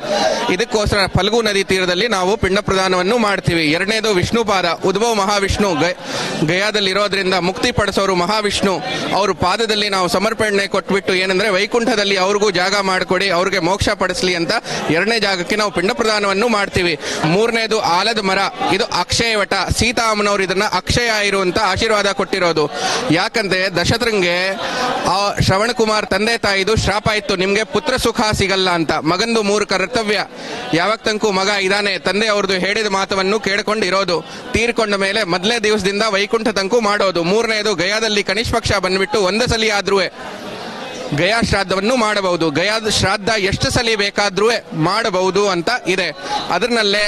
ಇದಕ್ಕೋಸ್ಕರ ಫಲ್ಗು ನದಿ ತೀರದಲ್ಲಿ ನಾವು ಪಿಂಡ ಪ್ರದಾನವನ್ನು ಮಾಡ್ತೀವಿ. ಎರಡನೇದು ವಿಷ್ಣುಪಾದ, ಉದ್ಭವ ಮಹಾವಿಷ್ಣು ಗಯಾದಲ್ಲಿ ಇರೋದ್ರಿಂದ ಮುಕ್ತಿ ಪಡಿಸೋರು ಮಹಾವಿಷ್ಣು. ಅವ್ರ ಪಾದದಲ್ಲಿ ನಾವು ಸಮರ್ಪಣೆ ಕೊಟ್ಬಿಟ್ಟು ಏನಂದ್ರೆ ವೈಕುಂಠದಲ್ಲಿ ಅವ್ರಿಗೂ ಜಾಗ ಮಾಡಿಕೊಡಿ, ಅವ್ರಿಗೆ ಮೋಕ್ಷ ಪಡಿಸ್ಲಿ ಅಂತ ಎರಡನೇ ಜಾಗಕ್ಕೆ ನಾವು ಪಿಂಡ ಪ್ರದಾನವನ್ನು ಮಾಡ್ತೀವಿ. ಮೂರನೇದು ಆಲದ ಮರ, ಇದು ಅಕ್ಷಯವಟ. ಸೀತಾಮ್ಮನವರು ಇದನ್ನ ಅಕ್ಷಯ ಇರುವಂತ ಆಶೀರ್ವಾದ ಕೊಟ್ಟಿರೋದು. ಯಾಕಂದ್ರೆ ದಶರಥಂಗೆ ಶ್ರವಣ ಕುಮಾರ್ ತಂದೆ ತಾಯಿದು ಶಾಪ ಇತ್ತು, ನಿಮ್ಗೆ ಪುತ್ರ ಸುಖ ಸಿಗಲ್ಲ ಅಂತ. ಮಗಂದು 3 ಕರ್ತವ್ಯ, ಯಾವಾಗ ತನಕ ಮಗ ಇದಾನೆ ತಂದೆ ಅವ್ರದ್ದು ಹೇಳಿದ ಮಾತವನ್ನು ಕೇಳ್ಕೊಂಡು ಇರೋದು. ತೀರ್ಕೊಂಡ ಮೇಲೆ ಮೊದಲೇ ದಿವಸದಿಂದ ವೈಕುಂಠ ತನಕ ಮಾಡೋದು. ಮೂರನೇದು ಗಯಾದಲ್ಲಿ ಕನಿಷ್ಪಕ್ಷ ಬಂದ್ಬಿಟ್ಟು ಒಂದು ಸಲ ಆದ್ರೂ ಗಯಾ ಶ್ರಾದ್ದವನ್ನು ಮಾಡಬಹುದು. ಗಯಾ ಶ್ರಾದ್ದ ಎಷ್ಟು ಸಲ ಬೇಕಾದ್ರೂ ಮಾಡಬಹುದು ಅಂತ ಇದೆ. ಅದರಲ್ಲೇ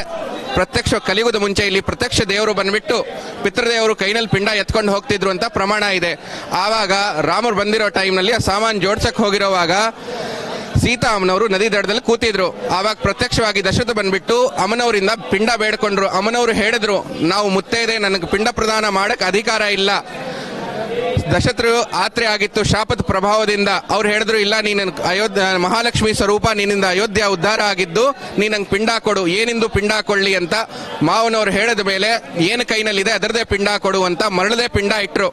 ಪ್ರತ್ಯಕ್ಷ ಕಲಿಯುಗದ ಮುಂಚೆ ಇಲ್ಲಿ ಪ್ರತ್ಯಕ್ಷ ದೇವರು ಬಂದ್ಬಿಟ್ಟು ಪಿತೃದೇವರು ಕೈನಲ್ಲಿ ಪಿಂಡ ಎತ್ಕೊಂಡು ಹೋಗ್ತಿದ್ರು ಅಂತ ಪ್ರಮಾಣ ಇದೆ. ಆವಾಗ ರಾಮರು ಬಂದಿರೋ ಟೈಮ್ನಲ್ಲಿ ಆ ಸಾಮಾನು ಜೋಡ್ಸಕ್ ಹೋಗಿರೋವಾಗ ಸೀತಾ ಅಮ್ಮನವರು ನದಿ ದಡದಲ್ಲಿ ಕೂತಿದ್ರು. ಆವಾಗ ಪ್ರತ್ಯಕ್ಷವಾಗಿ ದಶರಥ ಬಂದ್ಬಿಟ್ಟು ಅಮ್ಮನವರಿಂದ ಪಿಂಡ ಬೇಡ್ಕೊಂಡ್ರು. ಅಮ್ಮನವರು ಹೇಳಿದ್ರು, ನಾವು ಮುತ್ತೈದೆ, ನನಗೆ ಪಿಂಡ ಪ್ರದಾನ ಮಾಡಕ್ ಅಧಿಕಾರ ಇಲ್ಲ. ದಶರಥರು ಆತ್ರೆ ಆಗಿತ್ತು ಶಾಪದ ಪ್ರಭಾವದಿಂದ. ಅವ್ರು ಹೇಳಿದ್ರು, ಇಲ್ಲ ನೀನು ಮಹಾಲಕ್ಷ್ಮಿ ಸ್ವರೂಪ, ನಿನ್ನಿಂದ ಅಯೋಧ್ಯ ಉದ್ಧಾರ ಆಗಿದ್ದು, ನೀ ನಂಗೆ ಪಿಂಡ ಕೊಡು, ಏನಿಂದು ಪಿಂಡ ಕೊಡ್ಲಿ ಅಂತ ಮಾವನವ್ರು ಹೇಳಿದ ಮೇಲೆ ಏನು ಕೈನಲ್ಲಿದೆ ಅದರದೇ ಪಿಂಡ ಕೊಡು ಅಂತ ಮರಳದೇ ಪಿಂಡ ಇಟ್ರು.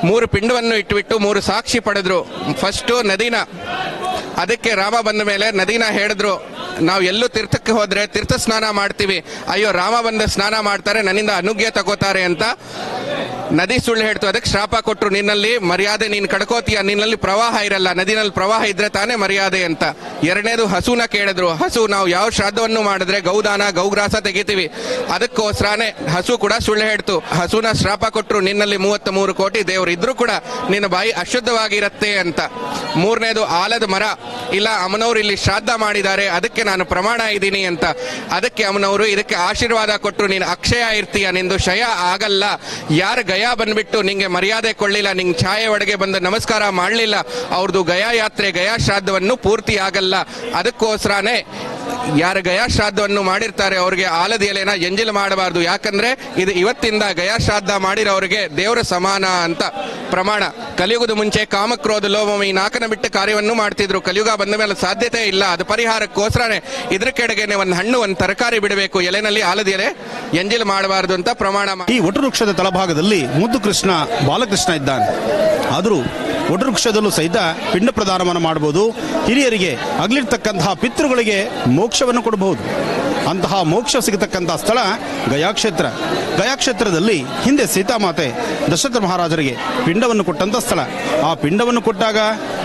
3 ಪಿಂಡವನ್ನು ಇಟ್ಬಿಟ್ಟು 3 ಸಾಕ್ಷಿ ಪಡೆದ್ರು. ಫಸ್ಟ್ ನದಿನ, ಅದಕ್ಕೆ ರಾಮ ಬಂದ ಮೇಲೆ ನದಿನ ಹೇಳಿದ್ರು, ನಾವು ಎಲ್ಲೂ ತೀರ್ಥಕ್ಕೆ ಹೋದ್ರೆ ತೀರ್ಥ ಸ್ನಾನ ಮಾಡ್ತೀವಿ, ಅಯ್ಯೋ ರಾಮ ಬಂದ ಸ್ನಾನ ಮಾಡ್ತಾರೆ, ನನ್ನಿಂದ ಅನುಜ್ಞೆ ತಗೋತಾರೆ ಅಂತ ನದಿ ಸುಳ್ಳು ಹೇಳ್ತು. ಅದಕ್ಕೆ ಶಾಪ ಕೊಟ್ರು, ನಿನ್ನಲ್ಲಿ ಮರ್ಯಾದೆ ನೀನು ಕಡ್ಕೋತೀಯ, ನಿನ್ನಲ್ಲಿ ಪ್ರವಾಹ ಇರಲ್ಲ, ನದಿನಲ್ಲಿ ಪ್ರವಾಹ ಇದ್ರೆ ತಾನೇ ಮರ್ಯಾದೆ ಅಂತ. ಎರಡನೇದು ಹಸುನ ಕೇಳಿದ್ರು. ಹಸು, ನಾವು ಯಾವ ಶ್ರಾದ್ದವನ್ನು ಮಾಡಿದ್ರೆ ಗೌದಾನ ಗೌಗ್ರಾಸ ತೆಗಿತೀವಿ, ಅದಕ್ಕೋಸ್ಕರನೇ ಹಸು ಕೂಡ ಸುಳ್ಳು ಹೇಳ್ತು. ಹಸುನ ಶ್ರಾಪ ಕೊಟ್ರು, ನಿನ್ನಲ್ಲಿ 33 ಕೋಟಿ ದೇವರು ಇದ್ರೂ ಕೂಡ ನಿನ್ನ ಬಾಯಿ ಅಶುದ್ಧವಾಗಿರತ್ತೆ ಅಂತ. ಮೂರನೇದು ಆಲದ ಮರ, ಇಲ್ಲ ಅಮ್ಮನವರು ಇಲ್ಲಿ ಶ್ರಾದ್ದ ಮಾಡಿದ್ದಾರೆ ಅದಕ್ಕೆ ನಾನು ಪ್ರಮಾಣ ಇದ್ದೀನಿ ಅಂತ. ಅದಕ್ಕೆ ಅಮ್ಮನವರು ಇದಕ್ಕೆ ಆಶೀರ್ವಾದ ಕೊಟ್ಟರು, ನೀನು ಅಕ್ಷಯ ಇರ್ತೀಯ, ನಿಂದು ಶಯ ಆಗಲ್ಲ. ಯಾರು ಗಯಾ ಗಯಾ ಬಂದ್ಬಿಟ್ಟು ನಿಂಗೆ ಮರ್ಯಾದೆ ಕೊಳ್ಳಿಲ್ಲ, ನಿಂಗೆ ಛಾಯೆ ಒಳಗೆ ಬಂದು ನಮಸ್ಕಾರ ಮಾಡಲಿಲ್ಲ, ಅವ್ರದ್ದು ಗಯಾ ಯಾತ್ರೆ ಗಯಾ ಶ್ರಾದ್ದವನ್ನು ಪೂರ್ತಿ ಆಗಲ್ಲ. ಅದಕ್ಕೋಸ್ಕರನೇ ಯಾರು ಗಯಾ ಶ್ರಾದ್ದವನ್ನು ಮಾಡಿರ್ತಾರೆ ಅವ್ರಿಗೆ ಆಲದ ಎಲೆನ ಎಂಜಿಲು ಮಾಡಬಾರ್ದು. ಯಾಕಂದ್ರೆ ಇದು ಇವತ್ತಿಂದ ಗಯಾ ಶ್ರಾದ್ದ ಮಾಡಿರೋರಿಗೆ ದೇವರ ಸಮಾನ ಅಂತ ಪ್ರಮಾಣ. ಕಲಿಯುಗದ ಮುಂಚೆ ಕಾಮಕ್ರೋಧ ಲೋಭಮ ಈ ನಾಲ್ಕನ ಬಿಟ್ಟು ಕಾರ್ಯವನ್ನು ಮಾಡ್ತಿದ್ರು. ಕಲಿಯುಗ ಬಂದ ಮೇಲೆ ಸಾಧ್ಯತೆ ಇಲ್ಲ. ಅದು ಪರಿಹಾರಕ್ಕೋಸ್ಕರನೇ ಇದ್ರ ಕೆಳಗೇನೆ ಒಂದು ಹಣ್ಣು ಒಂದು ತರಕಾರಿ ಬಿಡಬೇಕು, ಎಲೆನಲ್ಲಿ ಆಲದ ಎಲೆ ಎಂಜಿಲು ಮಾಡಬಾರದು ಅಂತ ಪ್ರಮಾಣ. ಈ ವಟವೃಕ್ಷದ ತಳಭಾಗದಲ್ಲಿ ಮುದ್ದು ಕೃಷ್ಣ ಬಾಲಕೃಷ್ಣ ಇದ್ದಾನೆ. ಆದರೂ ವಟವೃಕ್ಷದಲ್ಲೂ ಸಹಿತ ಪಿಂಡ ಪ್ರದಾನವನ್ನು ಮಾಡಬಹುದು. ಹಿರಿಯರಿಗೆ ಅಗಲಿರ್ತಕ್ಕಂತಹ ಪಿತೃಗಳಿಗೆ ಮೋಕ್ಷವನ್ನು ಕೊಡಬಹುದು. ಅಂತಹ ಮೋಕ್ಷ ಸಿಗತಕ್ಕಂತಹ ಸ್ಥಳ ಗಯಾಕ್ಷೇತ್ರ. ಗಯಾಕ್ಷೇತ್ರದಲ್ಲಿ ಹಿಂದೆ ಸೀತಾಮಾತೆ ದಶರಥ ಮಹಾರಾಜರಿಗೆ ಪಿಂಡವನ್ನು ಕೊಟ್ಟಂತ ಸ್ಥಳ. ಆ ಪಿಂಡವನ್ನು ಕೊಟ್ಟಾಗ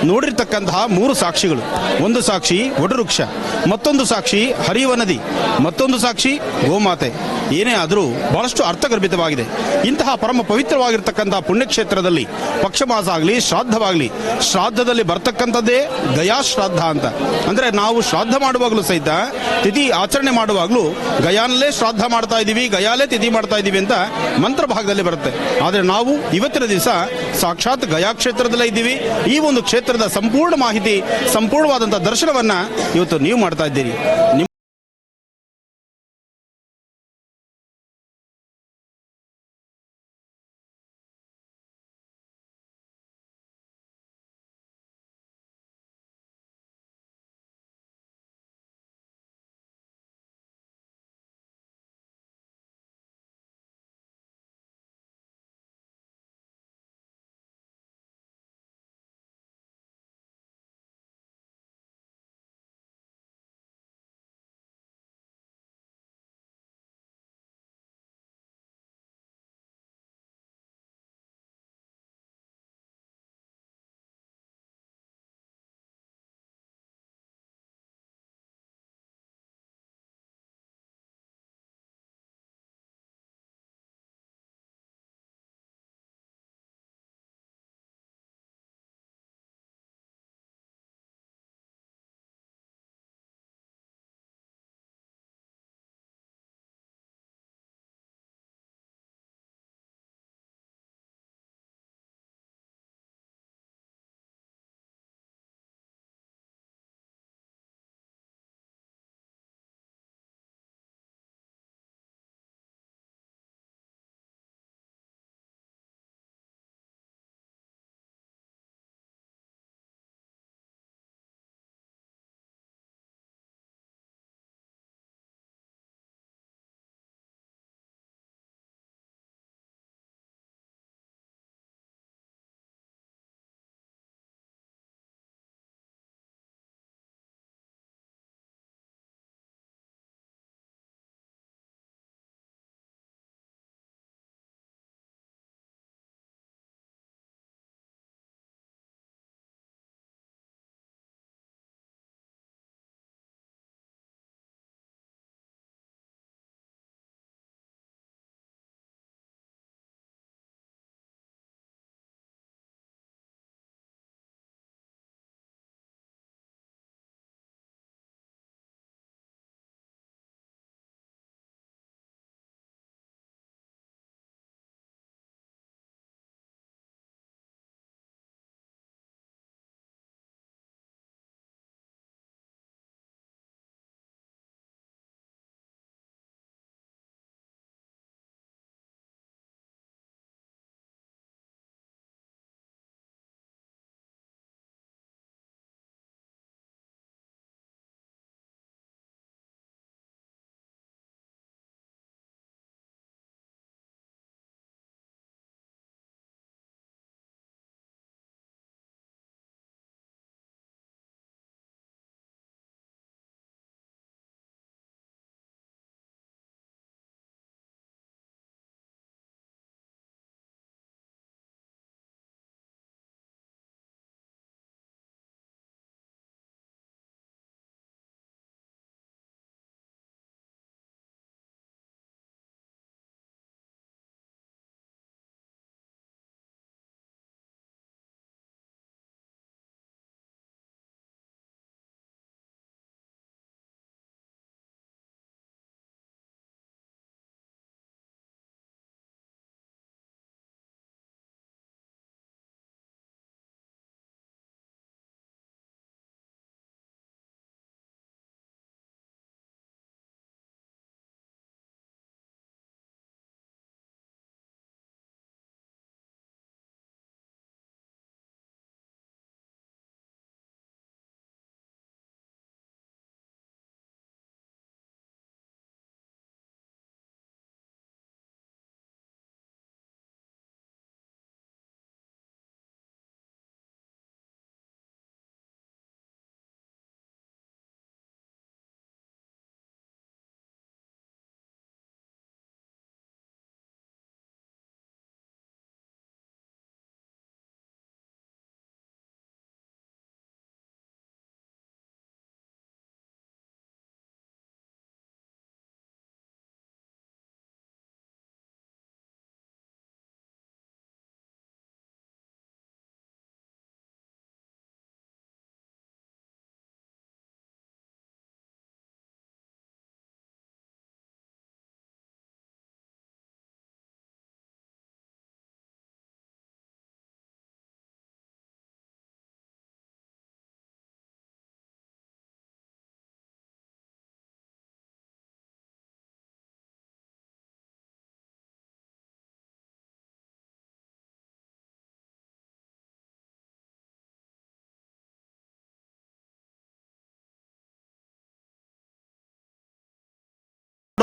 ನೋಡಿರ್ತಕ್ಕಂತಹ 3 ಸಾಕ್ಷಿಗಳು. ಒಂದು ಸಾಕ್ಷಿ ವಟವೃಕ್ಷ, ಮತ್ತೊಂದು ಸಾಕ್ಷಿ ಹರಿಯುವ ನದಿ, ಮತ್ತೊಂದು ಸಾಕ್ಷಿ ಗೋಮಾತೆ. ಏನೇ ಆದರೂ ಬಹಳಷ್ಟು ಅರ್ಥಗರ್ಭಿತವಾಗಿದೆ. ಇಂತಹ ಪರಮ ಪವಿತ್ರವಾಗಿರ್ತಕ್ಕಂತಹ ಪುಣ್ಯಕ್ಷೇತ್ರದಲ್ಲಿ ಪಕ್ಷಮಾಸ ಆಗಲಿ ಶ್ರಾದ್ದವಾಗಲಿ, ಶ್ರಾದ್ದದಲ್ಲಿ ಬರ್ತಕ್ಕಂಥದ್ದೇ ಗಯಾ ಶ್ರಾದ್ದ ಅಂತ. ಅಂದ್ರೆ ನಾವು ಶ್ರಾದ್ದ ಮಾಡುವಾಗಲೂ ಸಹಿತ ತಿಥಿ ಆಚರಣೆ ಮಾಡುವಾಗಲೂ ಗಯಾನಲ್ಲೇ ಶ್ರಾದ್ದ ಮಾಡ್ತಾ ಇದ್ದೀವಿ, ಗಯಾಲೇ ತಿಥಿ ಮಾಡ್ತಾ ಇದ್ದೀವಿ ಅಂತ ಮಂತ್ರ ಭಾಗದಲ್ಲಿ ಬರುತ್ತೆ. ಆದರೆ ನಾವು ಇವತ್ತಿನ ದಿವಸ ಸಾಕ್ಷಾತ್ ಗಯಾ ಕ್ಷೇತ್ರದಲ್ಲೇ ಇದ್ದೀವಿ. ಈ ಒಂದು ಕ್ಷೇತ್ರದ ಸಂಪೂರ್ಣ ಮಾಹಿತಿ, ಸಂಪೂರ್ಣವಾದಂತಹ ದರ್ಶನವನ್ನ ಇವತ್ತು ನೀವು ಮಾಡ್ತಾ ಇದ್ದೀರಿ.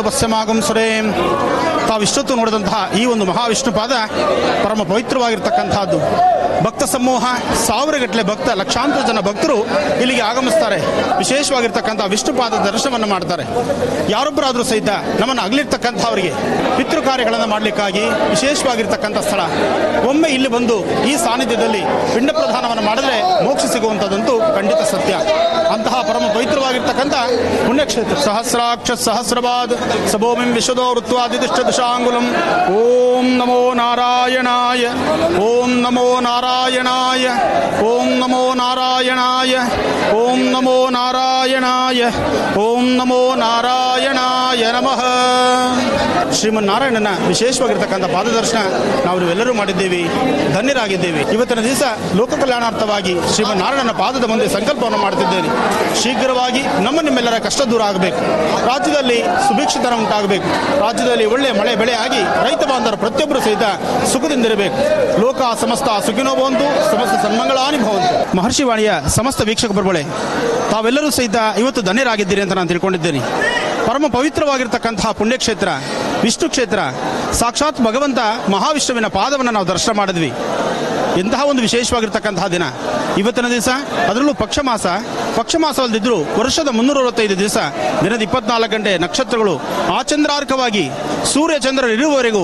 ಪಶ್ಚಿಮಾಗಂ ಸುರೇ. ತಾವಿಷ್ಟೊತ್ತು ನೋಡಿದಂತಹ ಈ ಒಂದು ಮಹಾವಿಷ್ಣು ಪಾದ ಪರಮ ಪವಿತ್ರವಾಗಿರ್ತಕ್ಕಂತಹದ್ದು. ಭಕ್ತ ಸಮೂಹ ಸಾವಿರಗಟ್ಟಲೆ ಭಕ್ತ, ಲಕ್ಷಾಂತರ ಜನ ಭಕ್ತರು ಇಲ್ಲಿಗೆ ಆಗಮಿಸ್ತಾರೆ. ವಿಶೇಷವಾಗಿರ್ತಕ್ಕಂಥ ವಿಷ್ಣುಪಾದ ದರ್ಶನವನ್ನು ಮಾಡ್ತಾರೆ. ಯಾರೊಬ್ಬರಾದರೂ ಸಹಿತ ನಮ್ಮನ್ನು ಅಗಲಿರ್ತಕ್ಕಂಥವರಿಗೆ ಪಿತೃ ಕಾರ್ಯಗಳನ್ನು ಮಾಡಲಿಕ್ಕಾಗಿ ವಿಶೇಷವಾಗಿರ್ತಕ್ಕಂಥ ಸ್ಥಳ. ಒಮ್ಮೆ ಇಲ್ಲಿ ಬಂದು ಈ ಸಾನ್ನಿಧ್ಯದಲ್ಲಿ ಪಿಂಡ ಪ್ರದಾನವನ್ನು ಮಾಡಿದ್ರೆ ಮೋಕ್ಷ ಸಿಗುವಂಥದ್ದಂತೂ ಖಂಡಿತ ಸತ್ಯ. ಅಂತಹ ಪರಮ ಪವಿತ್ರವಾಗಿರ್ತಕ್ಕಂಥ ಪುಣ್ಯಕ್ಷೇತ್ರ. ಸಹಸ್ರಾಕ್ಷ ಸಹಸ್ರವಾದ ಸಭೋಮಿಂ ವಿಶದೋ ವೃತ್ವಾದಿಷ್ಟ ದಶಾಂಗುಲಂ. ಓಂ ನಮೋ ನಾರಾಯಣಾಯ, ಓಂ ನಮೋ ನಾರಾಯಣಾಯ, ಓಂ ನಮೋ ನಾರಾಯಣಾಯ, ಓಂ ನಮೋ ನಾರಾಯಣಾಯ, ಓಂ ನಮೋ ನಾರಾಯಣಾಯ ನಮಃ. ಶ್ರೀಮನ್ನಾರಾಯಣನ ವಿಶೇಷವಾಗಿರ್ತಕ್ಕಂಥ ಪಾದದರ್ಶನ ನಾವೆಲ್ಲರೂ ಮಾಡಿದ್ದೇವೆ, ಧನ್ಯರಾಗಿದ್ದೇವೆ. ಇವತ್ತಿನ ದಿವಸ ಲೋಕ ಕಲ್ಯಾಣಾರ್ಥವಾಗಿ ಶ್ರೀಮನ್ನಾರಾಯಣನ ಪಾದದ ಮುಂದೆ ಸಂಕಲ್ಪವನ್ನು ಮಾಡುತ್ತಿದ್ದೇನೆ. ಶೀಘ್ರವಾಗಿ ನಿಮ್ಮೆಲ್ಲರ ಕಷ್ಟ ದೂರ ಆಗಬೇಕು, ರಾಜ್ಯದಲ್ಲಿ ಸುಭಿಕ್ಷಿತನ ಉಂಟಾಗಬೇಕು, ರಾಜ್ಯದಲ್ಲಿ ಒಳ್ಳೆ ಮಳೆ ಬೆಳೆ ಆಗಿ ರೈತ ಬಾಂಧವರು ಪ್ರತಿಯೊಬ್ಬರು ಸಹಿತ ಸುಖದಿಂದಿರಬೇಕು. ಲೋಕ ಸಮಸ್ತ ಸುಖಿನೋ ಭವಂತು, ಸಮಸ್ತ ಸನ್ಮಂಗಳಾನಿ ಭವಂತು. ಮಹರ್ಷಿವಾಣಿಯ ಸಮಸ್ತ ವೀಕ್ಷಕ ಬರುವಳೆ, ತಾವೆಲ್ಲರೂ ಸಹಿತ ಇವತ್ತು ಧನ್ಯರಾಗಿದ್ದೀರಿ ಅಂತ ನಾನು ತಿಳ್ಕೊಂಡಿದ್ದೇನೆ. ಪರಮ ಪವಿತ್ರವಾಗಿರ್ತಕ್ಕಂತಹ ಪುಣ್ಯಕ್ಷೇತ್ರ ವಿಷ್ಣು ಕ್ಷೇತ್ರ. ಸಾಕ್ಷಾತ್ ಭಗವಂತ ಮಹಾವಿಷ್ಣುವಿನ ಪಾದವನ್ನು ನಾವು ದರ್ಶನ ಮಾಡಿದ್ವಿ. ಎಂತಹ ಒಂದು ವಿಶೇಷವಾಗಿರ್ತಕ್ಕಂತಹ ದಿನ ಇವತ್ತಿನ ದಿವಸ. ಅದರಲ್ಲೂ ಪಕ್ಷ ಮಾಸವಲ್ಲದಿದ್ದರೂ ವರ್ಷದ 365 ದಿವಸ ದಿನದ 24 ಗಂಟೆ ನಕ್ಷತ್ರಗಳು ಆಚಂದ್ರಾರ್ಕವಾಗಿ ಸೂರ್ಯ ಚಂದ್ರರಿರುವವರೆಗೂ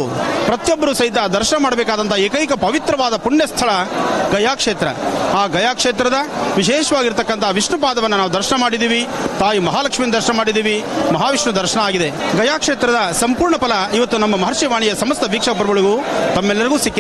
ಪ್ರತಿಯೊಬ್ಬರು ಸಹಿತ ದರ್ಶನ ಮಾಡಬೇಕಾದಂತಹ ಏಕೈಕ ಪವಿತ್ರವಾದ ಪುಣ್ಯ ಸ್ಥಳ ಗಯಾಕ್ಷೇತ್ರ. ಆ ಗಯಾಕ್ಷೇತ್ರದ ವಿಶೇಷವಾಗಿರ್ತಕ್ಕಂಥ ವಿಷ್ಣು ಪಾದವನ್ನು ನಾವು ದರ್ಶನ ಮಾಡಿದ್ದೀವಿ. ತಾಯಿ ಮಹಾಲಕ್ಷ್ಮಿನ ದರ್ಶನ ಮಾಡಿದ್ದೀವಿ. ಮಹಾವಿಷ್ಣು ದರ್ಶನ ಆಗಿದೆ. ಗಯಾಕ್ಷೇತ್ರದ ಸಂಪೂರ್ಣ ಫಲ ಇವತ್ತು ನಮ್ಮ ಮಹರ್ಷಿವಾಣಿಯ ಸಮಸ್ತ ವೀಕ್ಷಕ ಬರುವಳಿಗೂ ತಮ್ಮೆಲ್ಲರಿಗೂ ಸಿಕ್ಕಿ.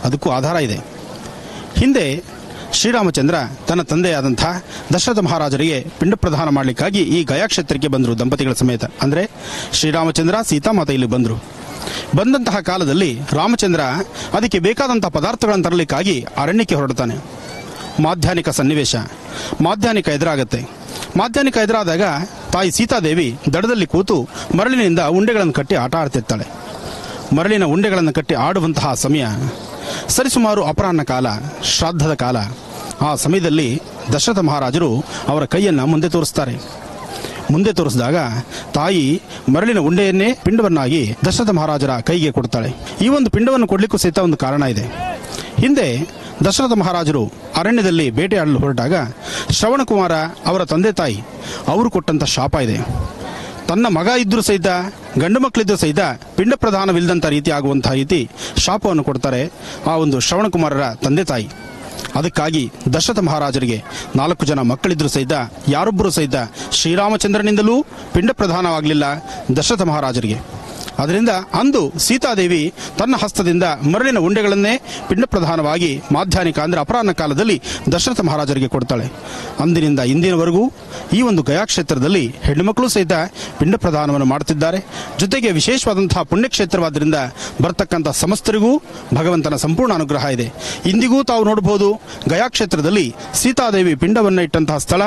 ಅದಕ್ಕೂ ಆಧಾರ ಇದೆ. ಹಿಂದೆ ಶ್ರೀರಾಮಚಂದ್ರ ತನ್ನ ತಂದೆಯಾದಂಥ ದಶರಥ ಮಹಾರಾಜರಿಗೆ ಪಿಂಡ ಪ್ರದಾನ ಮಾಡಲಿಕ್ಕಾಗಿ ಈ ಗಯಾಕ್ಷೇತ್ರಕ್ಕೆ ಬಂದರು ದಂಪತಿಗಳ ಸಮೇತ. ಅಂದರೆ ಶ್ರೀರಾಮಚಂದ್ರ ಸೀತಾಮಾತೆ ಇಲ್ಲಿ ಬಂದಂತಹ ಕಾಲದಲ್ಲಿ ರಾಮಚಂದ್ರ ಅದಕ್ಕೆ ಬೇಕಾದಂತಹ ಪದಾರ್ಥಗಳನ್ನು ತರಲಿಕ್ಕಾಗಿ ಅರಣ್ಯಕ್ಕೆ ಹೊರಡ್ತಾನೆ. ಮಾಧ್ಯಾಹ್ನಿಕ ಸನ್ನಿವೇಶ, ಮಾಧ್ಯಾಹ್ನಿಕ ಎದುರಾಗತ್ತೆ. ಮಾಧ್ಯಾಹ್ನಿಕ ಎದುರಾದಾಗ ತಾಯಿ ಸೀತಾದೇವಿ ದಡದಲ್ಲಿ ಕೂತು ಮರಳಿನಿಂದ ಉಂಡೆಗಳನ್ನು ಕಟ್ಟಿ ಆಟ ಆಡ್ತಿರ್ತಾಳೆ. ಮರಳಿನ ಉಂಡೆಗಳನ್ನು ಕಟ್ಟಿ ಆಡುವಂತಹ ಸಮಯ ಸರಿಸುಮಾರು ಅಪರಾಹ್ನ ಕಾಲ, ಶ್ರಾದ್ದದ ಕಾಲ. ಆ ಸಮಯದಲ್ಲಿ ದಶರಥ ಮಹಾರಾಜರು ಅವರ ಕೈಯನ್ನು ಮುಂದೆ ತೋರಿಸ್ತಾರೆ. ಮುಂದೆ ತೋರಿಸಿದಾಗ ತಾಯಿ ಮರಳಿನ ಉಂಡೆಯನ್ನೇ ಪಿಂಡವನ್ನಾಗಿ ದಶರಥ ಮಹಾರಾಜರ ಕೈಗೆ ಕೊಡ್ತಾಳೆ. ಈ ಒಂದು ಪಿಂಡವನ್ನು ಕೊಡಲಿಕ್ಕೂ ಸಹಿತ ಒಂದು ಕಾರಣ ಇದೆ. ಹಿಂದೆ ದಶರಥ ಮಹಾರಾಜರು ಅರಣ್ಯದಲ್ಲಿ ಬೇಟೆಯಾಡಲು ಹೊರಟಾಗ ಶ್ರವಣಕುಮಾರ ಅವರ ತಂದೆ ತಾಯಿ ಅವರು ಕೊಟ್ಟಂತ ಶಾಪ ಇದೆ. ತನ್ನ ಮಗ ಇದ್ರೂ ಸಹಿತ, ಗಂಡು ಮಕ್ಕಳಿದ್ರೂ ಸಹಿತ ಪಿಂಡ ಪ್ರದಾನವಿಲ್ಲದಂಥ ರೀತಿ ಆಗುವಂತಹ ರೀತಿ ಶಾಪವನ್ನು ಕೊಡ್ತಾರೆ ಆ ಒಂದು ಶ್ರವಣಕುಮಾರರ ತಂದೆ ತಾಯಿ. ಅದಕ್ಕಾಗಿ ದಶರಥ ಮಹಾರಾಜರಿಗೆ 4 ಜನ ಮಕ್ಕಳಿದ್ರೂ ಸಹಿತ ಯಾರೊಬ್ಬರೂ ಸಹಿತ ಶ್ರೀರಾಮಚಂದ್ರನಿಂದಲೂ ಪಿಂಡ ಪ್ರದಾನವಾಗಲಿಲ್ಲ ದಶರಥ ಮಹಾರಾಜರಿಗೆ. ಅದರಿಂದ ಅಂದು ಸೀತಾದೇವಿ ತನ್ನ ಹಸ್ತದಿಂದ ಮರಳಿನ ಉಂಡೆಗಳನ್ನೇ ಪಿಂಡ ಪ್ರದಾನವಾಗಿ ಮಾಧ್ಯಾಹ್ನಿಕ ಅಂದರೆ ಅಪರಾಹ್ನ ಕಾಲದಲ್ಲಿ ದಶರಥ ಮಹಾರಾಜರಿಗೆ ಕೊಡ್ತಾಳೆ. ಅಂದಿನಿಂದ ಇಂದಿನವರೆಗೂ ಈ ಒಂದು ಗಯಾಕ್ಷೇತ್ರದಲ್ಲಿ ಹೆಣ್ಣುಮಕ್ಕಳು ಸಹಿತ ಪಿಂಡ ಪ್ರದಾನವನ್ನು ಮಾಡುತ್ತಿದ್ದಾರೆ. ಜೊತೆಗೆ ವಿಶೇಷವಾದಂತಹ ಪುಣ್ಯಕ್ಷೇತ್ರವಾದ್ದರಿಂದ ಬರ್ತಕ್ಕಂಥ ಸಮಸ್ತರಿಗೂ ಭಗವಂತನ ಸಂಪೂರ್ಣ ಅನುಗ್ರಹ ಇದೆ. ಇಂದಿಗೂ ತಾವು ನೋಡಬಹುದು, ಗಯಾಕ್ಷೇತ್ರದಲ್ಲಿ ಸೀತಾದೇವಿ ಪಿಂಡವನ್ನು ಇಟ್ಟಂತಹ ಸ್ಥಳ,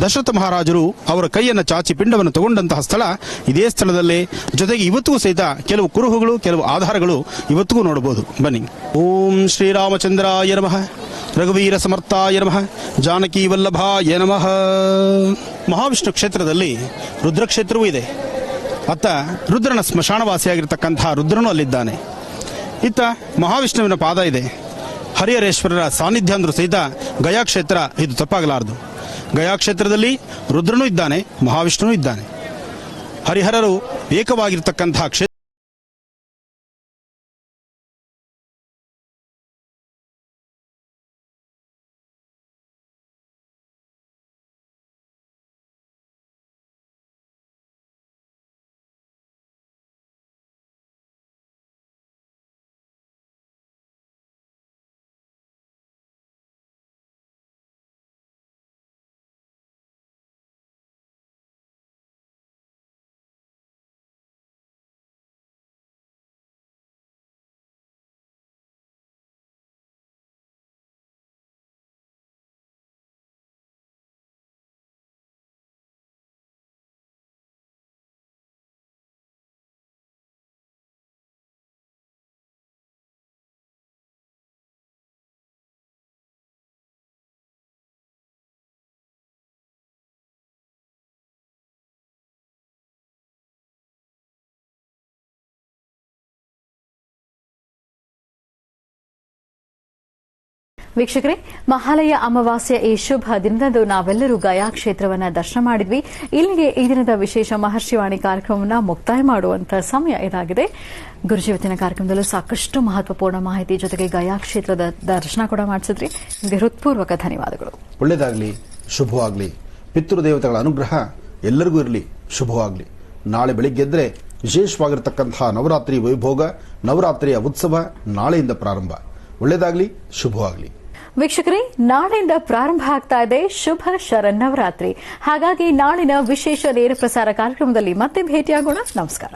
ದಶರಥ ಮಹಾರಾಜರು ಅವರ ಕೈಯನ್ನು ಚಾಚಿ ಪಿಂಡವನ್ನು ತಗೊಂಡಂತಹ ಸ್ಥಳ ಇದೇ ಸ್ಥಳದಲ್ಲೇ. ಜೊತೆಗೆ ಇವತ್ತಿಗೂ ಸಹಿತ ಕೆಲವು ಕುರುಹುಗಳು, ಕೆಲವು ಆಧಾರಗಳು ಇವತ್ತಿಗೂ ನೋಡಬಹುದು. ಬನ್ನಿ. ಓಂ ಶ್ರೀರಾಮಚಂದ್ರಾಯ ನಮಃ, ರಘುವೀರ ಸಮರ್ಥಾಯ ನಮಃ, ಜಾನಕಿ ವಲ್ಲಭಾಯ ನಮಃ. ಮಹಾವಿಷ್ಣು ಕ್ಷೇತ್ರದಲ್ಲಿ ರುದ್ರಕ್ಷೇತ್ರವೂ ಇದೆ. ಅತ್ತ ರುದ್ರನ ಸ್ಮಶಾನವಾಸಿಯಾಗಿರ್ತಕ್ಕಂತಹ ರುದ್ರನೂ ಅಲ್ಲಿದ್ದಾನೆ. ಇತ್ತ ಮಹಾವಿಷ್ಣುವಿನ ಪಾದ ಇದೆ. ಹರಿಹರೇಶ್ವರರ ಸಾನ್ನಿಧ್ಯ ಅಂದ್ರೂ ಸಹಿತ ಗಯಾ ಕ್ಷೇತ್ರ ಇದು ತಪ್ಪಾಗಲಾರದು. ಗಯಾ ಕ್ಷೇತ್ರದಲ್ಲಿ ರುದ್ರನೂ ಇದ್ದಾನೆ, ಮಹಾವಿಷ್ಣುನೂ ಇದ್ದಾನೆ. ಹರಿಹರರು ಏಕವಾಗಿರ್ತಕ್ಕಂತಹ ಕ್ಷೇತ್ರ. ವೀಕ್ಷಕರೇ, ಮಹಾಲಯ ಅಮಾವಾಸ್ಯ ಈ ಶುಭ ದಿನದಂದು ನಾವೆಲ್ಲರೂ ಗಯಾ ಕ್ಷೇತ್ರವನ್ನು ದರ್ಶನ ಮಾಡಿದ್ವಿ. ಇಲ್ಲಿಗೆ ಈ ದಿನದ ವಿಶೇಷ ಮಹರ್ಷಿವಾಣಿ ಕಾರ್ಯಕ್ರಮವನ್ನು ಮುಕ್ತಾಯ ಮಾಡುವಂತಹ ಸಮಯ ಇದಾಗಿದೆ. ಗುರುಜಿ ಇವತ್ತಿನ ಕಾರ್ಯಕ್ರಮದಲ್ಲೂ ಸಾಕಷ್ಟು ಮಹತ್ವಪೂರ್ಣ ಮಾಹಿತಿ ಜೊತೆಗೆ ಗಯಾ ಕ್ಷೇತ್ರದ ದರ್ಶನ ಕೂಡ ಮಾಡಿಸಿದ್ರಿ. ನಿಮಗೆ ಹೃತ್ಪೂರ್ವಕ ಧನ್ಯವಾದಗಳು. ಒಳ್ಳೆಯದಾಗಲಿ, ಶುಭವಾಗಲಿ. ಪಿತೃದೇವತೆಗಳ ಅನುಗ್ರಹ ಎಲ್ಲರಿಗೂ ಇರಲಿ, ಶುಭವಾಗಲಿ. ನಾಳೆ ಬೆಳಿಗ್ಗೆದ್ರೆ ವಿಶೇಷವಾಗಿರತಕ್ಕಂತಹ ನವರಾತ್ರಿ ವೈಭೋಗ, ನವರಾತ್ರಿಯ ಉತ್ಸವ ನಾಳೆಯಿಂದ ಪ್ರಾರಂಭ. ಒಳ್ಳೆಯದಾಗಲಿ, ಶುಭವಾಗಲಿ. ವೀಕ್ಷಕರೇ, ನಾಳೆಯಿಂದ ಪ್ರಾರಂಭ ಆಗ್ತಾ ಇದೆ ಶುಭ ಶರನ್ನವರಾತ್ರಿ. ಹಾಗಾಗಿ ನಾಳಿನ ವಿಶೇಷ ನೇರ ಪ್ರಸಾರ ಕಾರ್ಯಕ್ರಮದಲ್ಲಿ ಮತ್ತೆ ಭೇಟಿಯಾಗೋಣ. ನಮಸ್ಕಾರ.